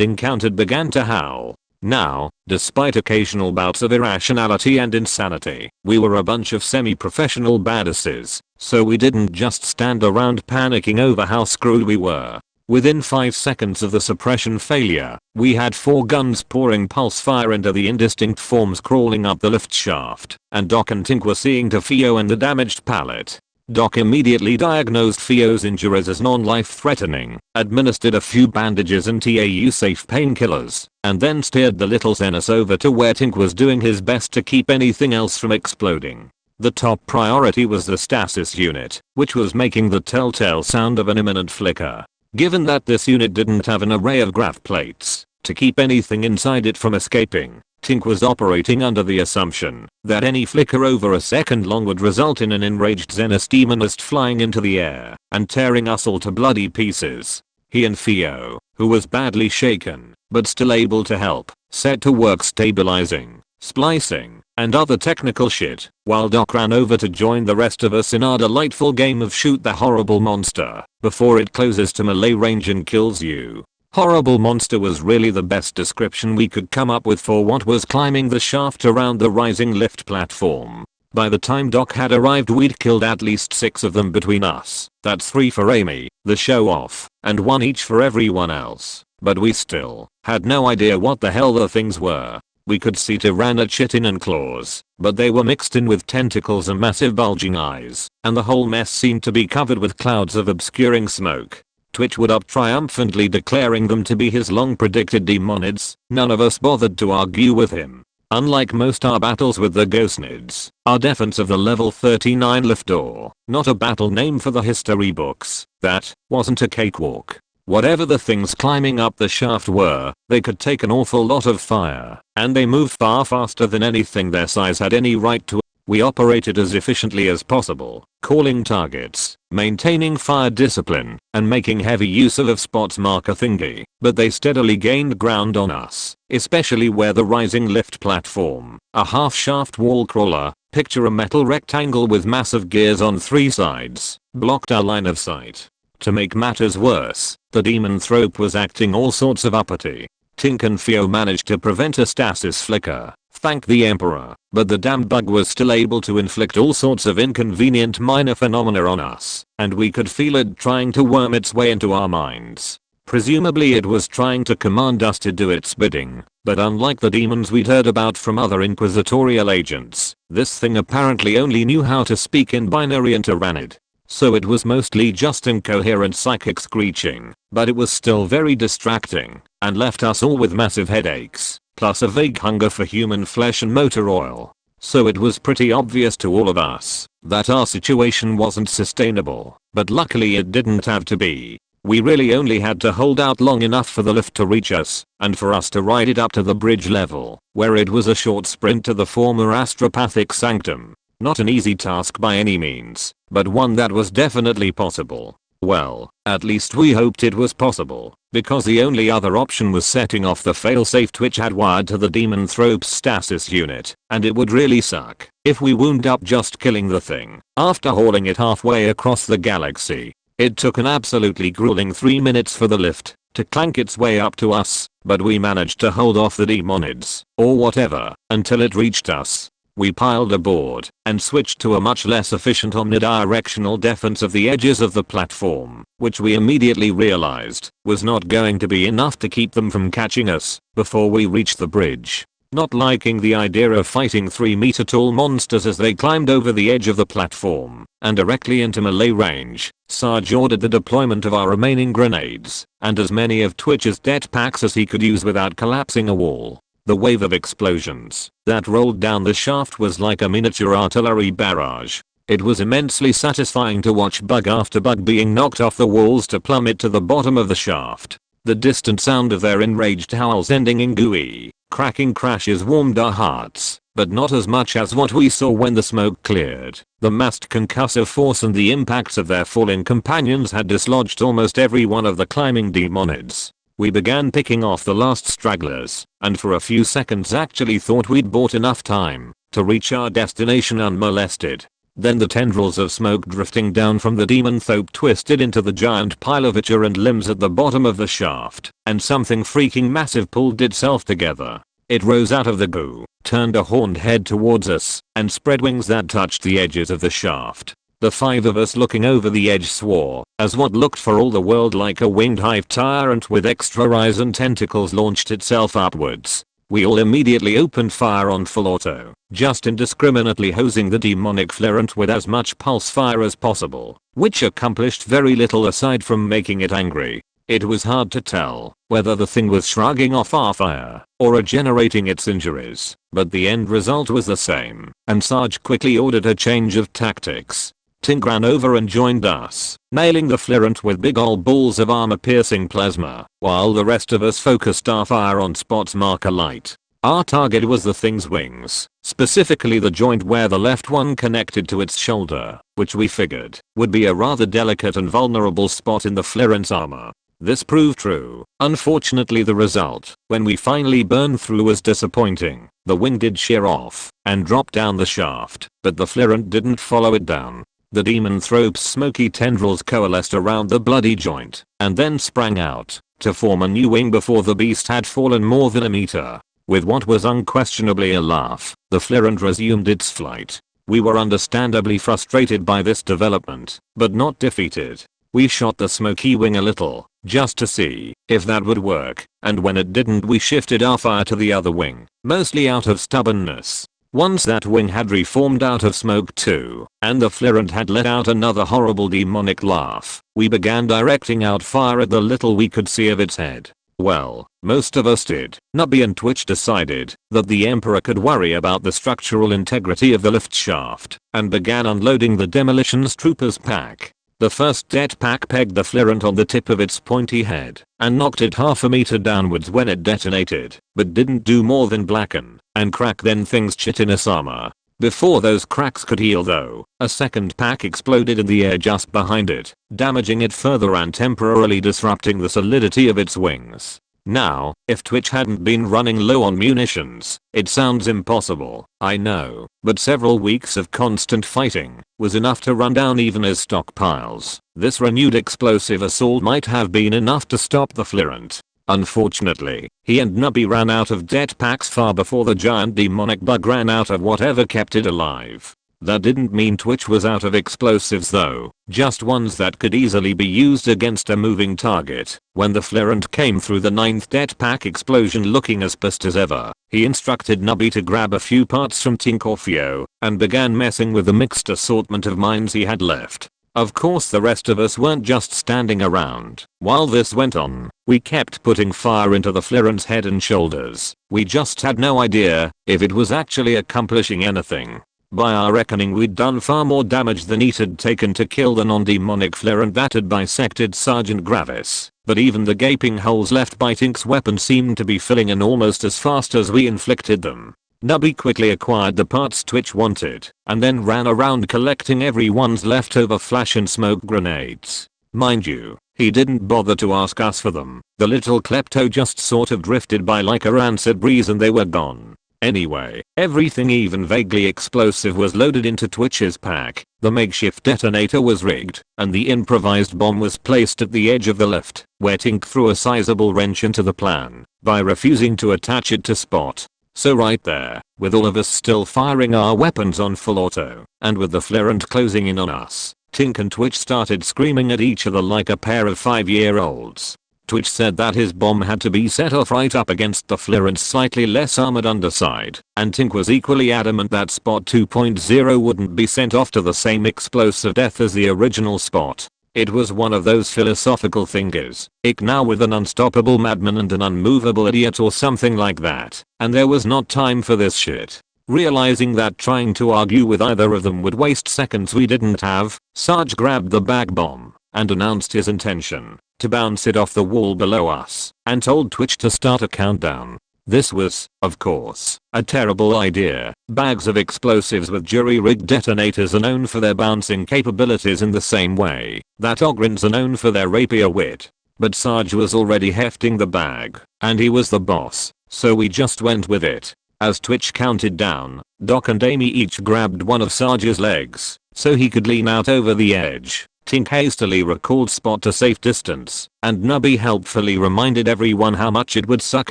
encountered began to howl. Now, despite occasional bouts of irrationality and insanity, we were a bunch of semi-professional badasses, so we didn't just stand around panicking over how screwed we were. Within 5 seconds of the suppression failure, we had 4 guns pouring pulse fire into the indistinct forms crawling up the lift shaft, and Doc and Tink were seeing to Theo and the damaged pallet. Doc immediately diagnosed Theo's injuries as non-life threatening, administered a few bandages and TAU-safe painkillers, and then steered the little Xenos over to where Tink was doing his best to keep anything else from exploding. The top priority was the stasis unit, which was making the telltale sound of an imminent flicker. Given that this unit didn't have an array of grav plates to keep anything inside it from escaping, Tink was operating under the assumption that any flicker over a second long would result in an enraged Xenos demonist flying into the air and tearing us all to bloody pieces. He and Theo, who was badly shaken but still able to help, set to work stabilizing, splicing, and other technical shit, while Doc ran over to join the rest of us in our delightful game of shoot the horrible monster before it closes to melee range and kills you. Horrible monster was really the best description we could come up with for what was climbing the shaft around the rising lift platform. By the time Doc had arrived, we'd killed at least 6 of them between us. That's 3 for Amy, the show off, and 1 each for everyone else. But we still had no idea what the hell the things were. We could see Tyranid chitin and claws, but they were mixed in with tentacles and massive bulging eyes, and the whole mess seemed to be covered with clouds of obscuring smoke. Twitch would up triumphantly declaring them to be his long predicted demonids. None of us bothered to argue with him. Unlike most our battles with the ghostnids, our defense of the level 39 lift door, not a battle name for the history books, that wasn't a cakewalk. Whatever the things climbing up the shaft were, they could take an awful lot of fire, and they moved far faster than anything their size had any right to. We operated as efficiently as possible, calling targets, maintaining fire discipline, and making heavy use of spots marker thingy, but they steadily gained ground on us, especially where the rising lift platform, a half-shaft wall crawler, picture a metal rectangle with massive gears on 3 sides, blocked our line of sight. To make matters worse, the demon thrope was acting all sorts of uppity. Tink and Theo managed to prevent a stasis flicker, thank the Emperor, but the damn bug was still able to inflict all sorts of inconvenient minor phenomena on us, and we could feel it trying to worm its way into our minds. Presumably it was trying to command us to do its bidding, but unlike the demons we'd heard about from other inquisitorial agents, this thing apparently only knew how to speak in binary and Tyranid. So it was mostly just incoherent psychic screeching, but it was still very distracting, and left us all with massive headaches, plus a vague hunger for human flesh and motor oil. So it was pretty obvious to all of us that our situation wasn't sustainable, but luckily it didn't have to be. We really only had to hold out long enough for the lift to reach us, and for us to ride it up to the bridge level, where it was a short sprint to the former astropathic sanctum. Not an easy task by any means, but one that was definitely possible. Well, at least we hoped it was possible, because the only other option was setting off the failsafe Twitch had wired to the demon thrope's stasis unit, and it would really suck if we wound up just killing the thing after hauling it halfway across the galaxy. It took an absolutely grueling 3 minutes for the lift to clank its way up to us, but we managed to hold off the demonids, or whatever, until it reached us. We piled aboard and switched to a much less efficient omnidirectional defense of the edges of the platform, which we immediately realized was not going to be enough to keep them from catching us before we reached the bridge. Not liking the idea of fighting 3-meter tall monsters as they climbed over the edge of the platform and directly into melee range, Sarge ordered the deployment of our remaining grenades and as many of Twitch's det packs as he could use without collapsing a wall. The wave of explosions that rolled down the shaft was like a miniature artillery barrage. It was immensely satisfying to watch bug after bug being knocked off the walls to plummet to the bottom of the shaft. The distant sound of their enraged howls ending in gooey, cracking crashes warmed our hearts, but not as much as what we saw when the smoke cleared. The massed concussive force and the impacts of their fallen companions had dislodged almost every one of the climbing demonids. We began picking off the last stragglers, and for a few seconds actually thought we'd bought enough time to reach our destination unmolested. Then the tendrils of smoke drifting down from the demon thope twisted into the giant pile of itcher and limbs at the bottom of the shaft, and something freaking massive pulled itself together. It rose out of the goo, turned a horned head towards us, and spread wings that touched the edges of the shaft. The 5 of us looking over the edge swore as what looked for all the world like a winged hive tyrant with extra eyes and tentacles launched itself upwards. We all immediately opened fire on full auto, just indiscriminately hosing the demonic flareant with as much pulse fire as possible, which accomplished very little aside from making it angry. It was hard to tell whether the thing was shrugging off our fire or regenerating its injuries, but the end result was the same, and Sarge quickly ordered a change of tactics. Tink ran over and joined us, nailing the flareant with big ol' balls of armor-piercing plasma, while the rest of us focused our fire on Spot's marker light. Our target was the thing's wings, specifically the joint where the left one connected to its shoulder, which we figured would be a rather delicate and vulnerable spot in the flareant's armor. This proved true. Unfortunately, the result, when we finally burned through, was disappointing. The wing did shear off and drop down the shaft, but the flareant didn't follow it down. The demon thrope's smoky tendrils coalesced around the bloody joint and then sprang out to form a new wing before the beast had fallen more than a meter. With what was unquestionably a laugh, the flareant resumed its flight. We were understandably frustrated by this development, but not defeated. We shot the smoky wing a little, just to see if that would work, and when it didn't we shifted our fire to the other wing. mostly out of stubbornness. Once that wing had reformed out of smoke too, and the Flirant had let out another horrible demonic laugh, we began directing out fire at the little we could see of its head. Well, most of us did. Nubby and Twitch decided that the Emperor could worry about the structural integrity of the lift shaft, and began unloading the demolitions trooper's pack. The first det pack pegged the Flirant on the tip of its pointy head, and knocked it half a meter downwards when it detonated, but didn't do more than blacken and crack then things chitinous armor. Before those cracks could heal though, a second pack exploded in the air just behind it, damaging it further and temporarily disrupting the solidity of its wings. Now, if Twitch hadn't been running low on munitions, it sounds impossible, I know, but several weeks of constant fighting was enough to run down even his stockpiles. This renewed explosive assault might have been enough to stop the Flirant. Unfortunately, he and Nubby ran out of det packs far before the giant demonic bug ran out of whatever kept it alive. That didn't mean Twitch was out of explosives though, just ones that could easily be used against a moving target. When the Flirant came through the 9th det pack explosion looking as pissed as ever, he instructed Nubby to grab a few parts from Tinkorfio and began messing with the mixed assortment of mines he had left. Of course the rest of us weren't just standing around. While this went on, we kept putting fire into the Flirant's head and shoulders. We just had no idea if it was actually accomplishing anything. By our reckoning we'd done far more damage than it had taken to kill the non-demonic Flirant that had bisected Sergeant Gravis, but even the gaping holes left by Tink's weapon seemed to be filling in almost as fast as we inflicted them. Nubby quickly acquired the parts Twitch wanted, and then ran around collecting everyone's leftover flash and smoke grenades. Mind you, he didn't bother to ask us for them. The little klepto just sort of drifted by like a rancid breeze and they were gone. Anyway, everything even vaguely explosive was loaded into Twitch's pack, the makeshift detonator was rigged, and the improvised bomb was placed at the edge of the lift, where Tink threw a sizable wrench into the plan, by refusing to attach it to Spot. So right there, with all of us still firing our weapons on full auto, and with the Flirant closing in on us, Tink and Twitch started screaming at each other like a pair of 5-year-olds. Twitch said that his bomb had to be set off right up against the Flirant's slightly less armored underside, and Tink was equally adamant that Spot 2.0 wouldn't be sent off to the same explosive death as the original Spot. It was one of those philosophical thinkers, ick now with an unstoppable madman and an unmovable idiot or something like that, and there was not time for this shit. Realizing that trying to argue with either of them would waste seconds we didn't have, Sarge grabbed the bag bomb and announced his intention to bounce it off the wall below us and told Twitch to start a countdown. This was, of course, a terrible idea. Bags of explosives with jury-rigged detonators are known for their bouncing capabilities in the same way that Ogrins are known for their rapier wit. But Sarge was already hefting the bag, and he was the boss, so we just went with it. As Twitch counted down, Doc and Amy each grabbed one of Sarge's legs so he could lean out over the edge. Tink hastily recalled Spot to safe distance, and Nubby helpfully reminded everyone how much it would suck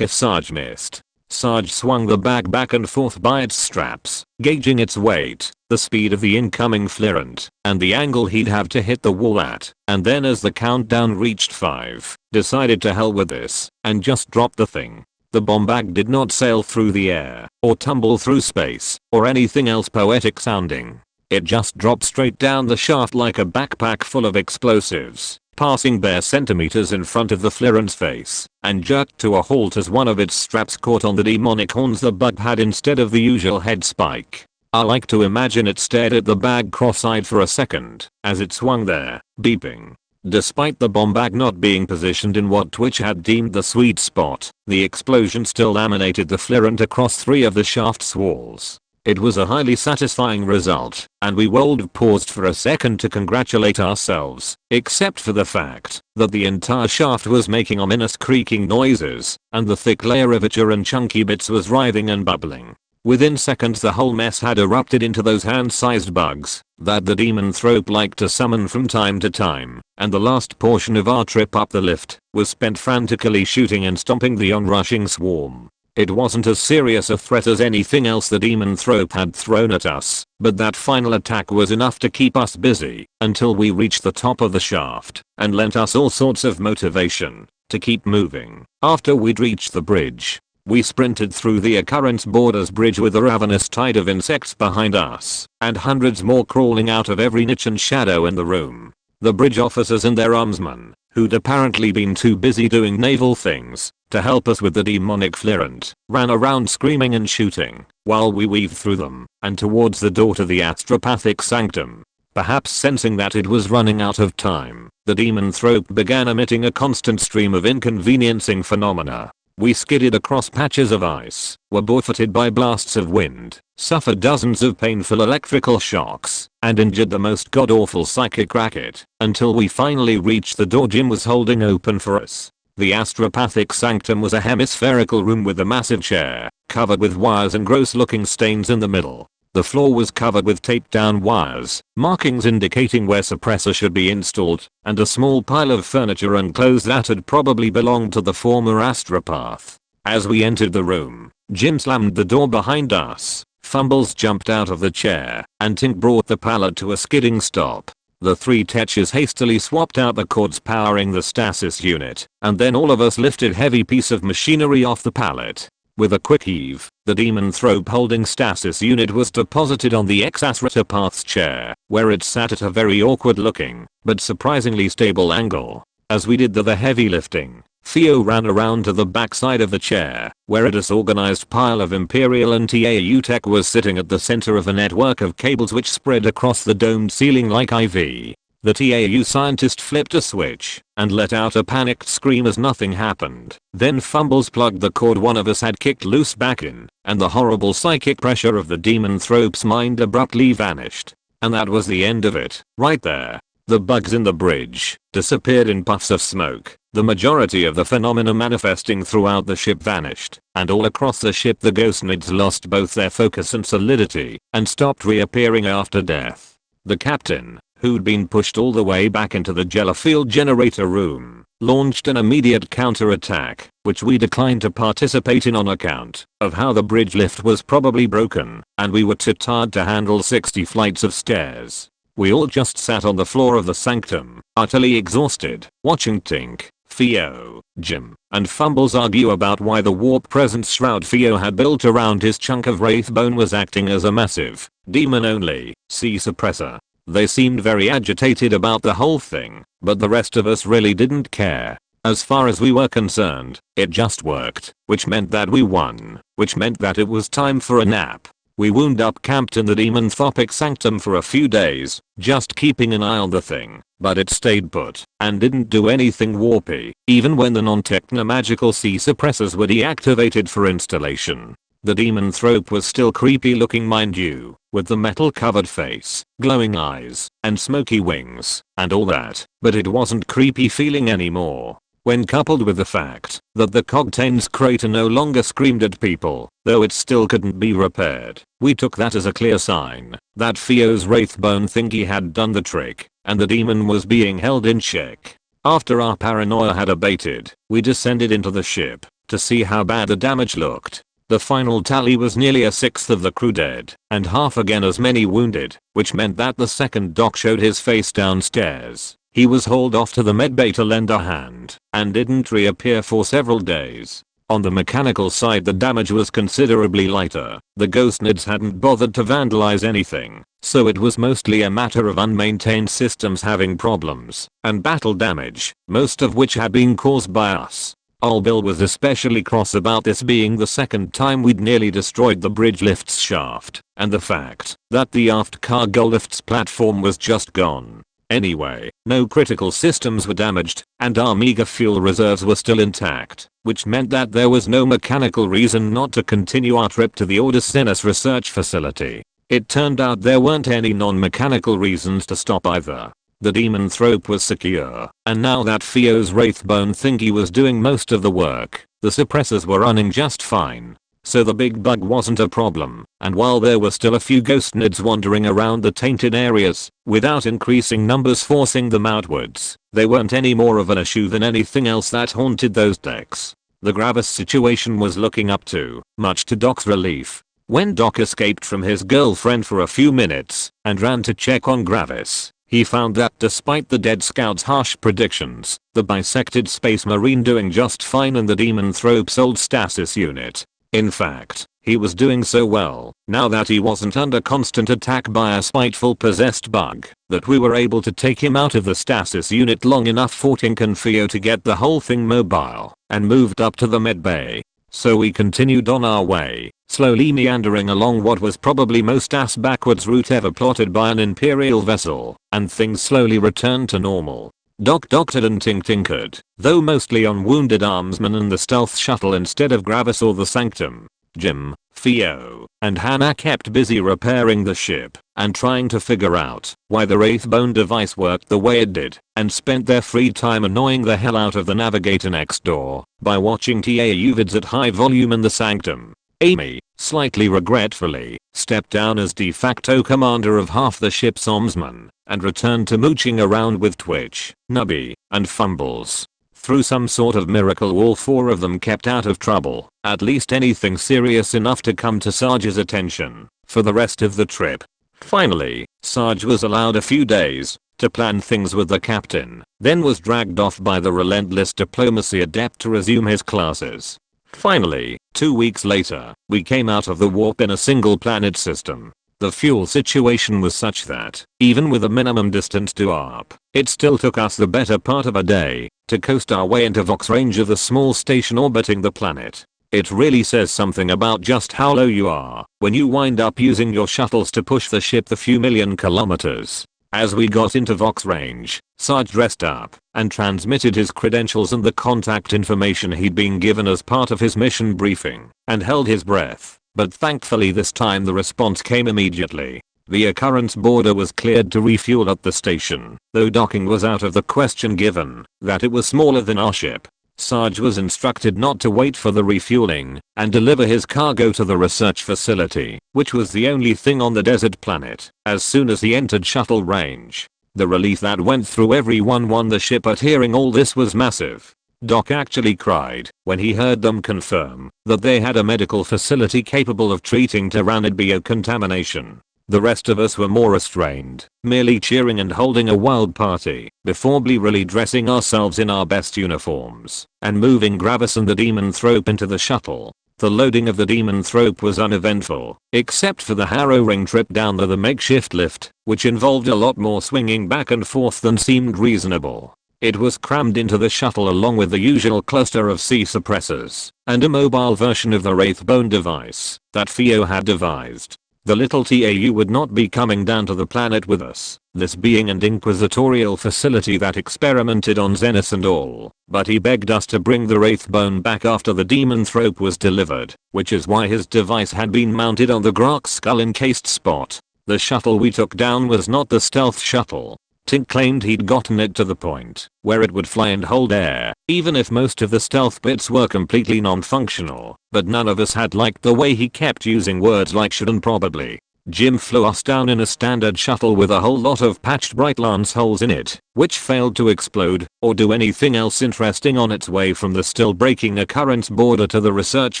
if Sarge missed. Sarge swung the bag back and forth by its straps, gauging its weight, the speed of the incoming Flirant, and the angle he'd have to hit the wall at, and then as the countdown reached 5, decided to hell with this, and just dropped the thing. The bomb bag did not sail through the air, or tumble through space, or anything else poetic sounding. It just dropped straight down the shaft like a backpack full of explosives, passing bare centimeters in front of the Flirant's face, and jerked to a halt as one of its straps caught on the demonic horns the bug had instead of the usual head spike. I like to imagine it stared at the bag cross-eyed for a second, as it swung there, beeping. Despite the bomb bag not being positioned in what Twitch had deemed the sweet spot, the explosion still laminated the Flirant across 3 of the shaft's walls. It was a highly satisfying result, and we would have paused for a second to congratulate ourselves, except for the fact that the entire shaft was making ominous creaking noises, and the thick layer of itcher and chunky bits was writhing and bubbling. Within seconds the whole mess had erupted into those hand-sized bugs that the demon thrope liked to summon from time to time, and the last portion of our trip up the lift was spent frantically shooting and stomping the onrushing swarm. It wasn't as serious a threat as anything else the demon thrope had thrown at us, but that final attack was enough to keep us busy until we reached the top of the shaft and lent us all sorts of motivation to keep moving. After we'd reached the bridge, We sprinted through the occurrence border's bridge with a ravenous tide of insects behind us, and hundreds more crawling out of every niche and shadow in the room. The bridge officers and their armsmen, who'd apparently been too busy doing naval things to help us with the demonic flirant, ran around screaming and shooting, while we weaved through them and towards the door to the astropathic sanctum. Perhaps sensing that it was running out of time, the demonthrope began emitting a constant stream of inconveniencing phenomena. We skidded across patches of ice, were buffeted by blasts of wind, suffered dozens of painful electrical shocks, and endured the most god-awful psychic racket, until we finally reached the door Jim was holding open for us. The astropathic sanctum was a hemispherical room with a massive chair, covered with wires and gross-looking stains in the middle. The floor was covered with taped down wires, markings indicating where suppressor should be installed, and a small pile of furniture and clothes that had probably belonged to the former astropath. As we entered the room, Jim slammed the door behind us, Fumbles jumped out of the chair, and Tink brought the pallet to a skidding stop. The three Tetchers hastily swapped out the cords powering the stasis unit, and then all of us lifted heavy piece of machinery off the pallet. With a quick heave, the demonthrope holding stasis unit was deposited on the ex-Asratapath's chair, where it sat at a very awkward looking, but surprisingly stable angle. As we did the heavy lifting, Theo ran around to the backside of the chair, where a disorganized pile of Imperial and TAU tech was sitting at the center of a network of cables which spread across the domed ceiling like IV. The TAU scientist flipped a switch and let out a panicked scream as nothing happened. Then Fumbles plugged the cord one of us had kicked loose back in, and the horrible psychic pressure of the demonthrope's mind abruptly vanished. And that was the end of it, right there. The bugs in the bridge disappeared in puffs of smoke. The majority of the phenomena manifesting throughout the ship vanished, and all across the ship the ghostnids lost both their focus and solidity, and stopped reappearing after death. The captain, who'd been pushed all the way back into the Jellifield generator room, launched an immediate counterattack, which we declined to participate in on account of how the bridge lift was probably broken, and we were too tired to handle 60 flights of stairs. We all just sat on the floor of the sanctum, utterly exhausted, watching Tink, Theo, Jim, and Fumbles argue about why the warp presence shroud Theo had built around his chunk of wraithbone was acting as a massive, demon-only, C-suppressor. They seemed very agitated about the whole thing, but the rest of us really didn't care. As far as we were concerned, it just worked, which meant that we won, which meant that it was time for a nap. We wound up camped in the demonthropic sanctum for a few days, just keeping an eye on the thing, but it stayed put, and didn't do anything warpy, even when the non-technomagical C-suppressors were deactivated for installation. The demonthrope was still creepy looking, mind you, with the metal covered face, glowing eyes, and smoky wings, and all that, but it wasn't creepy feeling anymore. When coupled with the fact that the Cogtain's crater no longer screamed at people, though it still couldn't be repaired, we took that as a clear sign that Theo's wraithbone thingy had done the trick, and the demon was being held in check. After our paranoia had abated, we descended into the ship to see how bad the damage looked. The final tally was nearly a sixth of the crew dead, and half again as many wounded, which meant that the second doc showed his face downstairs. He was hauled off to the medbay to lend a hand, and didn't reappear for several days. On the mechanical side the damage was considerably lighter. The ghostnids hadn't bothered to vandalize anything, so it was mostly a matter of unmaintained systems having problems, and battle damage, most of which had been caused by us. Old Bill was especially cross about this being the second time we'd nearly destroyed the bridge lift's shaft, and the fact that the aft cargo lift's platform was just gone. Anyway, no critical systems were damaged, and our meager fuel reserves were still intact, which meant that there was no mechanical reason not to continue our trip to the Ordesenus research facility. It turned out there weren't any non-mechanical reasons to stop either. The demonthrope was secure, and now that Theo's wraithbone thingy was doing most of the work, the suppressors were running just fine. So the big bug wasn't a problem, and while there were still a few ghostnids wandering around the tainted areas, without increasing numbers forcing them outwards, they weren't any more of an issue than anything else that haunted those decks. The Gravis situation was looking up to, much to Doc's relief. When Doc escaped from his girlfriend for a few minutes and ran to check on Gravis, He found that despite the dead scout's harsh predictions, the bisected space marine doing just fine in the Demonthrope's old stasis unit. In fact, he was doing so well, now that he wasn't under constant attack by a spiteful possessed bug, that we were able to take him out of the stasis unit long enough for Tink and Theo to get the whole thing mobile, and moved up to the medbay. So we continued on our way, slowly meandering along what was probably most ass-backwards route ever plotted by an Imperial vessel, and things slowly returned to normal. Doc doctored and Tink tinkered, though mostly on wounded armsmen and the stealth shuttle instead of Gravis or the Sanctum. Jim, Theo, and Hannah kept busy repairing the ship and trying to figure out why the Wraithbone device worked the way it did, and spent their free time annoying the hell out of the navigator next door by watching TAU vids at high volume in the Sanctum. Amy, slightly regretfully, stepped down as de facto commander of half the ship's omsmen and returned to mooching around with Twitch, Nubby, and Fumbles. Through some sort of miracle all four of them kept out of trouble, at least anything serious enough to come to Sarge's attention, for the rest of the trip. Finally, Sarge was allowed a few days to plan things with the captain, then was dragged off by the relentless diplomacy adept to resume his classes. Finally, 2 weeks later, we came out of the warp in a single planet system. The fuel situation was such that, even with a minimum distance to ARP, it still took us the better part of a day to coast our way into Vox range of the small station orbiting the planet. It really says something about just how low you are when you wind up using your shuttles to push the ship the few million kilometers. As we got into Vox range, Sarge dressed up and transmitted his credentials and the contact information he'd been given as part of his mission briefing, and held his breath. But thankfully this time the response came immediately. The occurrence border was cleared to refuel at the station, though docking was out of the question given that it was smaller than our ship. Sarge was instructed not to wait for the refueling and deliver his cargo to the research facility, which was the only thing on the desert planet, as soon as he entered shuttle range. The relief that went through everyone on the ship at hearing all this was massive. Doc actually cried when he heard them confirm that they had a medical facility capable of treating Tyrannid biocontamination. The rest of us were more restrained, merely cheering and holding a wild party before blearily dressing ourselves in our best uniforms and moving Gravis and the Demonthrope into the shuttle. The loading of the Demonthrope was uneventful, except for the harrowing trip down the makeshift lift, which involved a lot more swinging back and forth than seemed reasonable. It was crammed into the shuttle along with the usual cluster of C suppressors and a mobile version of the Wraithbone device that Theo had devised. The little TAU would not be coming down to the planet with us, this being an inquisitorial facility that experimented on Xenos and all, but he begged us to bring the Wraithbone back after the Demonthrope was delivered, which is why his device had been mounted on the Grok's skull encased spot. The shuttle we took down was not the stealth shuttle. Tink claimed he'd gotten it to the point where it would fly and hold air, even if most of the stealth bits were completely non-functional, but none of us had liked the way he kept using words like should and probably. Jim flew us down in a standard shuttle with a whole lot of patched bright lance holes in it, which failed to explode or do anything else interesting on its way from the still breaking occurrence border to the research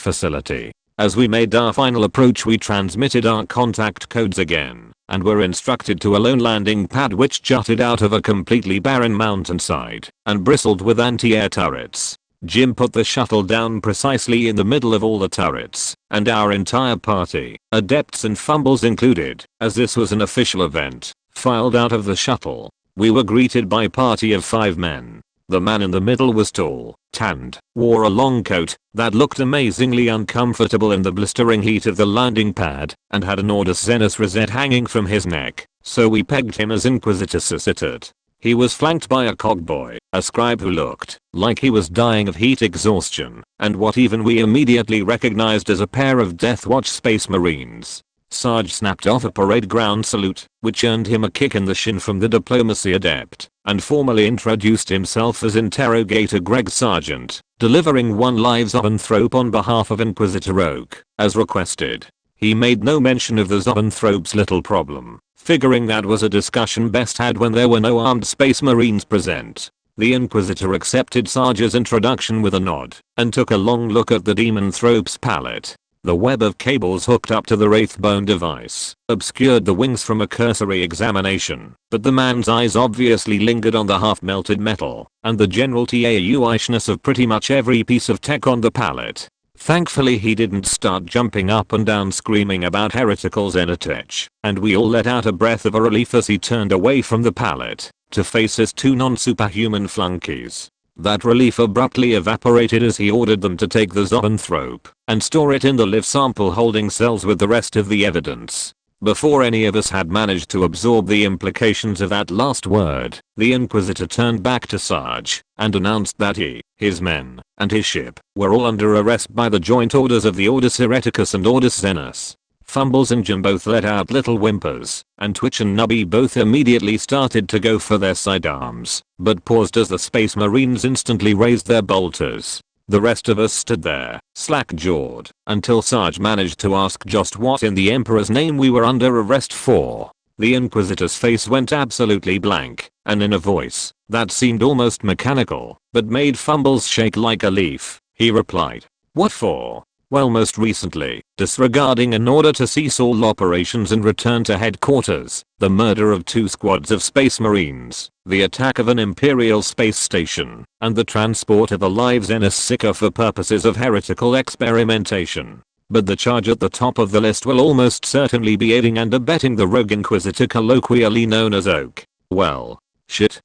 facility. As we made our final approach we transmitted our contact codes again, and were instructed to a lone landing pad which jutted out of a completely barren mountainside and bristled with anti-air turrets. Jim put the shuttle down precisely in the middle of all the turrets, and our entire party, adepts and fumbles included, as this was an official event, filed out of the shuttle. We were greeted by a party of 5 men. The man in the middle was tall, tanned, wore a long coat that looked amazingly uncomfortable in the blistering heat of the landing pad, and had an Ordus Xenos rosette hanging from his neck, so we pegged him as Inquisitor Cicitat. He was flanked by a cogboy, a scribe who looked like he was dying of heat exhaustion, and what even we immediately recognized as a pair of Death Watch Space Marines. Sarge snapped off a parade ground salute, which earned him a kick in the shin from the diplomacy adept, and formally introduced himself as Interrogator Greg Sargent, delivering one live Zoanthrope on behalf of Inquisitor Oak, as requested. He made no mention of the Zoanthrope's little problem, figuring that was a discussion best had when there were no armed space marines present. The Inquisitor accepted Sarge's introduction with a nod, and took a long look at the Demonthrope's palette. The web of cables hooked up to the Wraithbone device obscured the wings from a cursory examination, but the man's eyes obviously lingered on the half-melted metal and the general TAUishness of pretty much every piece of tech on the pallet. Thankfully he didn't start jumping up and down screaming about heretical Xenotech, and we all let out a breath of relief as he turned away from the pallet to face his two non-superhuman flunkies. That relief abruptly evaporated as he ordered them to take the zoanthrope and store it in the live sample holding cells with the rest of the evidence. Before any of us had managed to absorb the implications of that last word, the Inquisitor turned back to Sarge and announced that he, his men, and his ship were all under arrest by the joint orders of the Ordis Hereticus and Ordis Xenos. Fumbles and Jim both let out little whimpers, and Twitch and Nubby both immediately started to go for their sidearms, but paused as the Space Marines instantly raised their bolters. The rest of us stood there, slack-jawed, until Sarge managed to ask just what in the Emperor's name we were under arrest for. The Inquisitor's face went absolutely blank, and in a voice that seemed almost mechanical, but made Fumbles shake like a leaf, he replied, "What for? Well, most recently, disregarding an order to cease all operations and return to headquarters, the murder of 2 squads of Space Marines, the attack of an Imperial space station, and the transport of a live Xenos Seeker for purposes of heretical experimentation. But the charge at the top of the list will almost certainly be aiding and abetting the Rogue Inquisitor, colloquially known as Oak. Well, shit."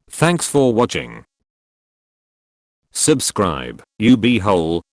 Thanks for watching. Subscribe, you be hole.